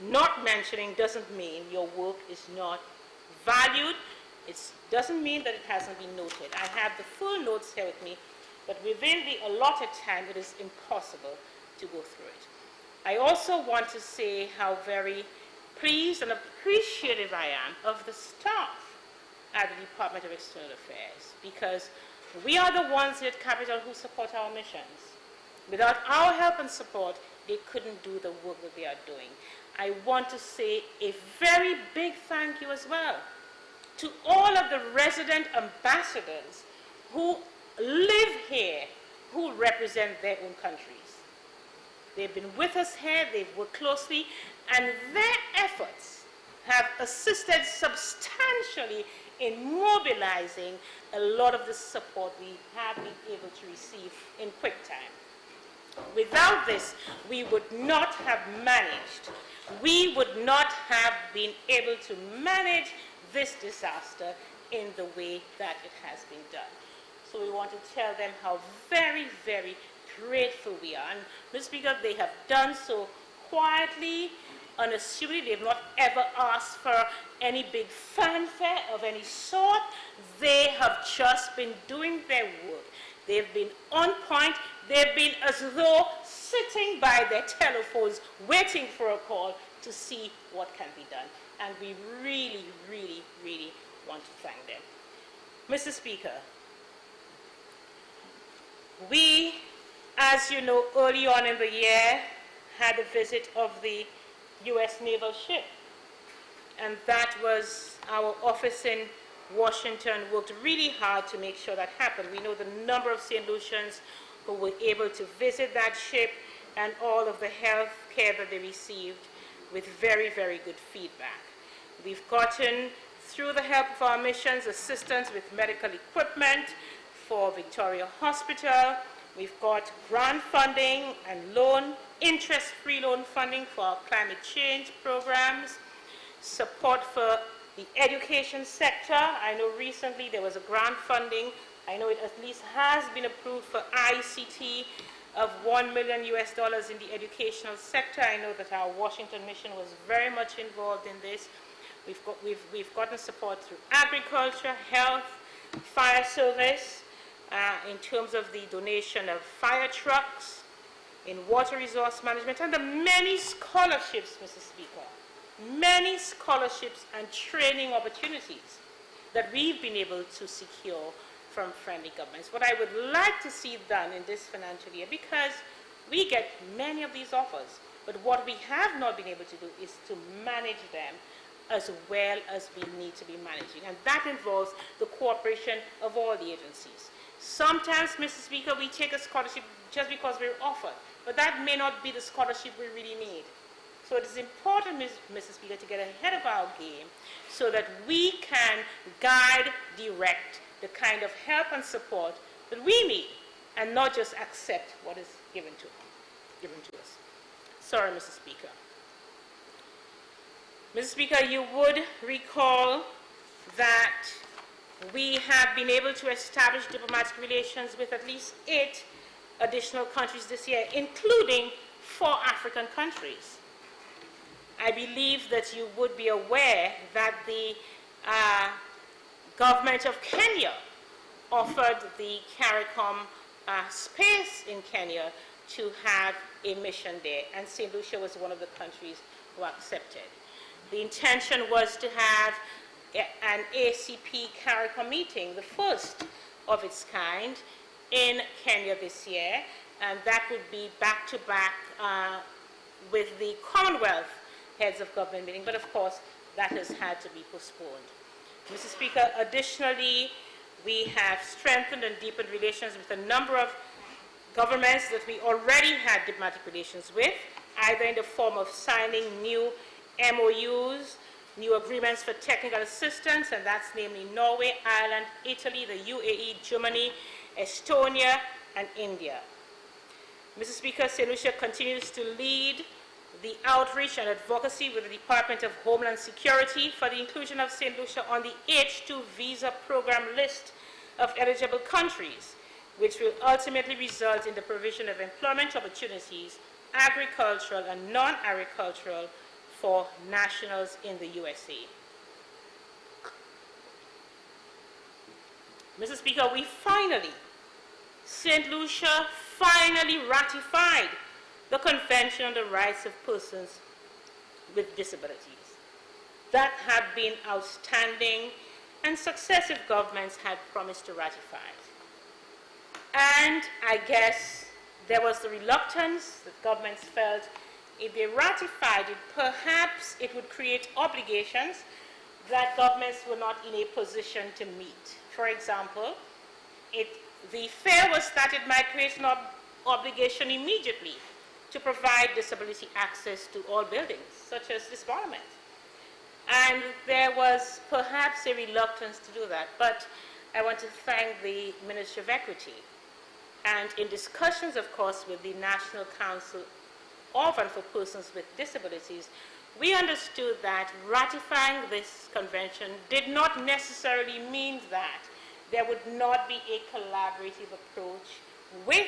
not mentioning doesn't mean your work is not valued. It doesn't mean that it hasn't been noted. I have the full notes here with me, but within the allotted time, it is impossible to go through it. I also want to say how very pleased and appreciative I am of the staff at the Department of External Affairs, because we are the ones here at Capitol who support our missions. Without our help and support, they couldn't do the work that they are doing. I want to say a very big thank you as well to all of the resident ambassadors who live here, who represent their own countries. They've been with us here, they've worked closely, and their efforts have assisted substantially in mobilizing a lot of the support we have been able to receive in quick time. Without this, we would not have managed. We would not have been able to manage this disaster in the way that it has been done. So we want to tell them how very, very grateful we are. And Mr. Speaker, they have done so quietly, unassumingly. They've not ever asked for any big fanfare of any sort. They have just been doing their work. They've been on point. They've been as though sitting by their telephones waiting for a call to see what can be done. And we really, really, really want to thank them. Mr. Speaker, we, as you know, early on in the year, had a visit of the U.S. naval ship. And that was our office in Washington worked really hard to make sure that happened. We know the number of St. Lucians who were able to visit that ship and all of the health care that they received with very, very good feedback. We've gotten, through the help of our missions, assistance with medical equipment for Victoria Hospital. We've got grant funding and loan, interest-free loan funding for our climate change programs, support for the education sector. I know recently there was a grant funding. I know it at least has been approved for ICT of $1 million in the educational sector. I know that our Washington mission was very much involved in this. We've gotten support through agriculture, health, fire service, in terms of the donation of fire trucks, in water resource management, and the many scholarships, Mr. Speaker, many scholarships and training opportunities that we've been able to secure from friendly governments. What I would like to see done in this financial year, because we get many of these offers, but what we have not been able to do is to manage them as well as we need to be managing. And that involves the cooperation of all the agencies. Sometimes, Mr. Speaker, we take a scholarship just because we're offered, but that may not be the scholarship we really need. So it is important, Mr. Speaker, to get ahead of our game so that we can guide, direct the kind of help and support that we need, and not just accept what is given to us. Sorry, Mr. Speaker. Mr. Speaker, you would recall that we have been able to establish diplomatic relations with at least 8 additional countries this year, including 4 African countries. I believe that you would be aware that the government of Kenya offered the CARICOM space in Kenya to have a mission there, and St. Lucia was one of the countries who accepted. The intention was to have an ACP CARICOM meeting, the first of its kind, in Kenya this year, and that would be back-to-back with the Commonwealth Heads of Government meeting, but of course that has had to be postponed. Mr. Speaker, additionally, we have strengthened and deepened relations with a number of governments that we already had diplomatic relations with, either in the form of signing new MOUs, new agreements for technical assistance, and that's namely Norway, Ireland, Italy, the UAE, Germany, Estonia, and India. Mr. Speaker, St. Lucia continues to lead the outreach and advocacy with the Department of Homeland Security for the inclusion of St. Lucia on the H2 visa program list of eligible countries, which will ultimately result in the provision of employment opportunities, agricultural and non-agricultural, for nationals in the USA. Mr. Speaker, St. Lucia finally ratified the Convention on the Rights of Persons with Disabilities. That had been outstanding, and successive governments had promised to ratify it. And I guess there was the reluctance that governments felt if they ratified it, perhaps it would create obligations that governments were not in a position to meet. For example, the fear was that it might create an obligation immediately to provide disability access to all buildings, such as this parliament. And there was perhaps a reluctance to do that, but I want to thank the Ministry of Equity. And in discussions, of course, with the National Council of and for Persons with Disabilities, we understood that ratifying this convention did not necessarily mean that there would not be a collaborative approach with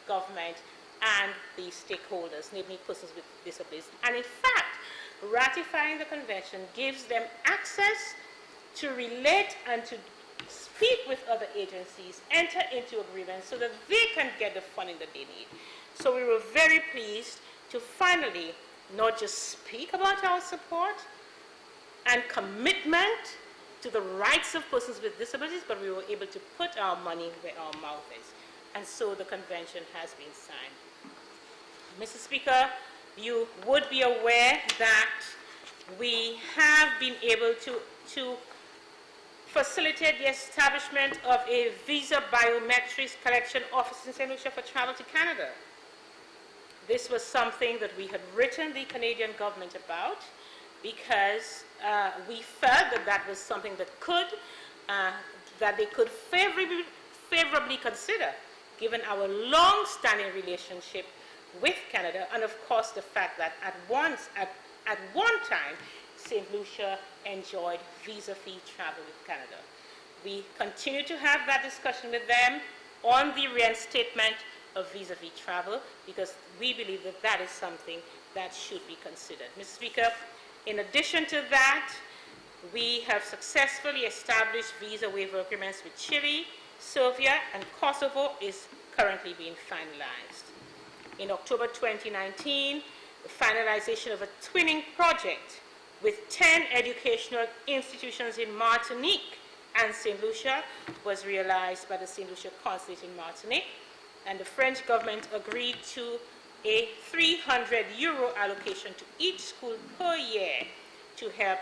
government and the stakeholders, namely persons with disabilities. And in fact, ratifying the convention gives them access to relate and to speak with other agencies, enter into agreements so that they can get the funding that they need. So we were very pleased to finally not just speak about our support and commitment to the rights of persons with disabilities, but we were able to put our money where our mouth is. And so the convention has been signed. Mr. Speaker, you would be aware that we have been able to facilitate the establishment of a visa biometrics collection office in St. Lucia for travel to Canada. This was something that we had written the Canadian government about because we felt that that was something that they could favorably consider, given our long-standing relationship with Canada, and of course the fact that at one time, St. Lucia enjoyed visa-free travel with Canada. We continue to have that discussion with them on the reinstatement of visa-free travel because we believe that that is something that should be considered. Mr. Speaker, in addition to that, we have successfully established visa waiver agreements with Chile, Serbia, and Kosovo is currently being finalized. In October 2019, the finalization of a twinning project with 10 educational institutions in Martinique and St. Lucia was realized by the St. Lucia Consulate in Martinique, and the French government agreed to a €300 allocation to each school per year to help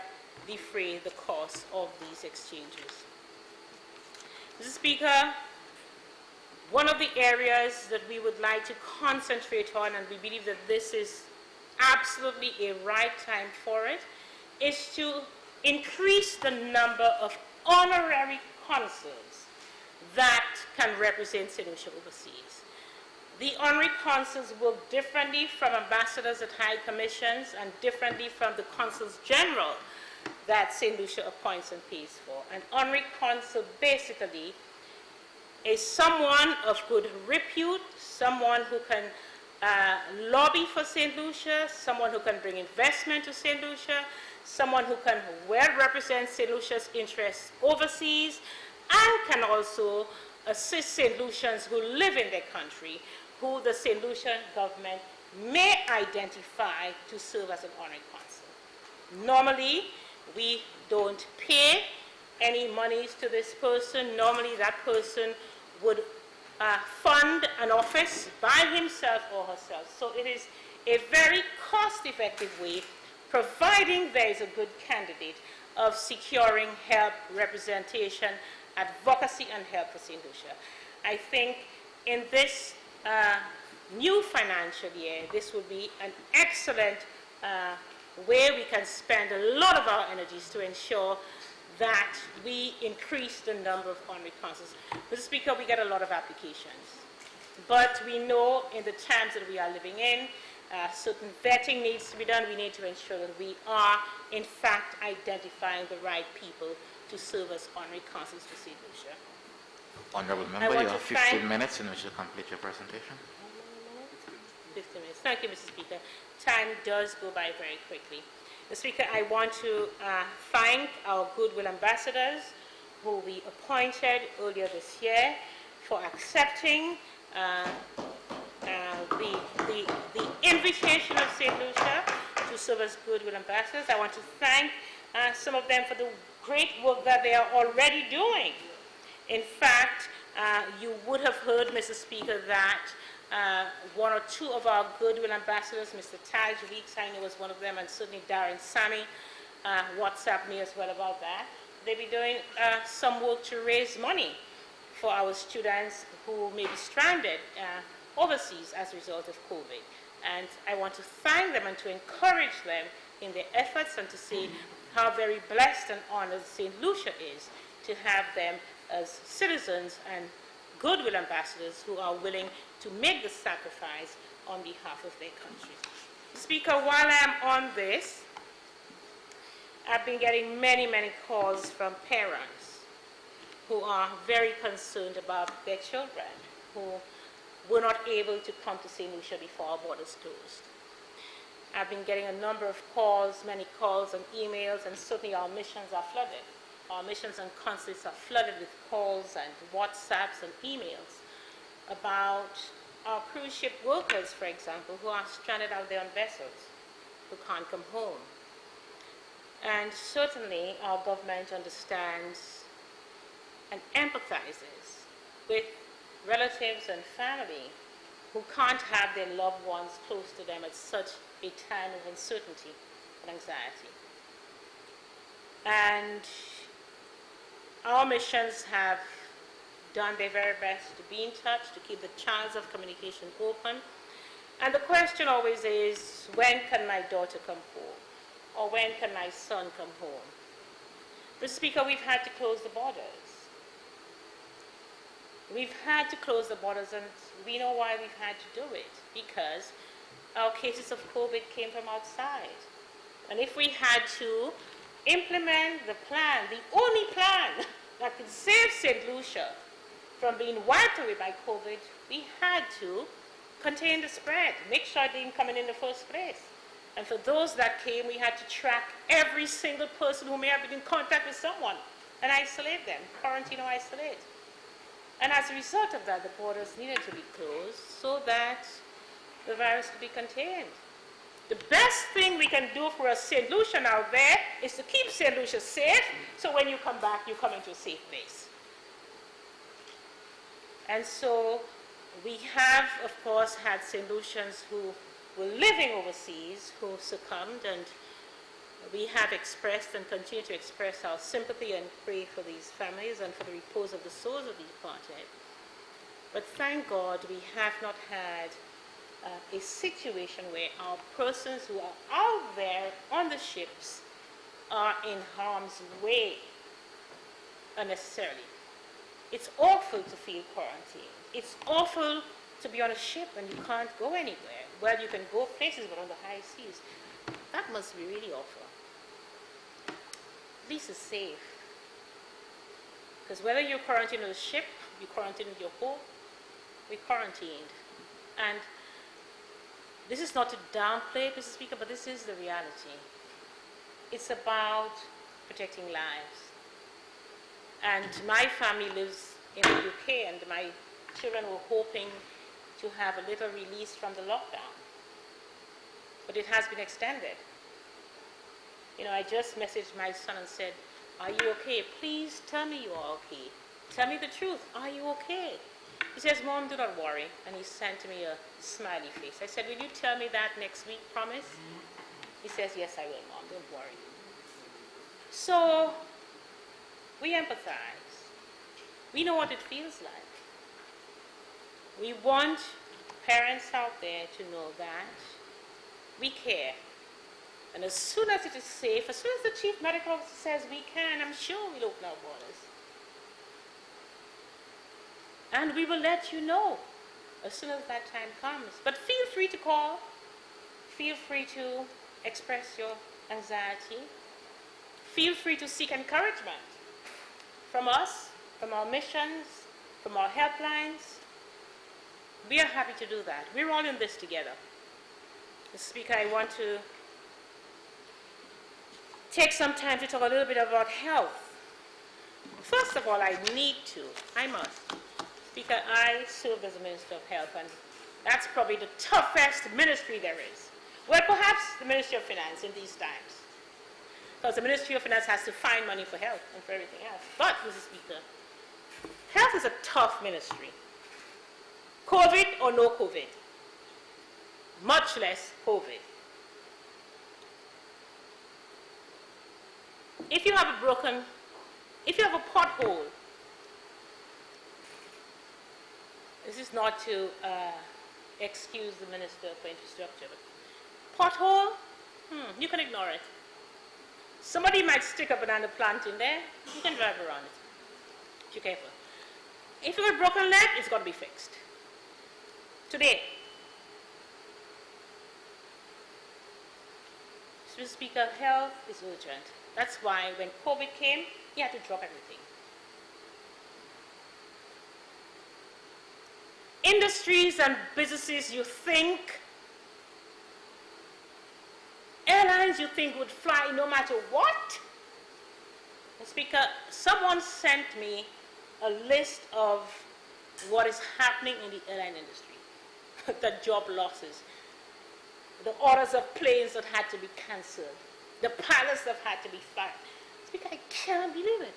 defray the cost of these exchanges. Mr. Speaker, one of the areas that we would like to concentrate on, and we believe that this is absolutely a right time for it, is to increase the number of honorary consuls that can represent St. Lucia overseas. The honorary consuls work differently from ambassadors at high commissions and differently from the consuls general that St. Lucia appoints and pays for. An honorary consul basically is someone of good repute, someone who can lobby for St. Lucia, someone who can bring investment to St. Lucia, someone who can well represent St. Lucia's interests overseas, and can also assist St. Lucians who live in their country, who the St. Lucian government may identify to serve as an honorary consul. Normally, We don't pay any monies to this person. Normally that person would fund an office by himself or herself. So it is a very cost-effective way, providing there is a good candidate, of securing help, representation, advocacy, and help for St. Lucia. I think in this new financial year, this will be an excellent way we can spend a lot of our energies to ensure that we increase the number of honorary consuls. Mr. Speaker, we get a lot of applications, but we know in the times that we are living in, certain vetting needs to be done. We need to ensure that we are, in fact, identifying the right people to serve as honorary consuls for St. Lucia. Honorable member, you have 15 minutes in which to complete your presentation. 15 minutes. Thank you, Mr. Speaker. Time does go by very quickly. Mr. Speaker, I want to thank our goodwill ambassadors who we appointed earlier this year for accepting the invitation of St. Lucia to serve as goodwill ambassadors. I want to thank some of them for the great work that they are already doing. In fact, you would have heard, Mr. Speaker, that one or two of our goodwill ambassadors, Mr. Taj Weeks, I know was one of them, and certainly Darren Sammy, WhatsApp me as well about that. They'll be doing some work to raise money for our students who may be stranded overseas as a result of COVID. And I want to thank them and to encourage them in their efforts and to say how very blessed and honored St. Lucia is to have them as citizens and goodwill ambassadors who are willing to make the sacrifice on behalf of their country. Speaker, while I'm on this, I've been getting many, many calls from parents who are very concerned about their children who were not able to come to St. Lucia before our borders closed. I've been getting a number of calls, many calls and emails, and certainly our missions are flooded. Our missions and consulates are flooded with calls and WhatsApps and emails about our cruise ship workers, for example, who are stranded out there on vessels, who can't come home. And certainly our government understands and empathizes with relatives and family who can't have their loved ones close to them at such a time of uncertainty and anxiety. And our missions have done their very best to be in touch, to keep the channels of communication open. And the question always is, when can my daughter come home? Or when can my son come home? Mr. Speaker, we've had to close the borders. We've had to close the borders, and we know why we've had to do it, because our cases of COVID came from outside. And if we had to implement the plan, the only plan that could save St. Lucia from being wiped away by COVID, we had to contain the spread, make sure it didn't come in the first place. And for those that came, we had to track every single person who may have been in contact with someone and isolate them, quarantine or isolate. And as a result of that, the borders needed to be closed so that the virus could be contained. The best thing we can do for a St. Lucian out there is to keep St. Lucia safe, so when you come back, you come into a safe place. And so we have, of course, had St. Lucians who were living overseas who succumbed, and we have expressed and continue to express our sympathy and pray for these families and for the repose of the souls of the departed. But thank God we have not had a situation where our persons who are out there on the ships are in harm's way unnecessarily. It's awful to feel quarantined. It's awful to be on a ship and you can't go anywhere. Well, you can go places, but on the high seas. That must be really awful. At least it's safe. Because whether you're quarantined on a ship, you quarantined in your home, we quarantined. And this is not to downplay it, Mr. Speaker, but this is the reality. It's about protecting lives. And my family lives in the UK, and my children were hoping to have a little release from the lockdown. But it has been extended. I just messaged my son and said, are you okay? Please tell me you are okay. Tell me the truth. Are you okay? He says, Mom, do not worry. And he sent me a smiley face. I said, will you tell me that next week, promise? He says, yes, I will, Mom. Don't worry. So we empathize. We know what it feels like. We want parents out there to know that we care. And as soon as it is safe, as soon as the chief medical officer says we can, I'm sure we'll open our borders. And we will let you know as soon as that time comes. But feel free to call. Feel free to express your anxiety. Feel free to seek encouragement from us, from our missions, from our helplines. We are happy to do that. We're all in this together. Mr. Speaker, I want to take some time to talk a little bit about health. First of all, I must. Speaker, I serve as a Minister of Health, and that's probably the toughest ministry there is. Well, perhaps the Ministry of Finance in these times, because the Ministry of Finance has to find money for health and for everything else. But, Mr. Speaker, health is a tough ministry. COVID or no COVID, much less COVID. If you have a pothole, this is not to excuse the Minister for Infrastructure, but pothole, you can ignore it. Somebody might stick a banana plant in there, you can drive around it, if you're careful. If you have a broken leg, it's got to be fixed. Today, Mr. Speaker, health is urgent. That's why when COVID came, he had to drop everything. Industries and businesses you think, airlines you think would fly no matter what. Mr. Speaker, someone sent me a list of what is happening in the airline industry. The job losses, the orders of planes that had to be cancelled, the pilots that had to be fired. Speaker, I can't believe it.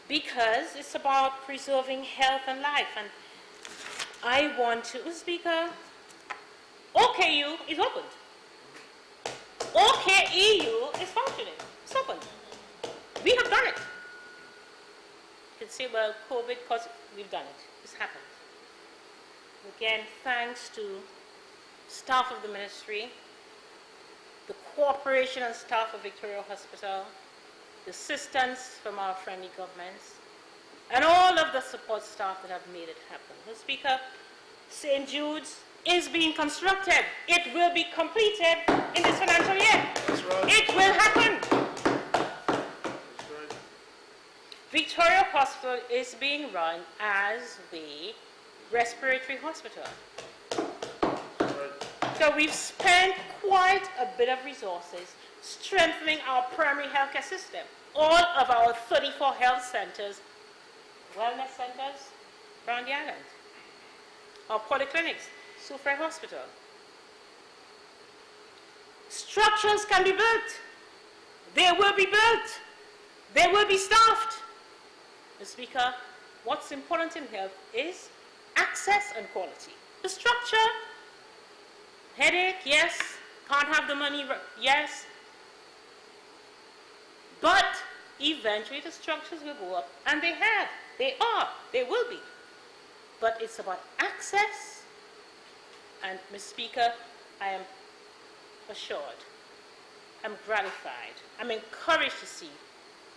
Because it's about preserving health and life. And I want to, Speaker, OKU is opened. OKEU is functioning. It's open. We have done it. You can say, well, COVID, because we've done it. It's happened. Again, thanks to staff of the ministry, the cooperation and staff of Victoria Hospital, the assistance from our friendly governments, and all of the support staff that have made it happen. Mr. Speaker, St. Jude's is being constructed. It will be completed in this financial year. That's right. It will happen. That's right. Victoria Hospital is being run as the respiratory hospital. So we've spent quite a bit of resources strengthening our primary healthcare system. All of our 34 health centers, wellness centers around the island, our polyclinics, Suffolk Hospital. Structures can be built. They will be built. They will be staffed. Mr. Speaker, what's important in health is access and quality. The structure, headache, yes. Can't have the money, yes. But eventually the structures will go up, and they have, they are, they will be. But it's about access, and Mr. Speaker, I am assured, I'm gratified, I'm encouraged to see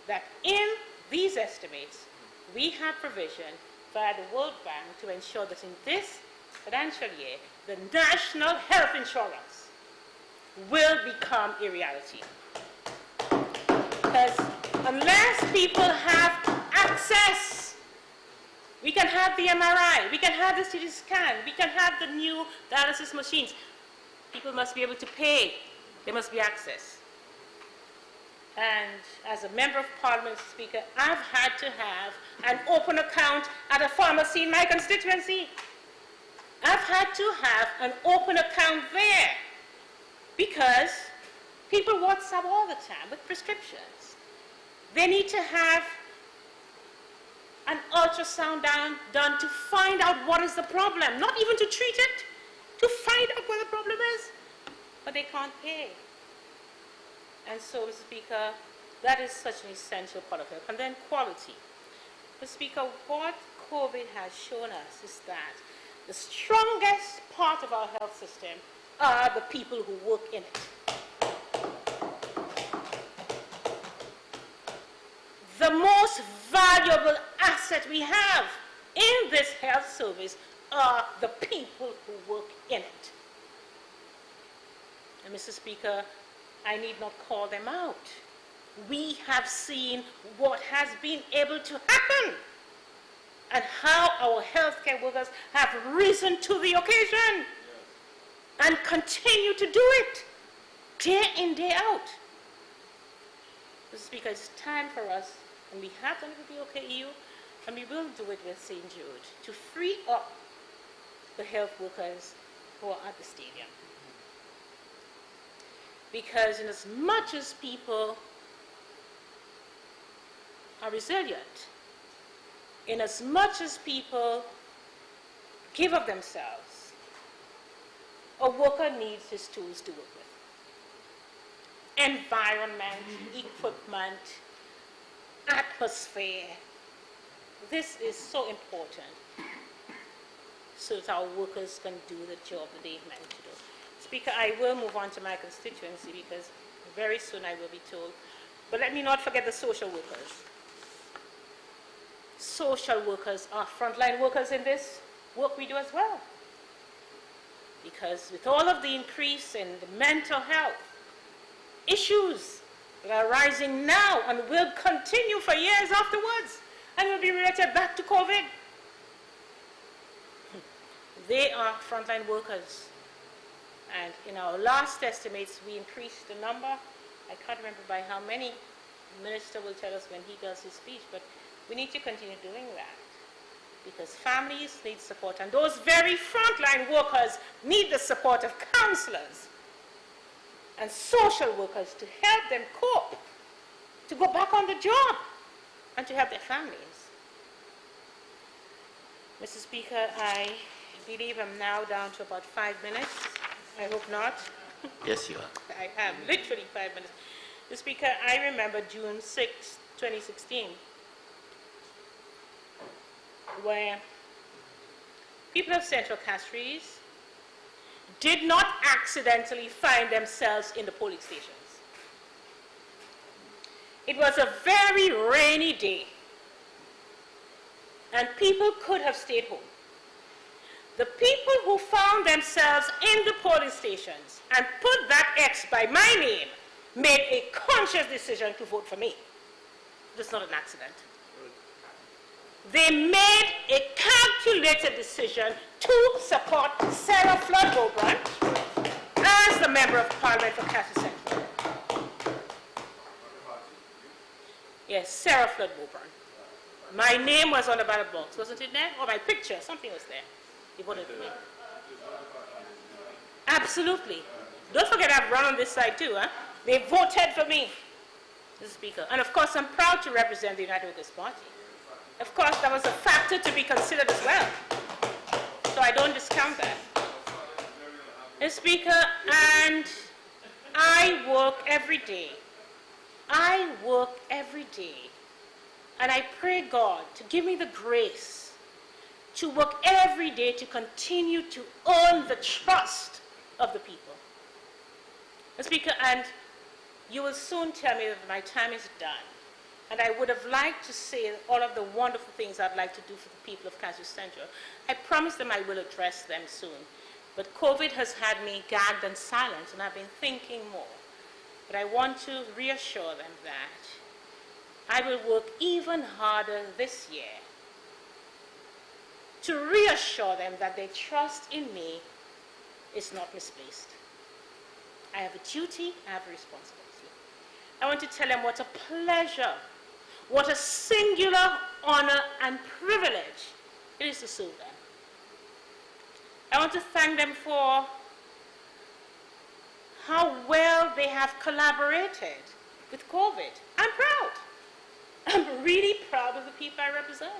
that in these estimates, we have provision via the World Bank to ensure that in this financial year, the national health insurance will become a reality. Because unless people have access, we can have the MRI, we can have the CT scan, we can have the new dialysis machines. People must be able to pay. There must be access. And as a member of Parliament, Speaker, I've had to have an open account at a pharmacy in my constituency. I've had to have an open account there because people WhatsApp all the time with prescriptions. They need to have an ultrasound done to find out what is the problem, not even to treat it, to find out what the problem is, but they can't pay. And so, Mr. Speaker, that is such an essential part of health. And then quality. Mr. Speaker, what COVID has shown us is that the strongest part of our health system are the people who work in it. The most valuable asset we have in this health service are the people who work in it. And Mr. Speaker, I need not call them out. We have seen what has been able to happen and how our healthcare workers have risen to the occasion and continue to do it day in, day out. Mr. Speaker, it's time for us, and we have done it with the OKEU, and we will do it with St. Jude, to free up the health workers who are at the stadium. Because in as much as people are resilient, in as much as people give of themselves, a worker needs his tools to work with. Environment, equipment, atmosphere. This is so important so that our workers can do the job that they're meant to do. Speaker, I will move on to my constituency because very soon I will be told. But let me not forget the social workers. Social workers are frontline workers in this work we do as well. Because with all of the increase in the mental health issues that are rising now and will continue for years afterwards and will be related back to COVID, they are frontline workers. And in our last estimates, we increased the number. I can't remember by how many. The minister will tell us when he does his speech, but we need to continue doing that because families need support, and those very frontline workers need the support of counselors and social workers to help them cope, to go back on the job, and to help their families. Mr. Speaker, I believe I'm now down to about 5 minutes. I hope not. Yes, you are. I have literally 5 minutes. Mr. Speaker, I remember June 6, 2016, where people of Central Fisheries did not accidentally find themselves in the polling stations. It was a very rainy day, and people could have stayed home. The people who found themselves in the polling stations and put that X by my name made a conscious decision to vote for me. That's not an accident. They made a calculated decision to support Sarah Flood-Beaubrant as the Member of Parliament for Castle Central. Yes, Sarah Flood-Beaubrant. My name was on the ballot box, wasn't it there? Or my picture, something was there. They voted for me. Absolutely. Don't forget I've run on this side too, huh? They voted for me, Mr. Speaker. And of course, I'm proud to represent the United Workers' Party. Of course, that was a factor to be considered as well. So I don't discount that. Mr. Speaker, and I work every day. I work every day. And I pray God to give me the grace to work every day to continue to earn the trust of the people. Mr. Speaker, and you will soon tell me that my time is done. And I would have liked to say all of the wonderful things I'd like to do for the people of Castle Central. I promise them I will address them soon. But COVID has had me gagged and silent, and I've been thinking more. But I want to reassure them that I will work even harder this year to reassure them that their trust in me is not misplaced. I have a duty, I have a responsibility. I want to tell them what a pleasure, what a singular honor and privilege it is to serve them. I want to thank them for how well they have collaborated with COVID. I'm proud. I'm really proud of the people I represent.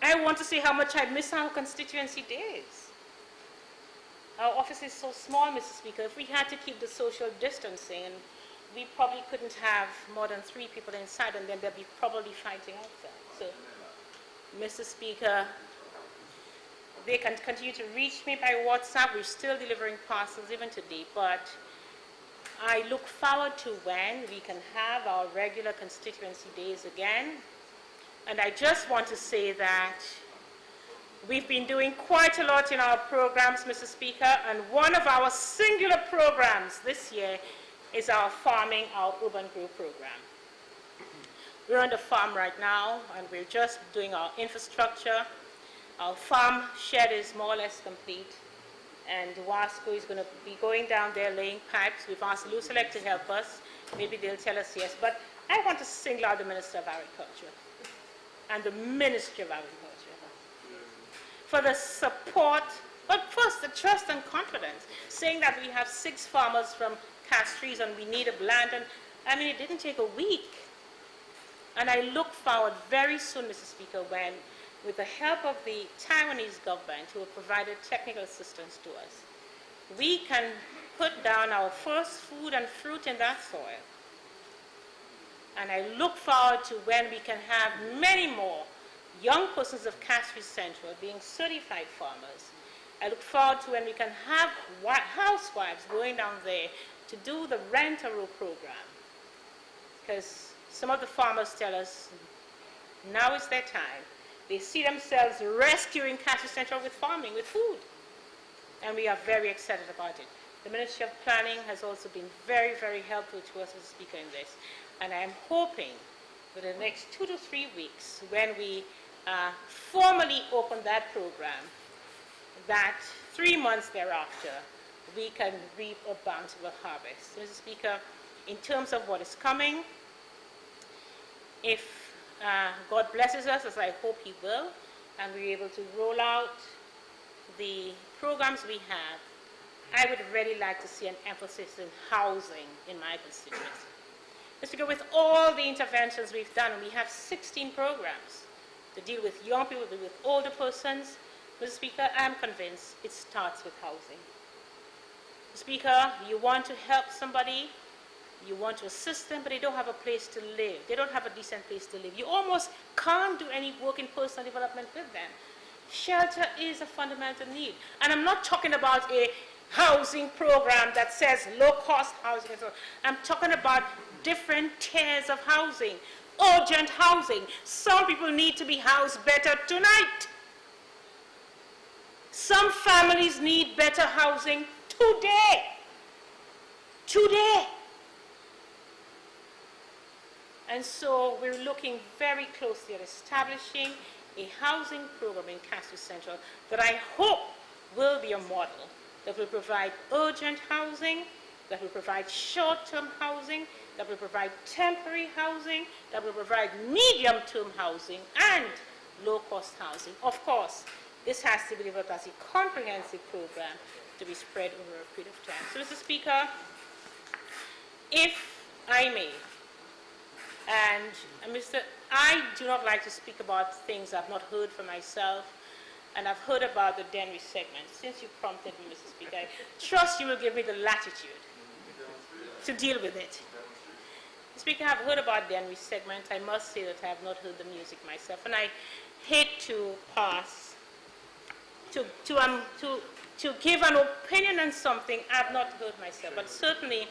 I want to see how much I miss our constituency days. Our office is so small, Mr. Speaker. If we had to keep the social distancing, and we probably couldn't have more than 3 people inside, and then they'd be probably fighting outside. So, Mr. Speaker, they can continue to reach me by WhatsApp. We're still delivering parcels even today, but I look forward to when we can have our regular constituency days again. And I just want to say that we've been doing quite a lot in our programs, Mr. Speaker, and one of our singular programs this year is our Farming Our Urban Grow program. We're on the farm right now, and we're just doing our infrastructure. Our farm shed is more or less complete, and Wasco is going to be going down there laying pipes. We've asked Lucelec to help us. Maybe they'll tell us yes, but I want to single out the Minister of Agriculture and the Ministry of Agriculture for the support, but first the trust and confidence, saying that we have 6 farmers from Castries and we need a land, and I mean, it didn't take a week. And I look forward very soon, Mr. Speaker, when, with the help of the Taiwanese government, who have provided technical assistance to us, we can put down our first food and fruit in that soil. And I look forward to when we can have many more young persons of Castries Central being certified farmers. I look forward to when we can have housewives going down there to do the rent-a-row program. Because some of the farmers tell us now is their time. They see themselves rescuing Castries Central with farming, with food. And we are very excited about it. The Ministry of Planning has also been very, very helpful to us, Mr. Speaker, in this. And I am hoping for the next 2 to 3 weeks, when we formally open that program, that 3 months thereafter, we can reap a bountiful harvest. Mr. Speaker, in terms of what is coming, if God blesses us, as I hope He will, and we're able to roll out the programs we have, I would really like to see an emphasis in housing in my constituency. Mr. Speaker, with all the interventions we've done, and we have 16 programs to deal with young people, to deal with older persons, Mr. Speaker, I'm convinced it starts with housing. Mr. Speaker, you want to help somebody, you want to assist them, but they don't have a place to live. They don't have a decent place to live. You almost can't do any work in personal development with them. Shelter is a fundamental need. And I'm not talking about a housing program that says low-cost housing and so on. I'm talking about different tiers of housing, urgent housing. Some people need to be housed better tonight. Some families need better housing today. Today. And so we're looking very closely at establishing a housing program in Castries Central that I hope will be a model that will provide urgent housing, that will provide short-term housing, that will provide temporary housing, that will provide medium-term housing, and low-cost housing. Of course, this has to be developed as a comprehensive program to be spread over a period of time. So, Mr. Speaker, if I may, and I do not like to speak about things I've not heard for myself, and I've heard about the Denry segment. Since you prompted me, Mr. Speaker, I trust you will give me the latitude to deal with it. Mr. Speaker, I've heard about Denry segment. I must say that I have not heard the music myself, and I hate to pass, to give an opinion on something I've not heard myself, but certainly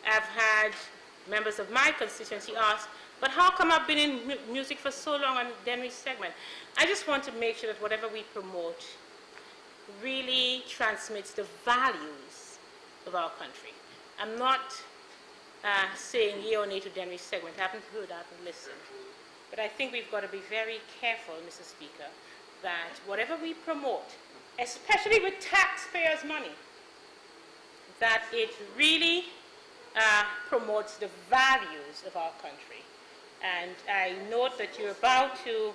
I've had members of my constituency ask, but how come I've been in music for so long on Denry's segment? I just want to make sure that whatever we promote really transmits the values of our country. I'm not saying yea or nay to Denry's segment. I haven't heard, I haven't listened. But I think we've got to be very careful, Mr. Speaker, that whatever we promote, especially with taxpayers' money, that it really promotes the values of our country. And I note that you're about to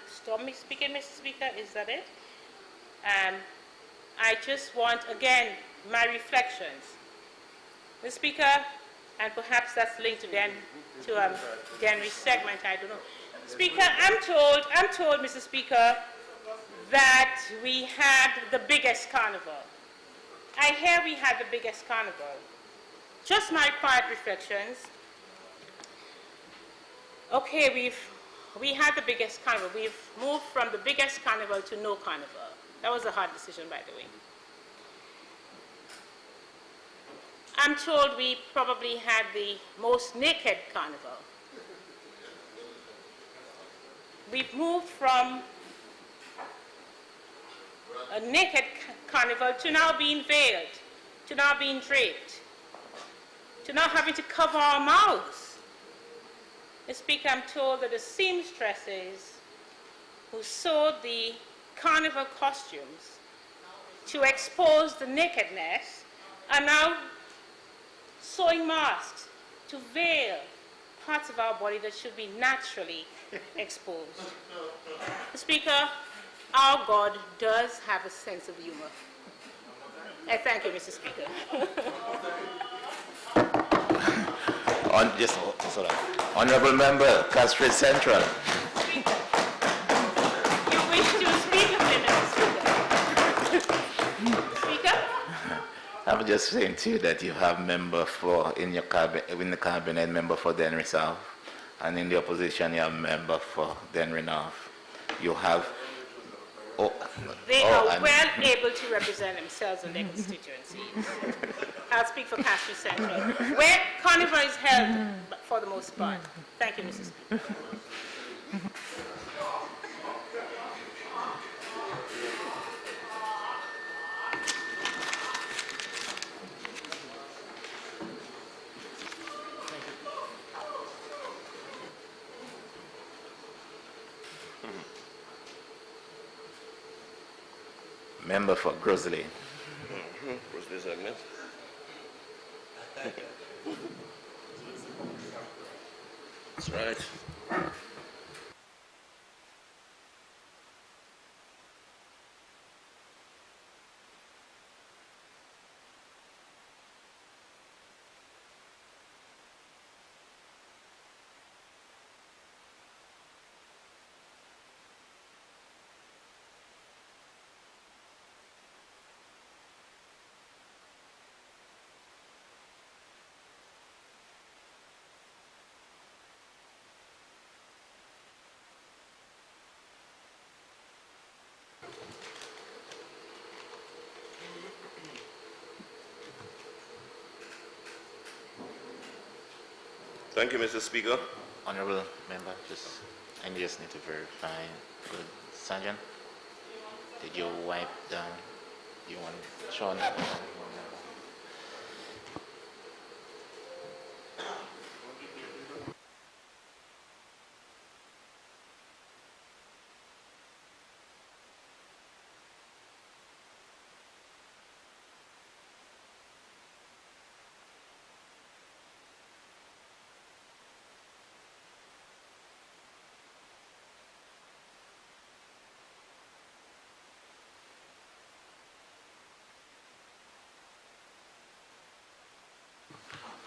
stop me speaking, Mr. Speaker. Is that it? I just want, again, my reflections. Mr. Speaker, and perhaps that's linked to Denry's segment, I don't know. Speaker, I'm told, Mr. Speaker, that we had the biggest carnival. I hear we had the biggest carnival. Just my quiet reflections. Okay, we had the biggest carnival. We've moved from the biggest carnival to no carnival. That was a hard decision, by the way. I'm told we probably had the most naked carnival. We've moved from a naked carnival to now being veiled, to now being draped, to now having to cover our mouths. Mr. Speaker, I'm told that the seamstresses who sewed the carnival costumes to expose the nakedness are now sewing masks to veil parts of our body that should be naturally exposed. Mr. Speaker, our God does have a sense of humor. I thank you, Mr. Speaker. Honourable Member, Castries Central. Speaker, you wish to speak of it, Mr. Speaker? Speaker? I'm just saying to you that you have member for in the cabinet member for Denry South, and in the opposition you have member for Denry North. You have. They are well able to represent themselves in their constituencies. I'll speak for Castries Central, where carnival is held for the most part. Thank you, Mrs. Speaker. Member for Grosley. Grosley segment. That's right. Thank you, Mr. Speaker. Honourable Member, I just need to verify. Good Sergeant, did you wipe down? You want Sean?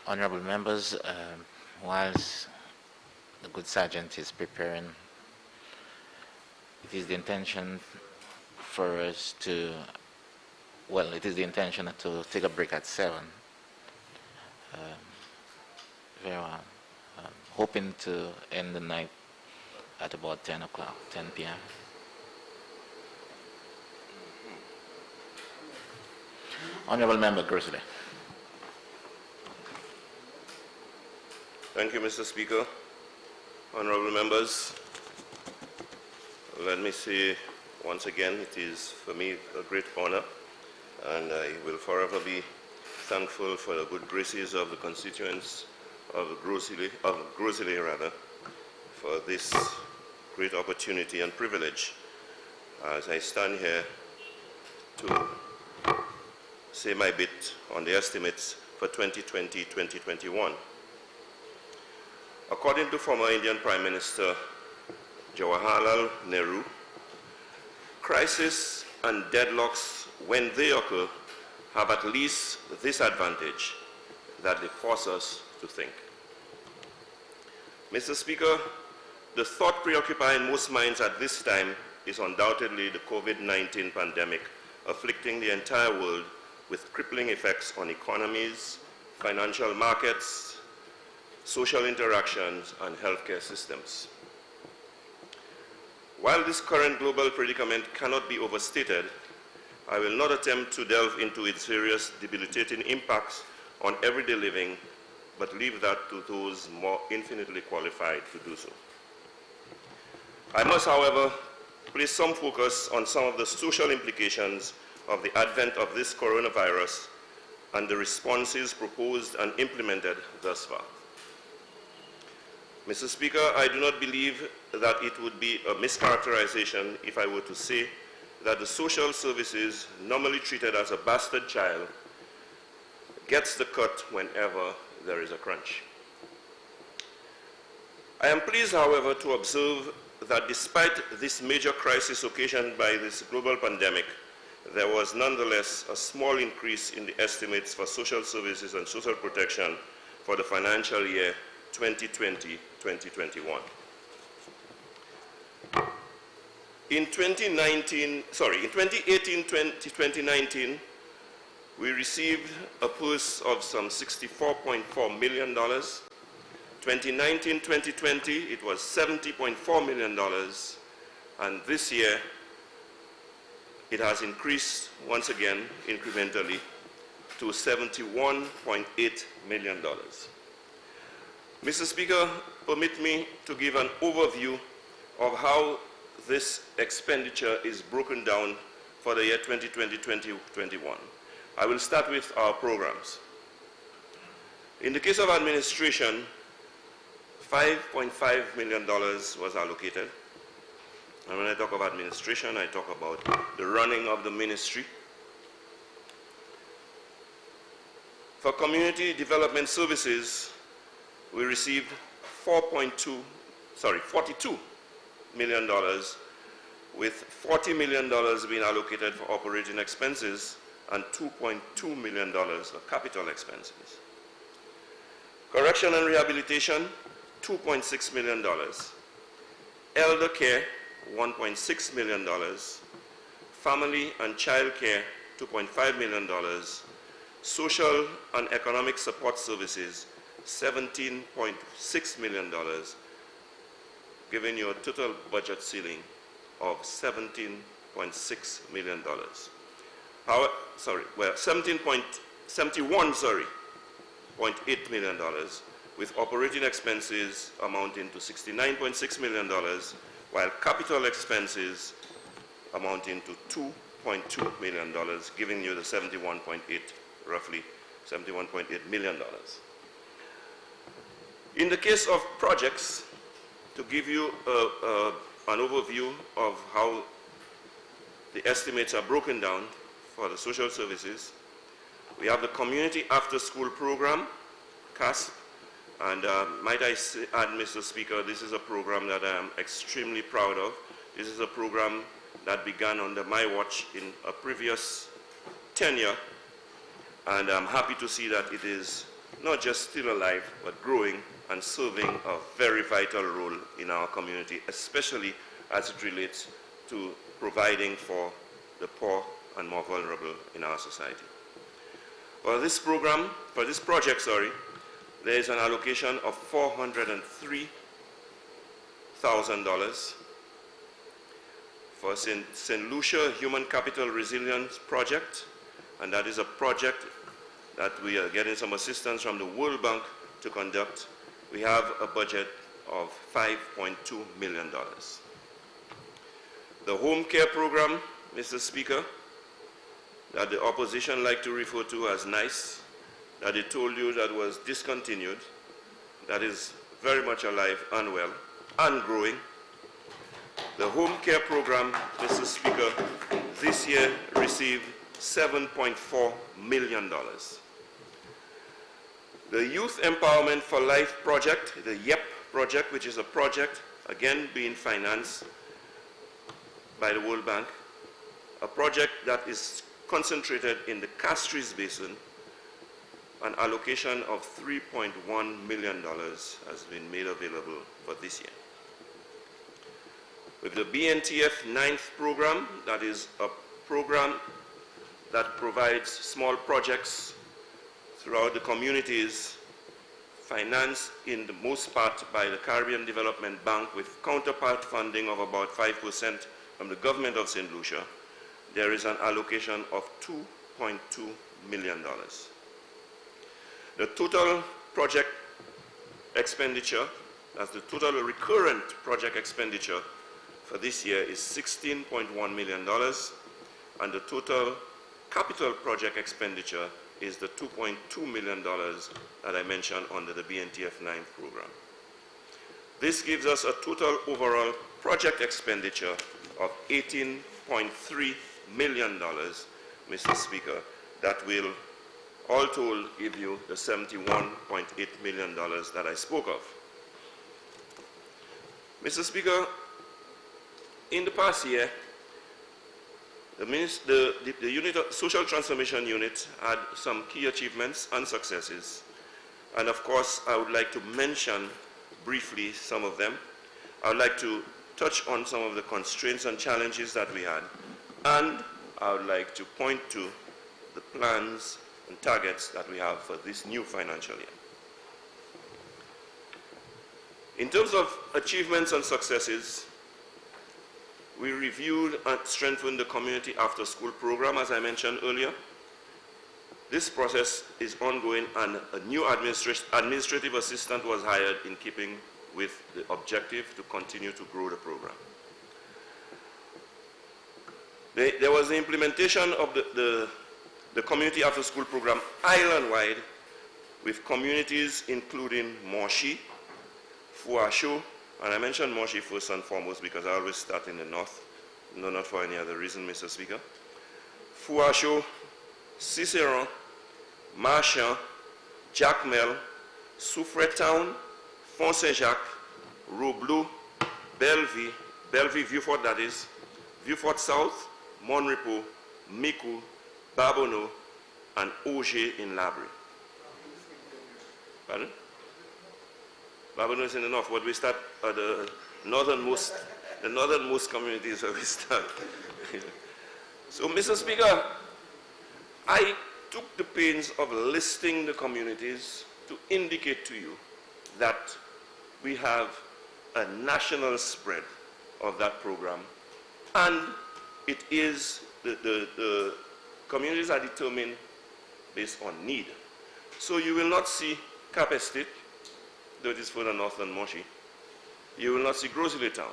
Honourable members, whilst the good sergeant is preparing, it is the intention for us to, it is the intention to take a break at 7. Very well. Hoping to end the night at about 10 o'clock, 10 p.m. Honourable Member Grosley. Thank you, Mr. Speaker. Honourable members, let me say once again, it is for me a great honor, and I will forever be thankful for the good graces of the constituents of Grosley, for this great opportunity and privilege as I stand here to say my bit on the estimates for 2020-2021. According to former Indian Prime Minister Jawaharlal Nehru, crisis and deadlocks, when they occur, have at least this advantage, that they force us to think. Mr. Speaker, the thought preoccupying most minds at this time is undoubtedly the COVID-19 pandemic afflicting the entire world with crippling effects on economies, financial markets, social interactions, and healthcare systems. While this current global predicament cannot be overstated, I will not attempt to delve into its various debilitating impacts on everyday living, but leave that to those more infinitely qualified to do so. I must, however, place some focus on some of the social implications of the advent of this coronavirus and the responses proposed and implemented thus far. Mr. Speaker, I do not believe that it would be a mischaracterization if I were to say that the social services, normally treated as a bastard child, gets the cut whenever there is a crunch. I am pleased, however, to observe that despite this major crisis occasioned by this global pandemic, there was nonetheless a small increase in the estimates for social services and social protection for the financial year 2020-2021. In 2018-2019, we received a purse of some $64.4 million. 2019-2020, it was $70.4 million. And this year, it has increased once again, incrementally, to $71.8 million. Mr. Speaker, permit me to give an overview of how this expenditure is broken down for the year 2020-2021. I will start with our programs. In the case of administration, $5.5 million was allocated. And when I talk of administration, I talk about the running of the ministry. For community development services, we received $42 million, with $40 million being allocated for operating expenses and $2.2 million for capital expenses. Correction and rehabilitation, $2.6 million. Elder care, $1.6 million. Family and child care, $2.5 million. Social and economic support services, $17.6 million, giving you a total budget ceiling of $17.6 million. $71.8 million, with operating expenses amounting to $69.6 million, while capital expenses amounting to $2.2 million, giving you the roughly $71.8 million. In the case of projects, to give you an overview of how the estimates are broken down for the social services, we have the Community After School Program, CASP, and might I add, Mr. Speaker, this is a program that I am extremely proud of. This is a program that began under my watch in a previous tenure, and I'm happy to see that it is not just still alive, but growing and serving a very vital role in our community, especially as it relates to providing for the poor and more vulnerable in our society. For this project, there is an allocation of $403,000 for St. Lucia Human Capital Resilience Project, and that is a project that we are getting some assistance from the World Bank to conduct. We have a budget of $5.2 million. The home care program, Mr. Speaker, that the opposition like to refer to as NICE, that they told you that was discontinued, that is very much alive and well and growing. The home care program, Mr. Speaker, this year received $7.4 million. The Youth Empowerment for Life project, the YEP project, which is a project, again, being financed by the World Bank, a project that is concentrated in the Castries Basin. An allocation of $3.1 million has been made available for this year. With the BNTF 9th program, that is a program that provides small projects throughout the communities, financed in the most part by the Caribbean Development Bank with counterpart funding of about 5% from the government of St. Lucia, there is an allocation of $2.2 million. The total project expenditure, that's the total recurrent project expenditure for this year, is $16.1 million, and the total capital project expenditure is the $2.2 million that I mentioned under the BNTF 9th program. This gives us a total overall project expenditure of $18.3 million, Mr. Speaker, that will all told give you the $71.8 million that I spoke of. Mr. Speaker, in the past year, the Social Transformation Unit had some key achievements and successes. And of course, I would like to mention briefly some of them. I would like to touch on some of the constraints and challenges that we had. And I would like to point to the plans and targets that we have for this new financial year. In terms of achievements and successes, we reviewed and strengthened the community after-school program, as I mentioned earlier. This process is ongoing, and a new administrative assistant was hired in keeping with the objective to continue to grow the program. There was the implementation of the community after-school program island-wide with communities including Moshi, Fuasho, and I mention Moshi first and foremost because I always start in the north, no, not for any other reason, Mr. Speaker. Fuasho, Ciceron, Marchand, Jacmel, Soufretown, Font Saint-Jacques, Robleau, Bellevue, Vieux-Fort that is, Vieux-Fort South, Monrepo, Micoud, Barbono, and Auger in Labrie. Pardon? Barbono is in the north, but we start at the northernmost communities where we start. So, Mr. Speaker, I took the pains of listing the communities to indicate to you that we have a national spread of that program, and it is the communities are determined based on need. So you will not see Cap Estate, though it is further north than Moshi. You will not see Grosley Town,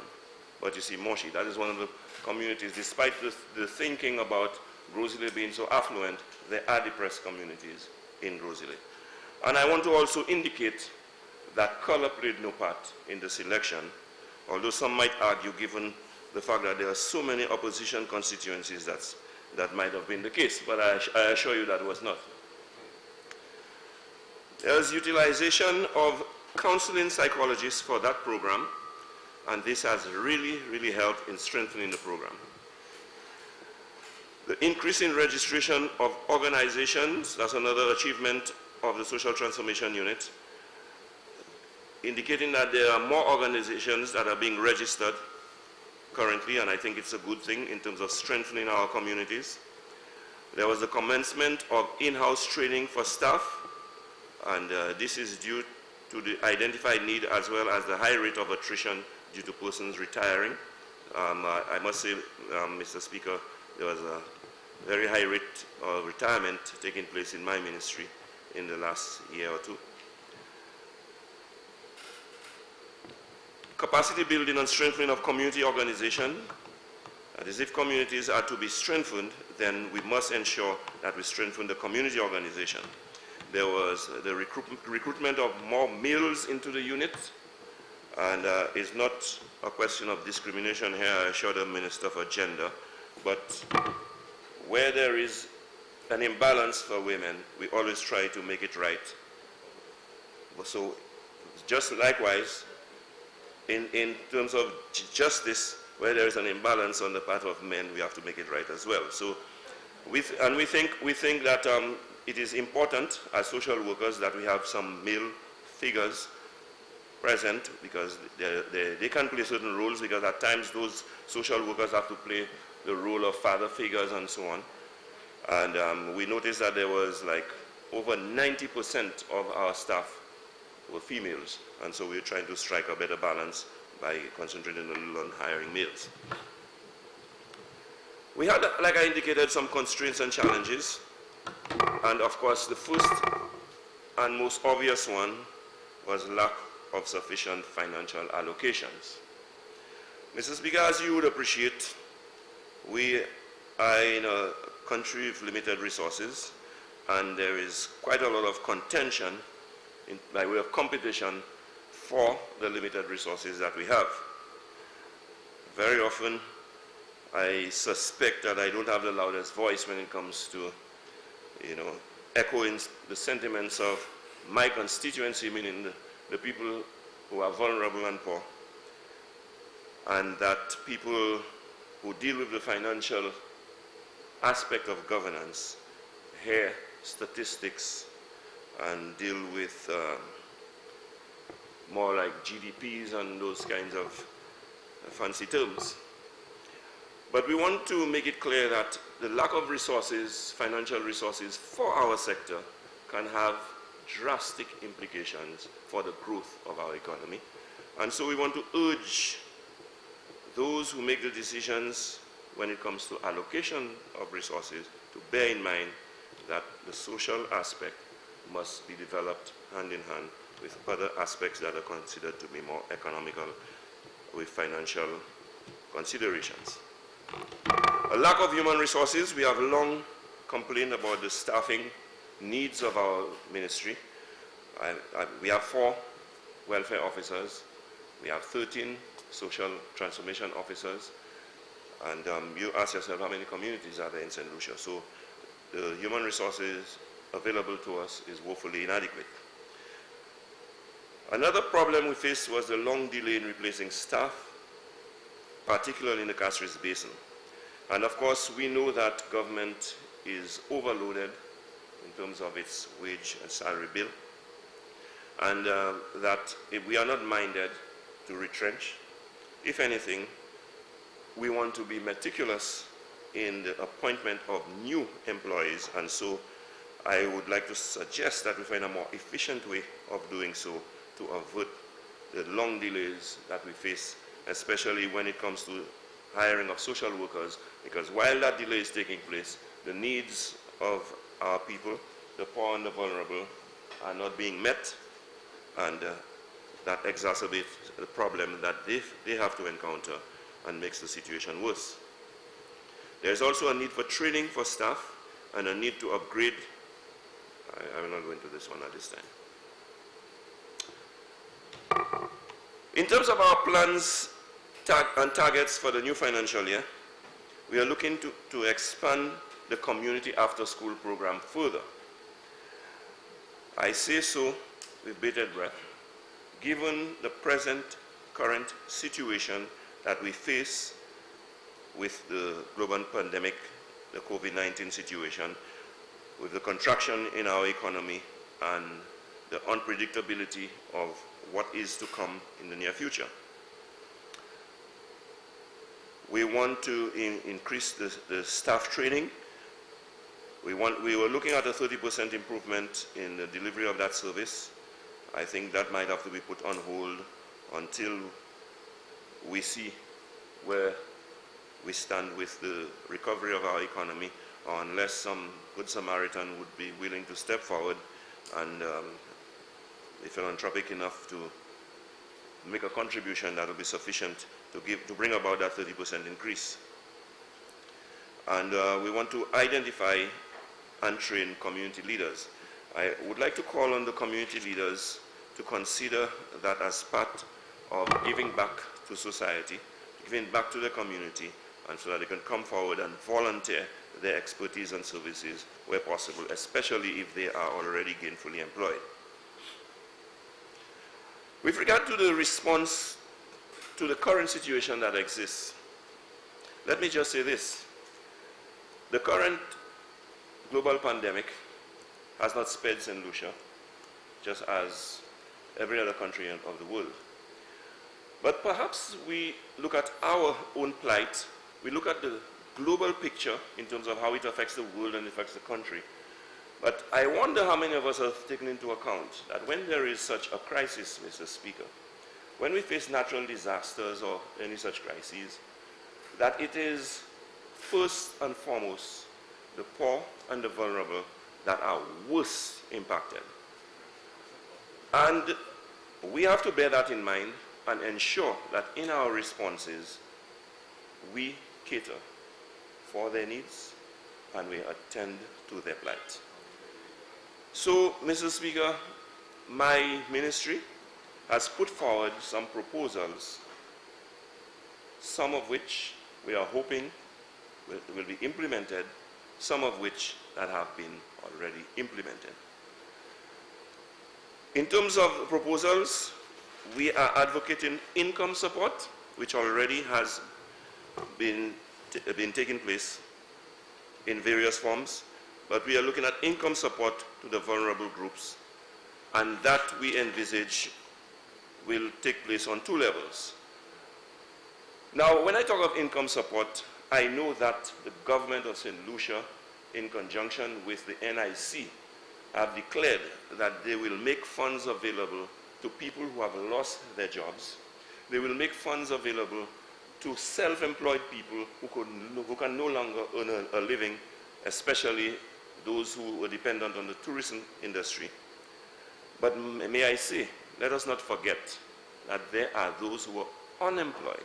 but you see Moshi. That is one of the communities, despite the thinking about Grosley being so affluent, there are depressed communities in Grosley. And I want to also indicate that color played no part in the selection, although some might argue, given the fact that there are so many opposition constituencies, that might have been the case, but I assure you that was not. There's utilization of counseling psychologists for that program, and this has really helped in strengthening the program. The increase in registration of organizations, that's another achievement of the Social Transformation Unit, indicating that there are more organizations that are being registered currently, and I think it's a good thing in terms of strengthening our communities. There was the commencement of in-house training for staff, and this is due to the identified need as well as the high rate of attrition due to persons retiring. I must say, Mr. Speaker, there was a very high rate of retirement taking place in my ministry in the last year or two. Capacity building and strengthening of community organization. That is, if communities are to be strengthened, then we must ensure that we strengthen the community organization. There was the recruitment of more males into the unit, and it's not a question of discrimination here, I assure the Minister for Gender, but where there is an imbalance for women, we always try to make it right. So, just likewise, in terms of justice, where there is an imbalance on the part of men, we have to make it right as well. So We think that it is important as social workers that we have some male figures present, because they can play certain roles, because at times those social workers have to play the role of father figures and so on. And we noticed that there was like over 90% of our staff were females, and so we're trying to strike a better balance by concentrating a little on hiring males. We had, like I indicated, some constraints and challenges, and of course the first and most obvious one was lack of sufficient financial allocations. Mr. Speaker, as you would appreciate, we are in a country with limited resources, and there is quite a lot of contention by way of competition for the limited resources that we have. Very often, I suspect that I don't have the loudest voice when it comes to, echoing the sentiments of my constituency, meaning the people who are vulnerable and poor, and that people who deal with the financial aspect of governance hear statistics and deal with more like GDPs and those kinds of fancy terms. But we want to make it clear that the lack of resources, financial resources for our sector, can have drastic implications for the growth of our economy. And so we want to urge those who make the decisions when it comes to allocation of resources to bear in mind that the social aspect must be developed hand in hand with other aspects that are considered to be more economical with financial considerations. A lack of human resources. We have long complained about the staffing needs of our ministry. We have 4 welfare officers. We have 13 social transformation officers. And you ask yourself, how many communities are there in St. Lucia? So the human resources available to us is woefully inadequate. Another problem we faced was the long delay in replacing staff, particularly in the Castries Basin. And of course, we know that government is overloaded in terms of its wage and salary bill, and that if we are not minded to retrench. If anything, we want to be meticulous in the appointment of new employees, and so I would like to suggest that we find a more efficient way of doing so to avert the long delays that we face, especially when it comes to hiring of social workers, because while that delay is taking place, the needs of our people, the poor and the vulnerable, are not being met, and that exacerbates the problem that they have to encounter and makes the situation worse. There's also a need for training for staff and a need to upgrade. I will not go into this one at this time. In terms of our plans and targets for the new financial year, we are looking to expand the community after-school program further. I say so with bated breath, given the current situation that we face with the global pandemic, the COVID-19 situation, with the contraction in our economy and the unpredictability of what is to come in the near future. We want to increase the staff training. We were looking at a 30% improvement in the delivery of that service. I think that might have to be put on hold until we see where we stand with the recovery of our economy, or unless some good Samaritan would be willing to step forward and be philanthropic enough to make a contribution that will be sufficient to bring about that 30% increase. And we want to identify and train community leaders. I would like to call on the community leaders to consider that as part of giving back to society, giving back to the community, and so that they can come forward and volunteer their expertise and services where possible, especially if they are already gainfully employed. With regard to the response to the current situation that exists, let me just say this. The current global pandemic has not spared St. Lucia, just as every other country of the world. But perhaps we look at our own plight, we look at the global picture in terms of how it affects the world and affects the country. But I wonder how many of us have taken into account that when there is such a crisis, Mr. Speaker, when we face natural disasters or any such crises, that it is first and foremost the poor and the vulnerable that are worst impacted. And we have to bear that in mind and ensure that in our responses, we cater for their needs and we attend to their plight. So, Mr. Speaker, my ministry has put forward some proposals, some of which we are hoping will be implemented, some of which that have been already implemented. In terms of proposals, we are advocating income support, which already has been taking place in various forms, but we are looking at income support to the vulnerable groups, and that we envisage will take place on 2 levels. Now, when I talk of income support, I know that the government of St. Lucia, in conjunction with the NIC, have declared that they will make funds available to people who have lost their jobs. They will make funds available to self-employed people who can no longer earn a living, especially those who were dependent on the tourism industry. But may I say, let us not forget that there are those who are unemployed,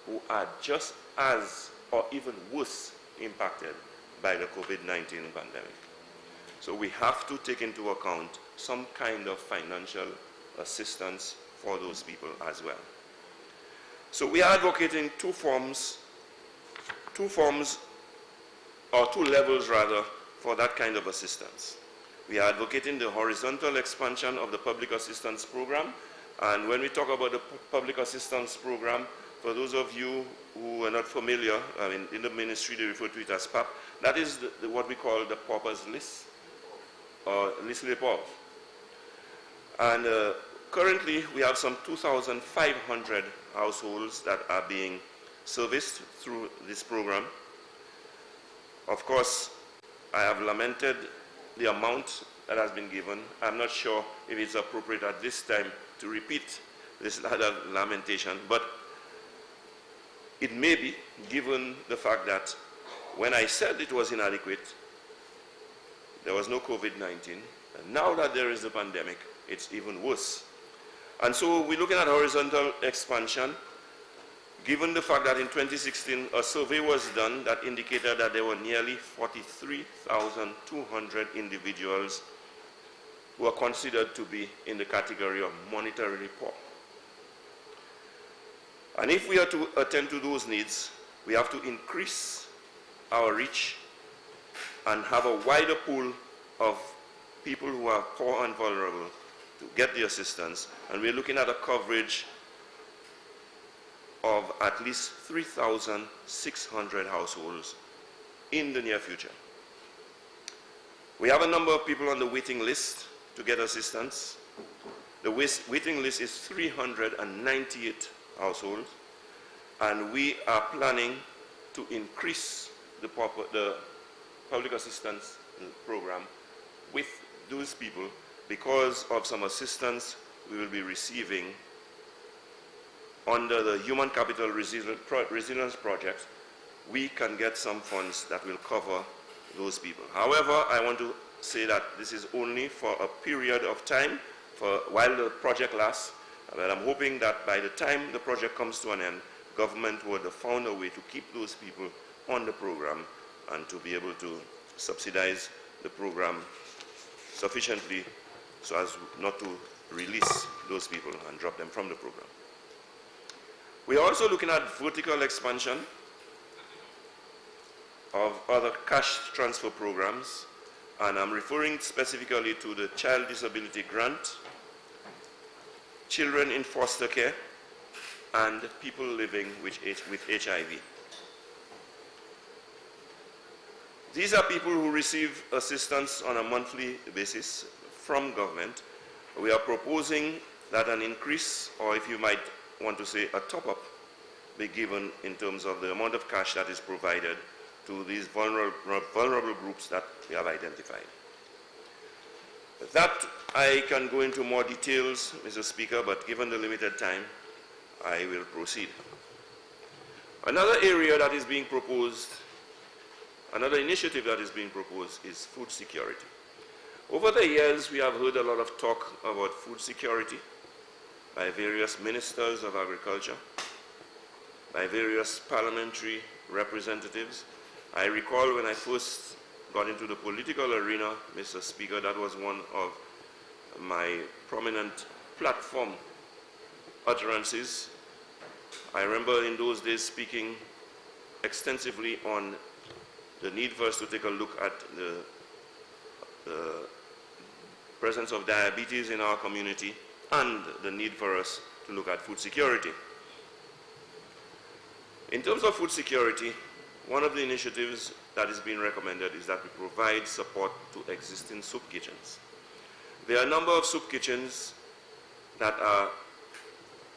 who are just as or even worse impacted by the COVID-19 pandemic. So we have to take into account some kind of financial assistance for those people as well. So we are advocating two levels rather, for that kind of assistance. We are advocating the horizontal expansion of the public assistance program. And when we talk about the public assistance program, for those of you who are not familiar, I mean, in the ministry they refer to it as PAP, that is what we call the paupers list, or liste des pauvres. And currently we have some 2,500 households that are being serviced through this program. Of course, I have lamented the amount that has been given. I'm not sure if it's appropriate at this time to repeat this lamentation, but it may be, given the fact that when I said it was inadequate, there was no COVID-19, and now that there is a pandemic, it's even worse. And so we're looking at horizontal expansion, given the fact that in 2016 a survey was done that indicated that there were nearly 43,200 individuals who are considered to be in the category of monetarily poor. And if we are to attend to those needs, we have to increase our reach and have a wider pool of people who are poor and vulnerable to get the assistance. And we're looking at a coverage of at least 3,600 households in the near future. We have a number of people on the waiting list to get assistance. The waiting list is 398 households, and we are planning to increase the public assistance program with those people because of some assistance we will be receiving under the Human Capital Resilience Project. We can get some funds that will cover those people. However, I want to say that this is only for a period of time, while the project lasts, but I'm hoping that by the time the project comes to an end, government would have found a way to keep those people on the program and to be able to subsidize the program sufficiently so as not to release those people and drop them from the program. We are also looking at vertical expansion of other cash transfer programs, and I'm referring specifically to the Child Disability Grant, children in foster care, and people living with HIV. These are people who receive assistance on a monthly basis from government. We are proposing that an increase, or if you might want to say a top-up, be given in terms of the amount of cash that is provided to these vulnerable groups that we have identified. That I can go into more details, Mr. Speaker, but given the limited time, I will proceed. Another area that is being proposed, another initiative that is being proposed is food security. Over the years, we have heard a lot of talk about food security by various ministers of agriculture, by various parliamentary representatives. I recall when I first got into the political arena, Mr. Speaker, that was one of my prominent platform utterances. I remember in those days speaking extensively on the need for us to take a look at the presence of diabetes in our community and the need for us to look at food security. In terms of food security, one of the initiatives that is being recommended is that we provide support to existing soup kitchens. There are a number of soup kitchens that are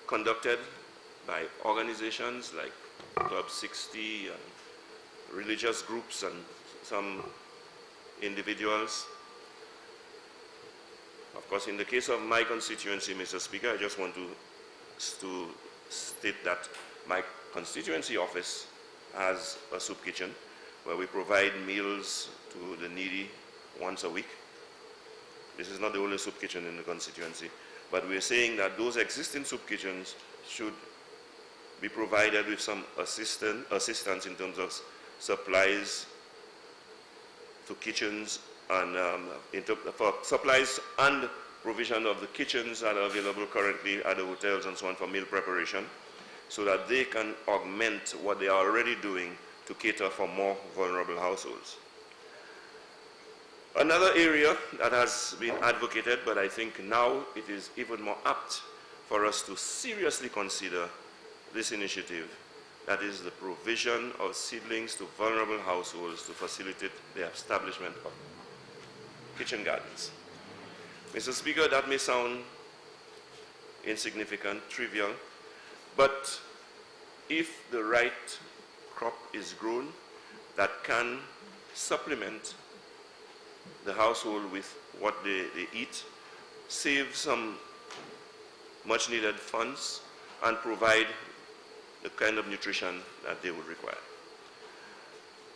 conducted by organizations like Club 60 and religious groups and some individuals. Of course, in the case of my constituency, Mr. Speaker, I just want to state that my constituency office has a soup kitchen where we provide meals to the needy once a week. This is not the only soup kitchen in the constituency, but we're saying that those existing soup kitchens should be provided with some assistance in terms of supplies to kitchens and for supplies and provision of the kitchens that are available currently at the hotels and so on for meal preparation, so that they can augment what they are already doing to cater for more vulnerable households. Another area that has been advocated, but I think now it is even more apt for us to seriously consider this initiative, that is the provision of seedlings to vulnerable households to facilitate the establishment of kitchen gardens. Mr. Speaker, that may sound insignificant, trivial, but if the right crop is grown that can supplement the household with what they eat, save some much needed funds, and provide the kind of nutrition that they would require.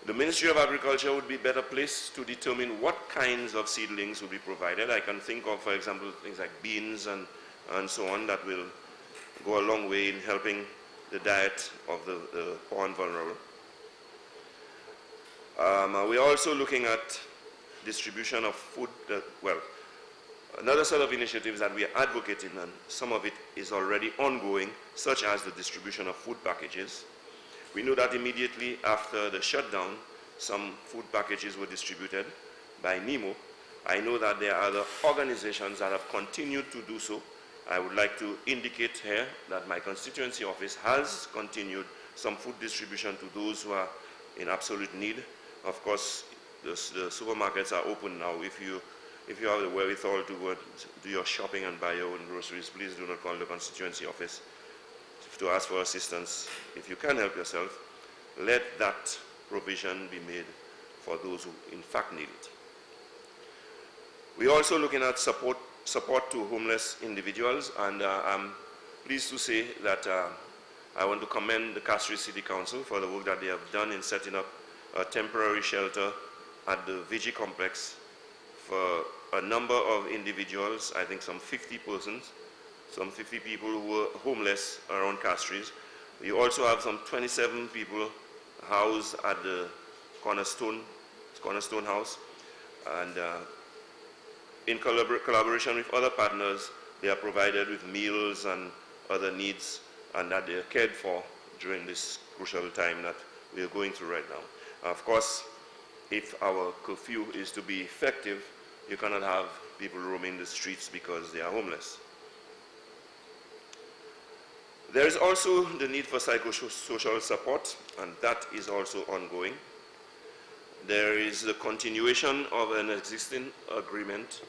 The Ministry of Agriculture would be better placed to determine what kinds of seedlings will be provided. I can think of, for example, things like beans and so on that will go a long way in helping the diet of the poor and vulnerable. We're also looking at distribution of food, another set of initiatives that we are advocating, and some of it is already ongoing, such as the distribution of food packages. We know that immediately after the shutdown, some food packages were distributed by NEMO. I know that there are other organizations that have continued to do so. I would like to indicate here that my constituency office has continued some food distribution to those who are in absolute need. Of course, the supermarkets are open now. If you have the wherewithal to go do your shopping and buy your own groceries, please do not call the constituency office to ask for assistance. If you can help yourself, let that provision be made for those who in fact need it. We're also looking at support to homeless individuals, and I'm pleased to say that I want to commend the Castries City Council for the work that they have done in setting up a temporary shelter at the VG complex for a number of individuals, I think some 50 persons, some 50 people who were homeless around Castries. We also have some 27 people housed at the Cornerstone House, and in collaboration with other partners, they are provided with meals and other needs, and that they are cared for during this crucial time that we are going through right now. Of course, if our curfew is to be effective, you cannot have people roaming the streets because they are homeless. There is also the need for psychosocial support, and that is also ongoing. There is the continuation of an existing agreement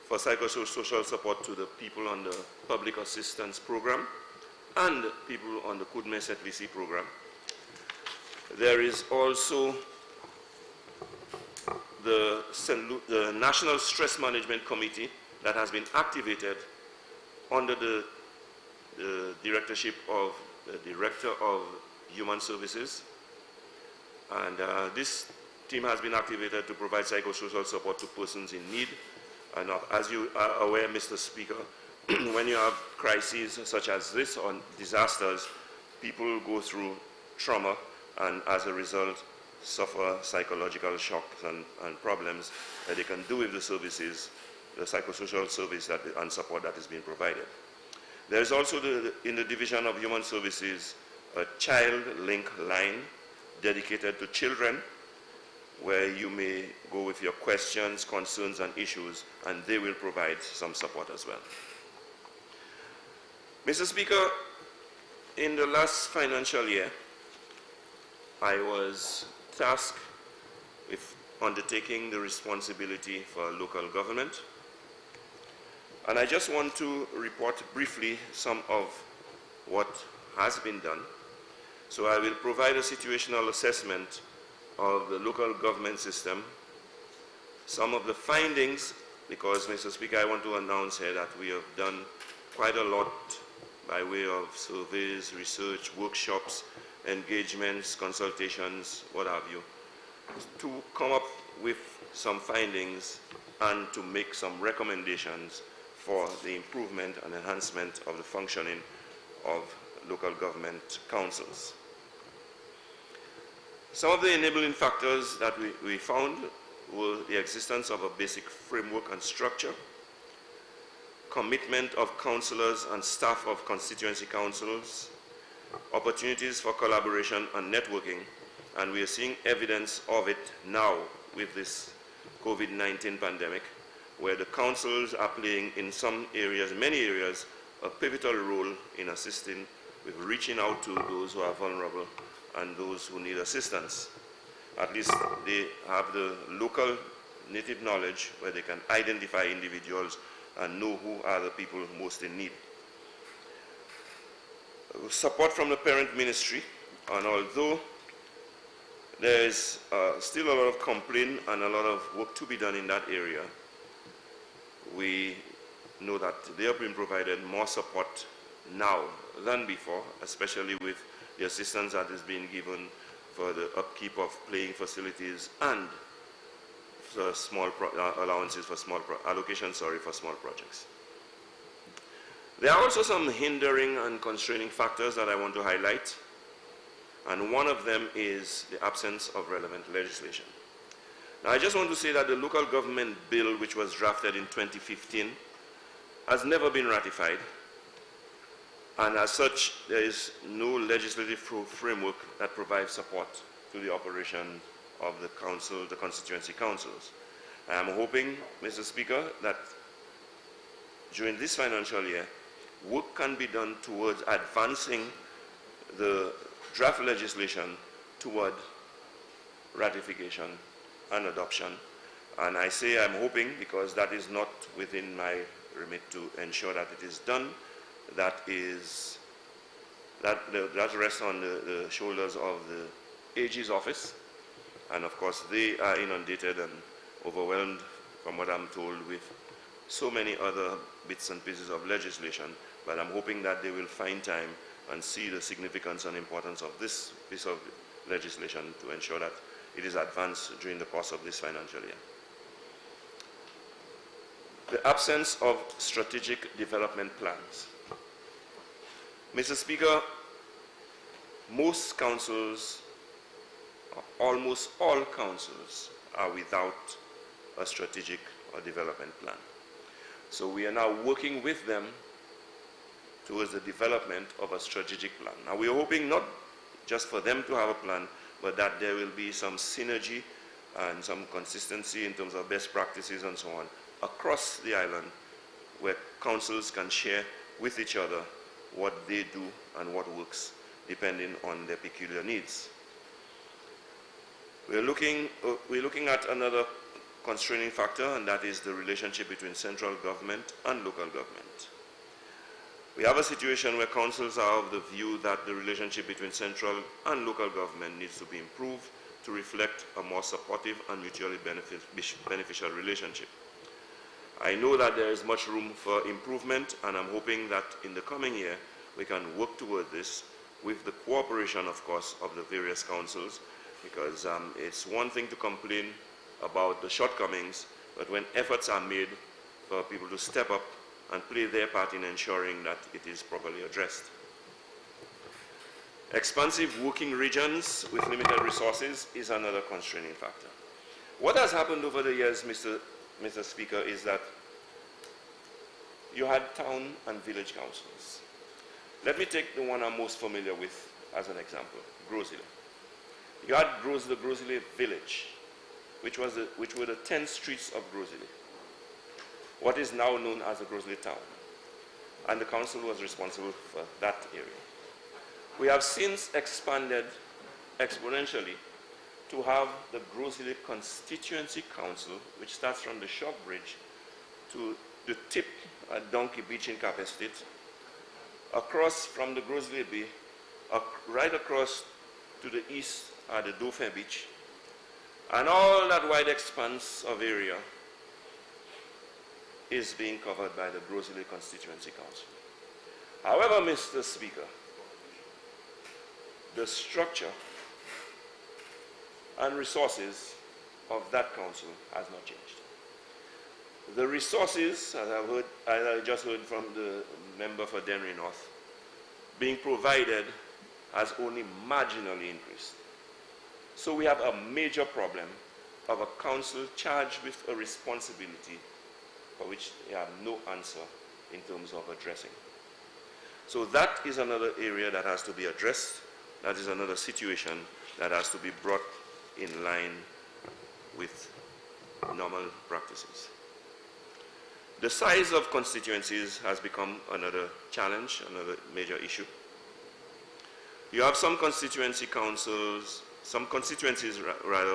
for psychosocial support to the people on the public assistance program and people on the Kudme SETVC program. There is also the National Stress Management Committee that has been activated under the directorship of the Director of Human Services. And this team has been activated to provide psychosocial support to persons in need. And as you are aware, Mr. Speaker, when you have crises such as this or disasters, people go through trauma and as a result suffer psychological shocks and problems that they can do with the services, the psychosocial service and support that is being provided. There is also, in the Division of Human Services, a child link line dedicated to children where you may go with your questions, concerns, and issues, and they will provide some support as well. Mr. Speaker, in the last financial year, I was tasked with undertaking the responsibility for local government. And I just want to report briefly some of what has been done. So I will provide a situational assessment of the local government system, some of the findings, because, Mr. Speaker, I want to announce here that we have done quite a lot by way of surveys, research, workshops, engagements, consultations, what have you, to come up with some findings and to make some recommendations for the improvement and enhancement of the functioning of local government councils. Some of the enabling factors that we found were the existence of a basic framework and structure, commitment of councillors and staff of constituency councils, opportunities for collaboration and networking, and we are seeing evidence of it now with this COVID-19 pandemic, where the councils are playing in some areas, many areas, a pivotal role in assisting with reaching out to those who are vulnerable and those who need assistance. At least they have the local native knowledge where they can identify individuals and know who are the people most in need. Support from the parent ministry, and although there is still a lot of complaint and a lot of work to be done in that area, we know that they have been provided more support now than before, especially with the assistance that is being given for the upkeep of playing facilities and small allowances for small allocation, for small projects. There are also some hindering and constraining factors that I want to highlight, and one of them is the absence of relevant legislation. Now, I just want to say that the local government bill, which was drafted in 2015, has never been ratified, and as such, there is no legislative framework that provides support to the operation of the council, the constituency councils. I am hoping, Mr. Speaker, that during this financial year, work can be done towards advancing the draft legislation toward ratification and adoption. And I say I'm hoping because that is not within my remit to ensure that it is done. That rests on the shoulders of the AG's office. And of course, they are inundated and overwhelmed, from what I'm told, with so many other bits and pieces of legislation. But I'm hoping that they will find time and see the significance and importance of this piece of legislation to ensure that it is advanced during the course of this financial year. The absence of strategic development plans. Mr. Speaker, most councils, almost all councils, are without a strategic or development plan. So we are now working with them towards the development of a strategic plan. Now we are hoping not just for them to have a plan, but that there will be some synergy and some consistency in terms of best practices and so on across the island, where councils can share with each other what they do and what works depending on their peculiar needs. We're looking at another constraining factor, and that is the relationship between central government and local government. We have a situation where councils are of the view that the relationship between central and local government needs to be improved to reflect a more supportive and mutually beneficial relationship. I know that there is much room for improvement, and I'm hoping that in the coming year we can work toward this with the cooperation, of course, of the various councils, because it's one thing to complain about the shortcomings, but when efforts are made for people to step up and play their part in ensuring that it is properly addressed. Expansive working regions with limited resources is another constraining factor. What has happened over the years, Mr. Speaker, is that you had town and village councils. Let me take the one I'm most familiar with as an example, Grosile. You had the Grosile village, which were the 10 streets of Grosile, what is now known as the Grosile town. And the council was responsible for that area. We have since expanded exponentially to have the Grosile Constituency Council, which starts from the Shop Bridge to the tip at Donkey Beach in Cap Estate, across from the Grosile Bay, right across to the east at the Dauphin Beach, and all that wide expanse of area is being covered by the Grosile Constituency Council. However, Mr. Speaker, the structure and resources of that council has not changed. The resources, as I just heard from the member for Denry North, being provided has only marginally increased. So we have a major problem of a council charged with a responsibility for which they have no answer in terms of addressing. So that is another area that has to be addressed. That is another situation that has to be brought in line with normal practices. The size of constituencies has become another challenge, another major issue. You have some constituencies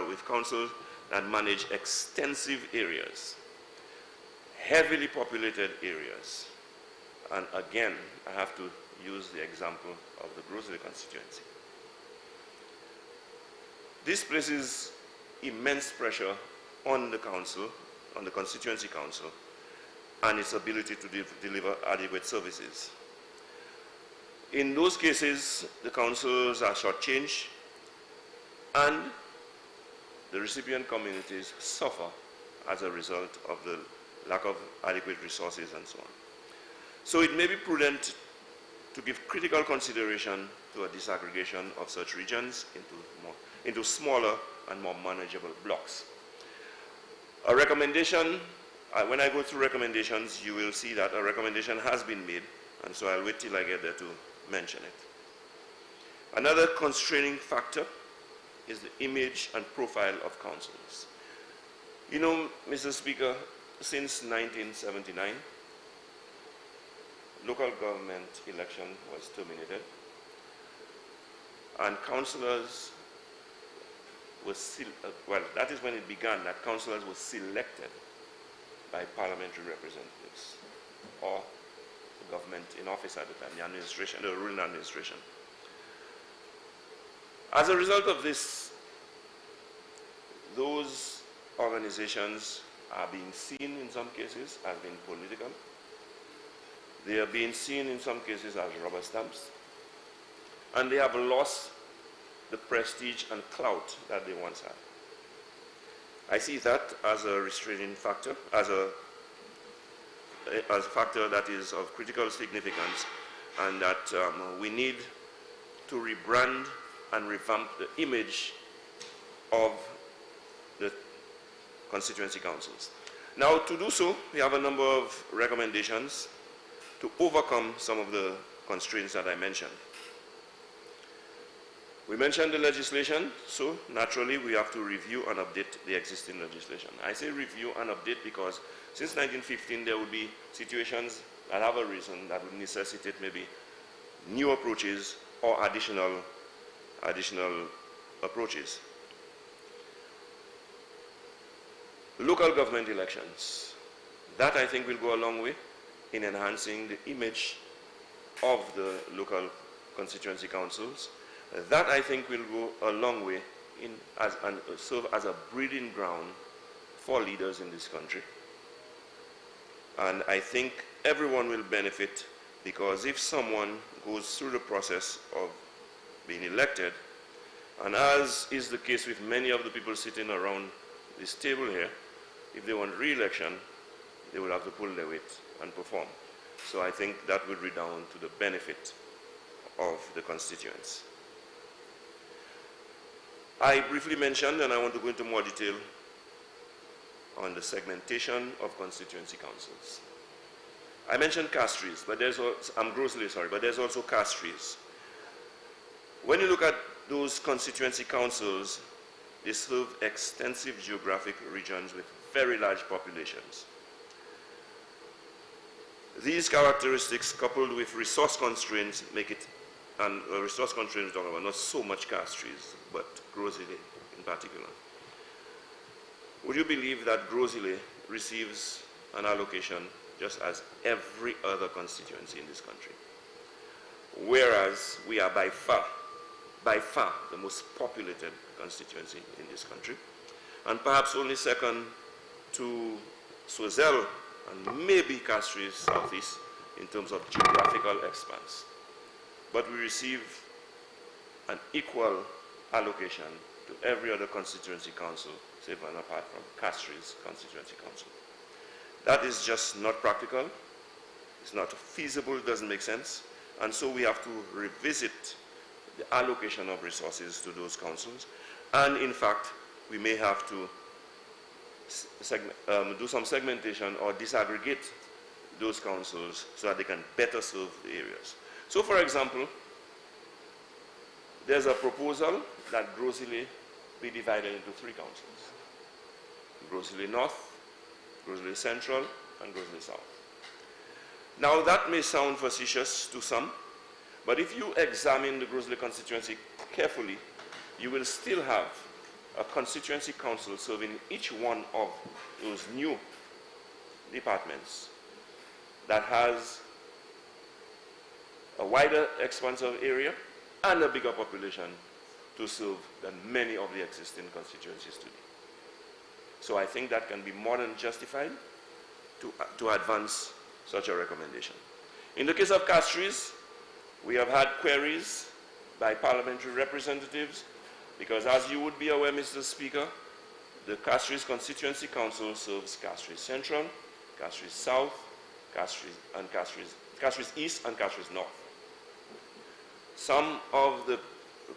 with councils that manage extensive areas, heavily populated areas. And again, I have to use the example of the Grosile constituency. This places immense pressure on the council, on the constituency council, and its ability to deliver adequate services. In those cases, the councils are shortchanged, and the recipient communities suffer as a result of the lack of adequate resources and so on. So it may be prudent to give critical consideration to a disaggregation of such regions into smaller and more manageable blocks. A recommendation, when I go through recommendations, you will see that a recommendation has been made, and so I'll wait till I get there to mention it. Another constraining factor is the image and profile of councils. You know, Mr. Speaker, since 1979, local government election was terminated, and councillors were that is when it began, that councillors were selected by parliamentary representatives or the government in office at the time, the administration, the ruling administration. As a result of this, those organizations are being seen in some cases as being political. They are being seen in some cases as rubber stamps, and they have lost the prestige and clout that they once had. I see that as a restraining factor, as a factor that is of critical significance, and that we need to rebrand and revamp the image of the constituency councils. Now, to do so, we have a number of recommendations to overcome some of the constraints that I mentioned. We mentioned the legislation, so naturally we have to review and update the existing legislation. I say review and update because since 1915 there will be situations that have arisen that would necessitate maybe new approaches or additional approaches. local government elections. That, I think, will go a long way in enhancing the image of the local constituency councils. That, I think, will go a long way and serve as a breeding ground for leaders in this country. And I think everyone will benefit, because if someone goes through the process of being elected, and as is the case with many of the people sitting around this table here, if they want re-election, they will have to pull their weight and perform. So I think that will redound to the benefit of the constituents. I briefly mentioned, and I want to go into more detail, on the segmentation of constituency councils. I mentioned caste trees, but there's also, I'm grossly sorry, but there's also caste trees. When you look at those constituency councils, they serve extensive geographic regions with very large populations. These characteristics, coupled with resource constraints, make it, and resource constraints we're talking about, not so much caste trees, but Grosile in particular. Would you believe that Grosile receives an allocation just as every other constituency in this country? Whereas we are by far the most populated constituency in this country, and perhaps only second to Swazelle and maybe Castries Southeast in terms of geographical expanse. But we receive an equal allocation to every other constituency council, save and apart from Castries Constituency Council. That is just not practical, it's not feasible, it doesn't make sense, and so we have to revisit the allocation of resources to those councils, and in fact, we may have to do some segmentation or disaggregate those councils so that they can better serve the areas. So for example, there's a proposal that Grosile be divided into 3 councils. Grosile North, Grosile Central, and Grosile South. Now that may sound facetious to some, but if you examine the Grosile constituency carefully, you will still have a constituency council serving each one of those new departments that has a wider expanse of area and a bigger population to serve than many of the existing constituencies today. So I think that can be more than justified to advance such a recommendation. In the case of Castries, we have had queries by parliamentary representatives because, as you would be aware, Mr. Speaker, the Castries Constituency Council serves Castries Central, Castries South, Castries East, and Castries North. Some of the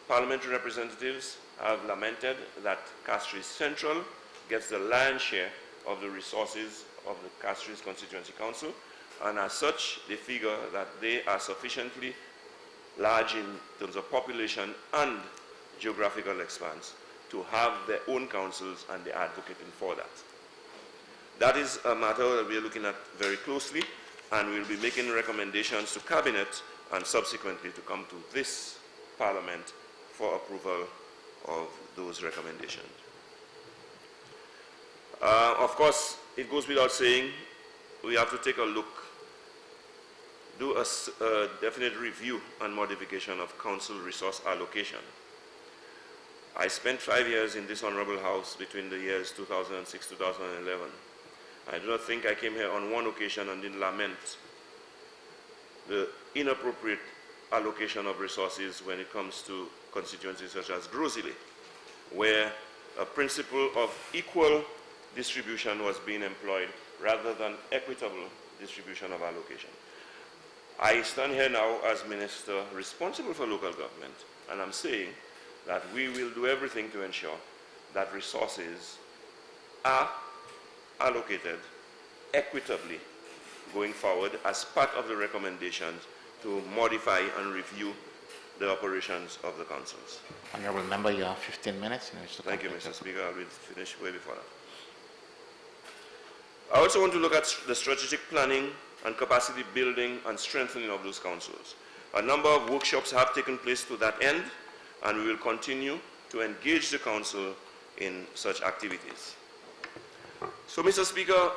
parliamentary representatives have lamented that Castries Central gets the lion's share of the resources of the Castries Constituency Council, and as such, they figure that they are sufficiently large in terms of population and geographical expanse to have their own councils, and they're advocating for that. That is a matter that we are looking at very closely, and we'll be making recommendations to Cabinet and subsequently to come to this Parliament for approval of those recommendations. Of course, it goes without saying, we have to take a look, do a definite review and modification of council resource allocation. I spent 5 years in this Honorable House between the years 2006-2011. I do not think I came here on one occasion and didn't lament the inappropriate allocation of resources when it comes to constituencies such as Grosile, where a principle of equal distribution was being employed rather than equitable distribution of allocation. I stand here now as Minister responsible for local government, and I'm saying that we will do everything to ensure that resources are allocated equitably going forward as part of the recommendations to modify and review the operations of the councils. Honourable Member, you have 15 minutes in which to Thank you, complete Mr. your- Speaker. I will finish way before that. I also want to look at the strategic planning and capacity building and strengthening of those councils. A number of workshops have taken place to that end, and we will continue to engage the council in such activities. So, Mr. Speaker,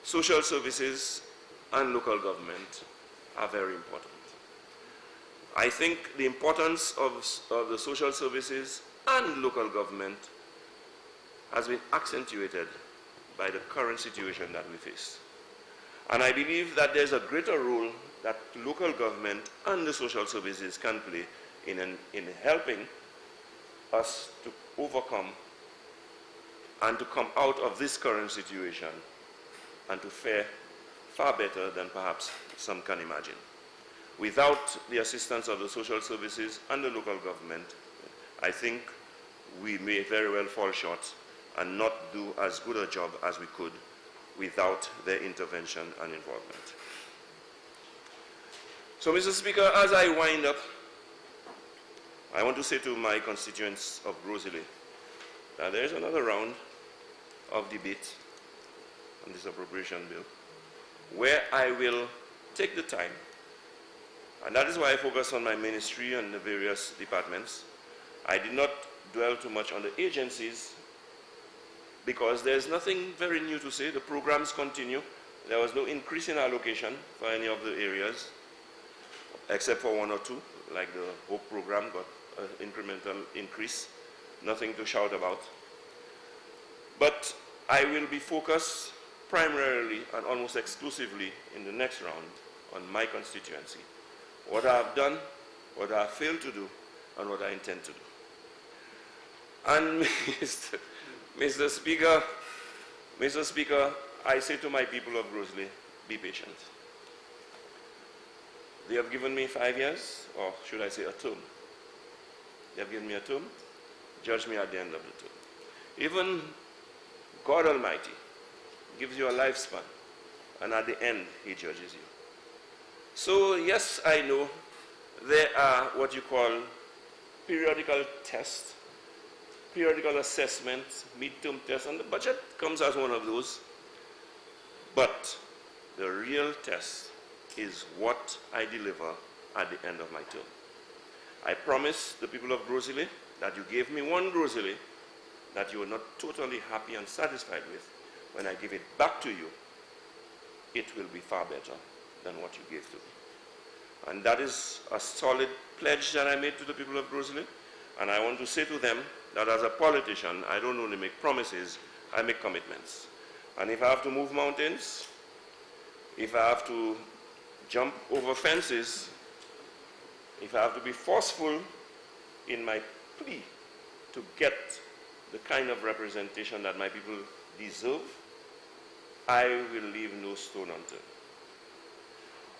social services and local government are very important. I think the importance of the social services and local government has been accentuated by the current situation that we face. And I believe that there's a greater role that local government and the social services can play in helping us to overcome and to come out of this current situation and to fare far better than perhaps some can imagine. Without the assistance of the social services and the local government, I think we may very well fall short and not do as good a job as we could without their intervention and involvement. So, Mr. Speaker, as I wind up, I want to say to my constituents of Rosalie that there is another round of debate on this appropriation bill where I will take the time, and that is why I focus on my ministry and the various departments. I did not dwell too much on the agencies because there's nothing very new to say. The programs continue. There was no increase in allocation for any of the areas, except for one or two, like the HOPE program got an incremental increase. Nothing to shout about. But I will be focused primarily and almost exclusively in the next round on my constituency. What I have done, what I have failed to do, and what I intend to do. And Mr. Speaker, I say to my people of Rosalie, be patient. They have given me 5 years, or should I say a term. They have given me a term. Judge me at the end of the term. Even God Almighty gives you a lifespan, and at the end, He judges you. So, yes, I know there are what you call periodical tests, periodical assessments, midterm tests, and the budget comes as one of those. But the real test is what I deliver at the end of my term. I promise the people of Rosalie that you gave me one Rosalie that you are not totally happy and satisfied with. When I give it back to you, it will be far better than what you gave to me. And that is a solid pledge that I made to the people of Rosalie. And I want to say to them that as a politician, I don't only make promises, I make commitments. And if I have to move mountains, if I have to jump over fences, if I have to be forceful in my plea to get the kind of representation that my people deserve, I will leave no stone unturned.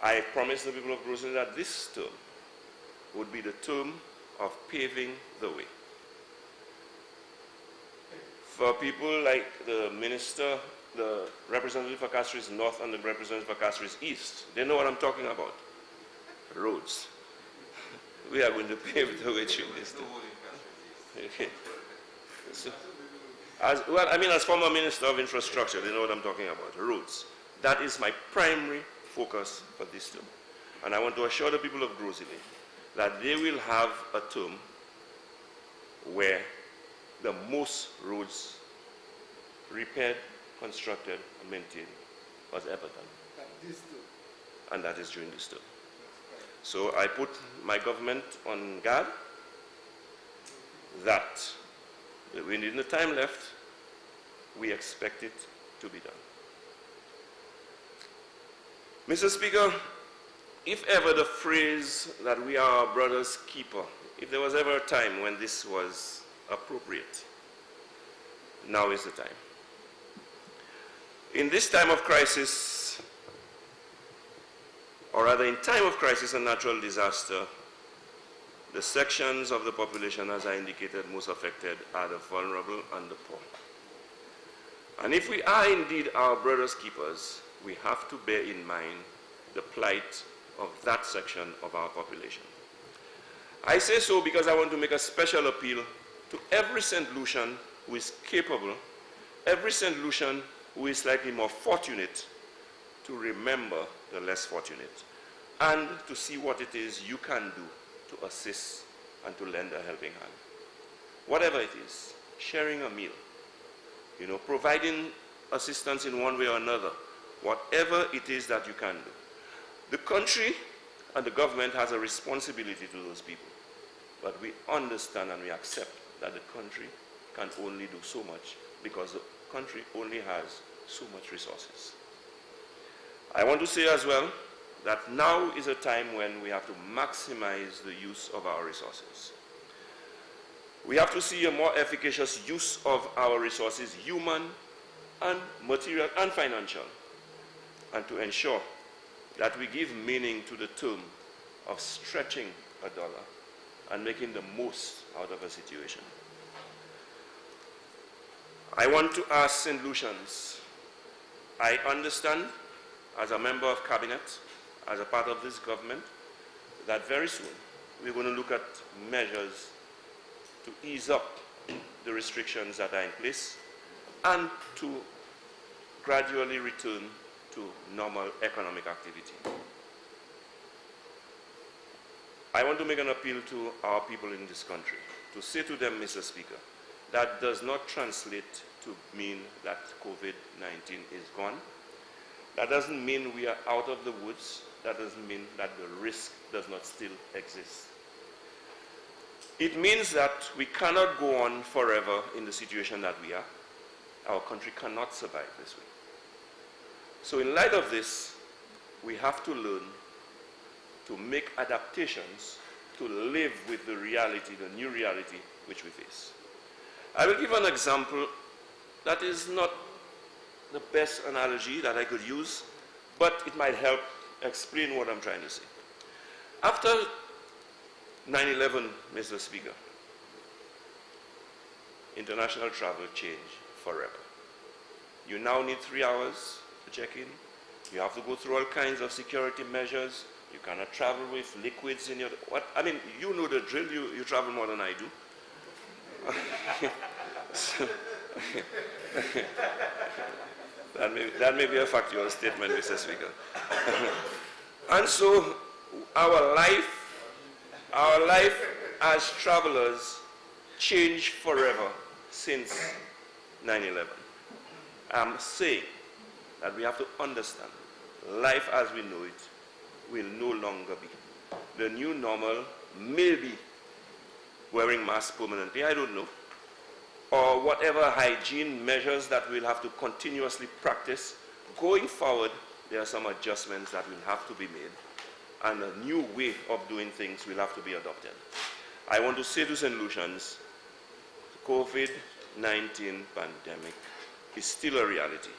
I promise the people of Rosalie that this term would be the term of paving the way. For people like the minister, the representative for Castries North and the representative for Castries East, they know what I'm talking about. Roads. We are going to pave the way through this term. Okay. So, as former Minister of Infrastructure, they know what I'm talking about, roads. That is my primary focus for this term. And I want to assure the people of Rosalie that they will have a term where the most roads repaired, constructed, and maintained was ever done. And that is during this term. So I put my government on guard that within the time left, we expect it to be done. Mr. Speaker, if ever the phrase that we are our brother's keeper, if there was ever a time when this was appropriate, now is the time. In this time of crisis, or rather in time of crisis and natural disaster, the sections of the population, as I indicated, most affected are the vulnerable and the poor. And if we are indeed our brother's keepers, we have to bear in mind the plight of that section of our population. I say so because I want to make a special appeal to every St. Lucian who is capable, every St. Lucian who is slightly more fortunate, to remember the less fortunate and to see what it is you can do to assist and to lend a helping hand. Whatever it is, sharing a meal, providing assistance in one way or another, whatever it is that you can do. The country and the government has a responsibility to those people, but we understand and we accept that the country can only do so much because the country only has so much resources. I want to say as well that now is a time when we have to maximize the use of our resources. We have to see a more efficacious use of our resources, human and material and financial, and to ensure that we give meaning to the term of stretching a dollar and making the most out of a situation. I want to ask St. Lucians, I understand as a member of cabinet, as a part of this government, that very soon we're going to look at measures to ease up the restrictions that are in place and to gradually return to normal economic activity. I want to make an appeal to our people in this country, to say to them, Mr. Speaker, that does not translate to mean that COVID-19 is gone. That doesn't mean we are out of the woods. That doesn't mean that the risk does not still exist. It means that we cannot go on forever in the situation that we are. Our country cannot survive this way. So in light of this, we have to learn to make adaptations to live with the reality, the new reality which we face. I will give an example that is not the best analogy that I could use, but it might help explain what I'm trying to say. After 9/11, Mr. Speaker, international travel changed forever. You now need 3 hours to check in. You have to go through all kinds of security measures. You cannot travel with liquids in your... you know the drill. You travel more than I do. So, that may be a factual statement, Mr. Speaker. And so our life as travelers changed forever since 9/11. I'm saying that we have to understand life as we know it will no longer be. The new normal may be wearing masks permanently, I don't know, or whatever hygiene measures that we'll have to continuously practice. Going forward, there are some adjustments that will have to be made, and a new way of doing things will have to be adopted. I want to say to St. Lucians, COVID-19 pandemic is still a reality.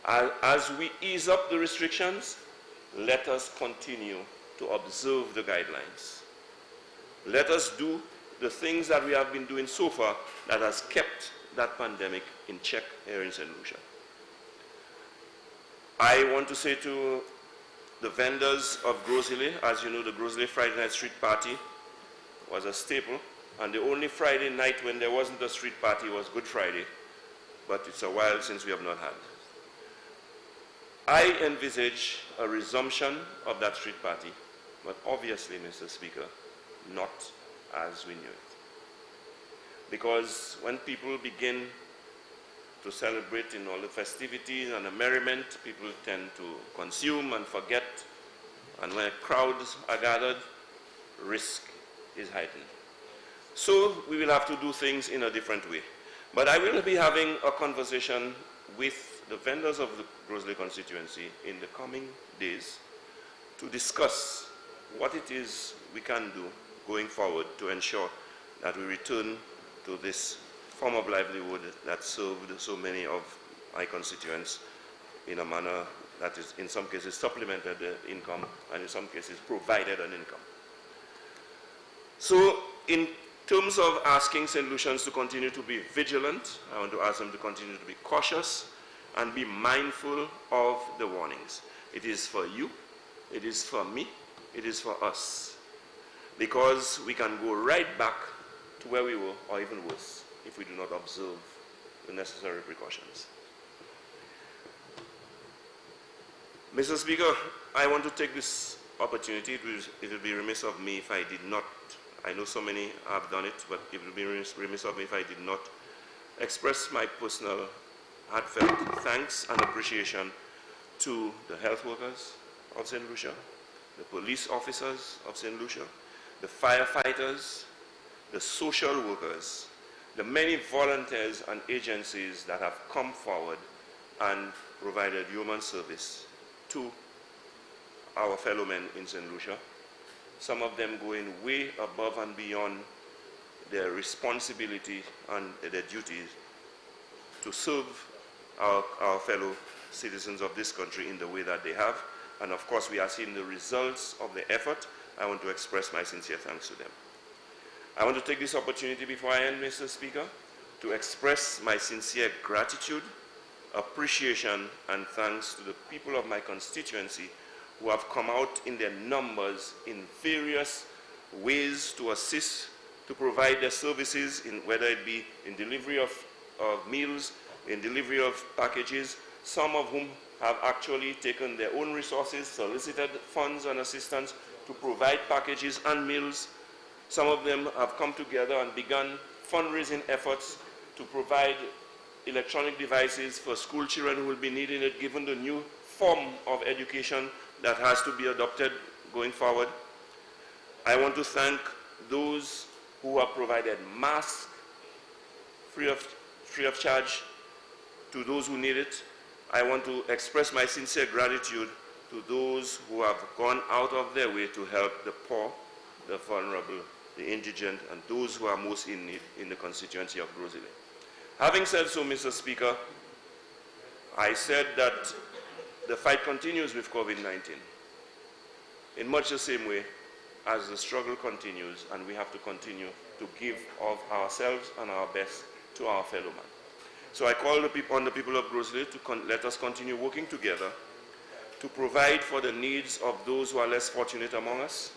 As we ease up the restrictions, let us continue to observe the guidelines. Let us do the things that we have been doing so far that has kept that pandemic in check here in St. Lucia. I want to say to the vendors of Grosley, as you know, the Grosley Friday Night Street Party was a staple, and the only Friday night when there wasn't a street party was Good Friday, but it's a while since we have not had. I envisage a resumption of that street party, but obviously, Mr. Speaker, not as we knew it. Because when people begin to celebrate in all the festivities and the merriment, people tend to consume and forget, and when crowds are gathered, risk is heightened. So we will have to do things in a different way. But I will be having a conversation with the vendors of the Grosley constituency in the coming days to discuss what it is we can do going forward to ensure that we return to this form of livelihood that served so many of my constituents in a manner that is, in some cases, supplemented the income, and in some cases, provided an income. So, in terms of asking St. Lucians to continue to be vigilant, I want to ask them to continue to be cautious and be mindful of the warnings. It is for you, it is for me, it is for us. Because we can go right back to where we were, or even worse, if we do not observe the necessary precautions. Mr. Speaker, I want to take this opportunity. It would be remiss of me if I did not, I know so many have done it, but it would be remiss of me if I did not express my personal heartfelt thanks and appreciation to the health workers of St. Lucia, the police officers of St. Lucia, the firefighters, the social workers, the many volunteers and agencies that have come forward and provided human service to our fellow men in St. Lucia, some of them going way above and beyond their responsibility and their duties to serve our fellow citizens of this country in the way that they have. And of course, we are seeing the results of the effort. I want to express my sincere thanks to them. I want to take this opportunity before I end, Mr. Speaker, to express my sincere gratitude, appreciation, and thanks to the people of my constituency who have come out in their numbers in various ways to assist, to provide their services, whether it be in delivery of meals, in delivery of packages, some of whom have actually taken their own resources, solicited funds and assistance to provide packages and meals. Some of them have come together and begun fundraising efforts to provide electronic devices for school children who will be needing it, given the new form of education that has to be adopted going forward. I want to thank those who have provided masks free of charge to those who need it. I want to express my sincere gratitude to those who have gone out of their way to help the poor, the vulnerable, the indigent, and those who are most in need in the constituency of Gros Islet. Having said so, Mr. Speaker, I said that the fight continues with COVID-19 in much the same way as the struggle continues, and we have to continue to give of ourselves and our best to our fellow man. So I call on the people of Gros Islet to let us continue working together to provide for the needs of those who are less fortunate among us.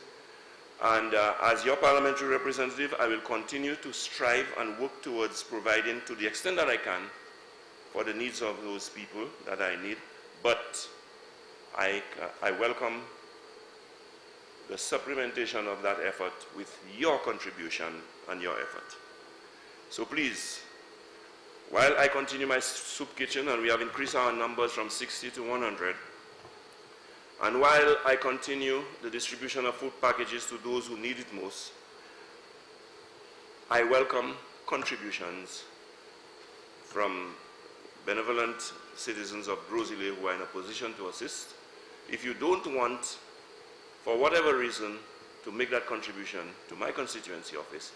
And as your parliamentary representative, I will continue to strive and work towards providing, to the extent that I can, for the needs of those people that I need. But I welcome the supplementation of that effort with your contribution and your effort. So please, while I continue my soup kitchen, and we have increased our numbers from 60 to 100, and while I continue the distribution of food packages to those who need it most, I welcome contributions from benevolent citizens of Gros Islet who are in a position to assist. If you don't want, for whatever reason, to make that contribution to my constituency office,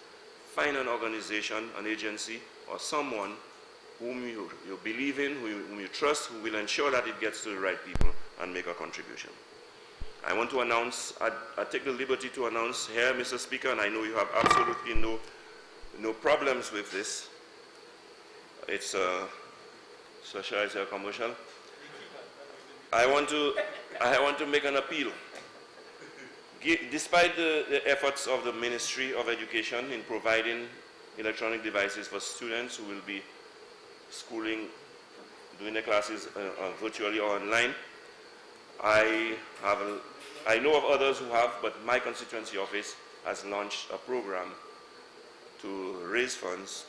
find an organization, an agency, or someone whom you believe in, whom you trust, who will ensure that it gets to the right people and make a contribution. I want to announce, I take the liberty to announce here, Mr. Speaker, and I know you have absolutely no problems with this. It's so shall I say a commercial? I want to make an appeal. Despite the efforts of the Ministry of Education in providing electronic devices for students who will be schooling, doing their classes virtually or online, I know of others who have, but my constituency office has launched a program to raise funds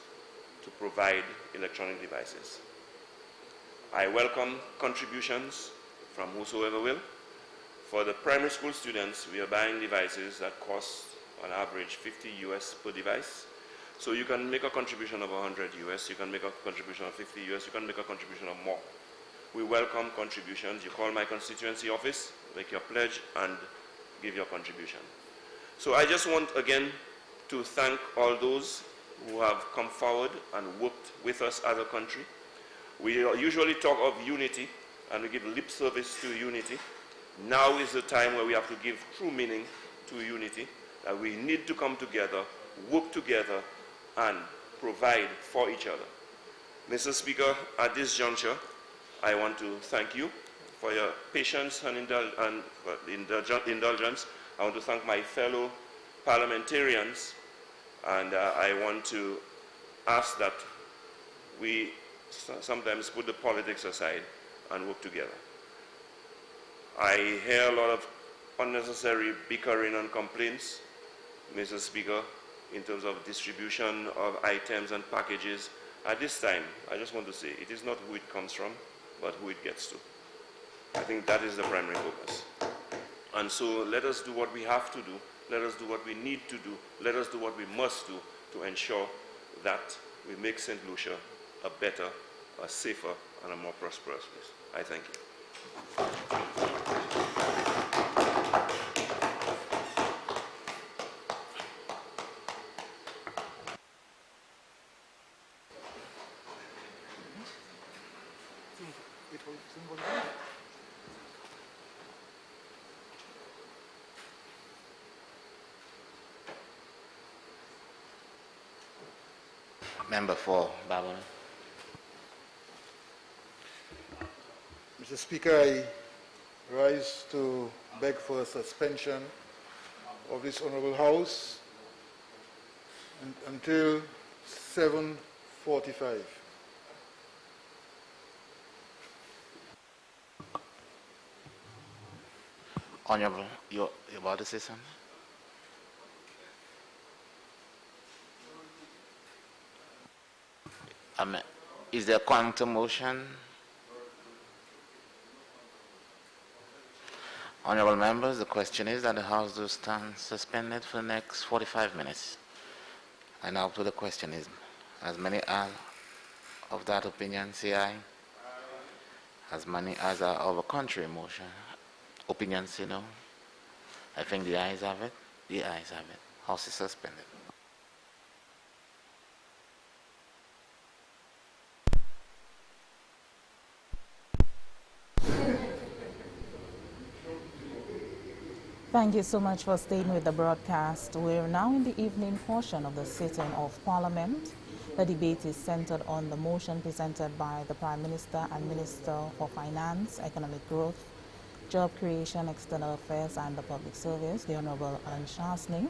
to provide electronic devices. I welcome contributions from whosoever will. For the primary school students, we are buying devices that cost on average 50 US per device. So you can make a contribution of 100 US, you can make a contribution of 50 US, you can make a contribution of more. We welcome contributions. You call my constituency office, make your pledge, and give your contribution. So I just want again to thank all those who have come forward and worked with us as a country. We usually talk of unity, and we give lip service to unity. Now is the time where we have to give true meaning to unity, that we need to come together, work together, and provide for each other. Mr. Speaker, at this juncture, I want to thank you for your patience and indulgence. I want to thank my fellow parliamentarians, and I want to ask that we sometimes put the politics aside and work together. I hear a lot of unnecessary bickering and complaints, Mr. Speaker, in terms of distribution of items and packages. At this time, I just want to say, it is not who it comes from, but who it gets to. I think that is the primary focus. And so let us do what we have to do, let us do what we need to do, let us do what we must do to ensure that we make St. Lucia a better, a safer, and a more prosperous place. I thank you. Member for Babylon. Mr. Speaker, I rise to beg for a suspension of this Honorable House until 7:45. Honorable, you're about to say something? Is there a counter motion? Honorable members, the question is that the House do stand suspended for the next 45 minutes. And now to the question is, as many as of that opinion say aye. As many as are of a contrary motion, opinion say no. I think the ayes have it. The ayes have it. House is suspended. Thank you so much for staying with the broadcast. We're now in the evening portion of the sitting of Parliament. The debate is centered on the motion presented by the Prime Minister and Minister for Finance, Economic Growth, Job Creation, External Affairs and the Public Service, the Honorable Ansharsney.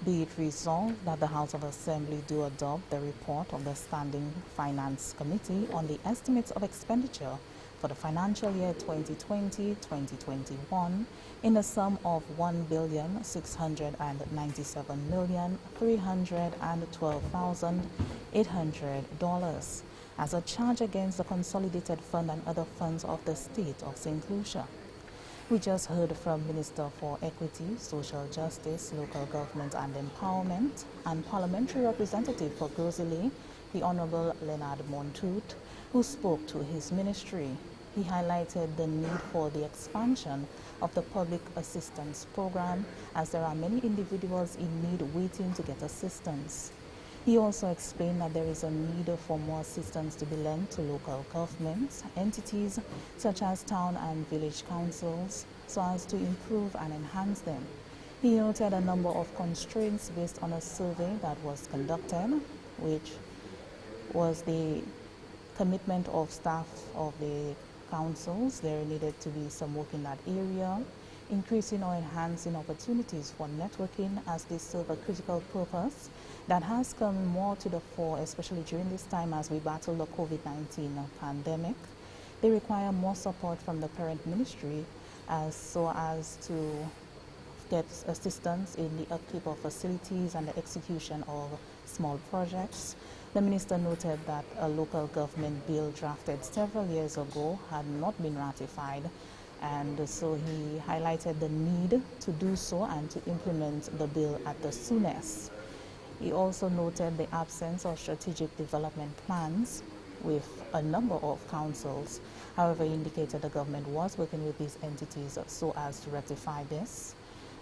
Be it resolved that the House of Assembly do adopt the report of the Standing Finance Committee on the estimates of expenditure for the financial year 2020-2021 in the sum of $1,697,312,800 as a charge against the Consolidated Fund and other funds of the State of St. Lucia. We just heard from Minister for Equity, Social Justice, Local Government and Empowerment and Parliamentary Representative for Grosile, the Honorable Leonard Montoute, who spoke to his ministry. He highlighted the need for the expansion of the public assistance program as there are many individuals in need waiting to get assistance. He also explained that there is a need for more assistance to be lent to local governments, entities such as town and village councils, so as to improve and enhance them. He noted a number of constraints based on a survey that was conducted, which was the commitment of staff of the councils. There needed to be some work in that area, increasing or enhancing opportunities for networking as they serve a critical purpose that has come more to the fore, especially during this time as we battle the COVID-19 pandemic. They require more support from the parent ministry so as to get assistance in the upkeep of facilities and the execution of small projects. The minister noted that a local government bill drafted several years ago had not been ratified, and so he highlighted the need to do so and to implement the bill at the soonest. He also noted the absence of strategic development plans with a number of councils. However, he indicated the government was working with these entities so as to rectify this.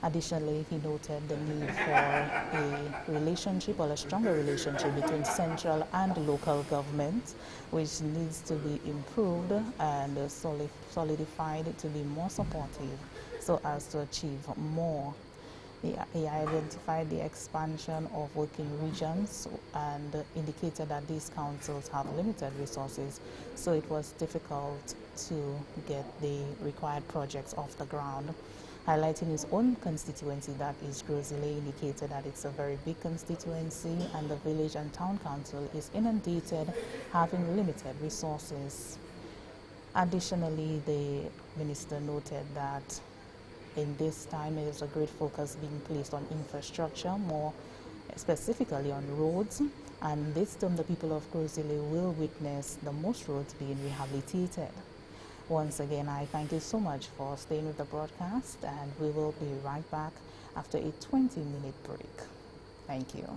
Additionally, he noted the need for a relationship or a stronger relationship between central and local government, which needs to be improved and solidified to be more supportive so as to achieve more. He identified the expansion of working regions and indicated that these councils have limited resources, so it was difficult to get the required projects off the ground. Highlighting his own constituency, that is Grosile, indicated that it's a very big constituency and the village and town council is inundated, having limited resources. Additionally, the minister noted that in this time there is a great focus being placed on infrastructure, more specifically on roads, And this term, the people of Crozile will witness the most roads being rehabilitated. Once again, I thank you so much for staying with the broadcast, and we will be right back after a 20-minute break. Thank you.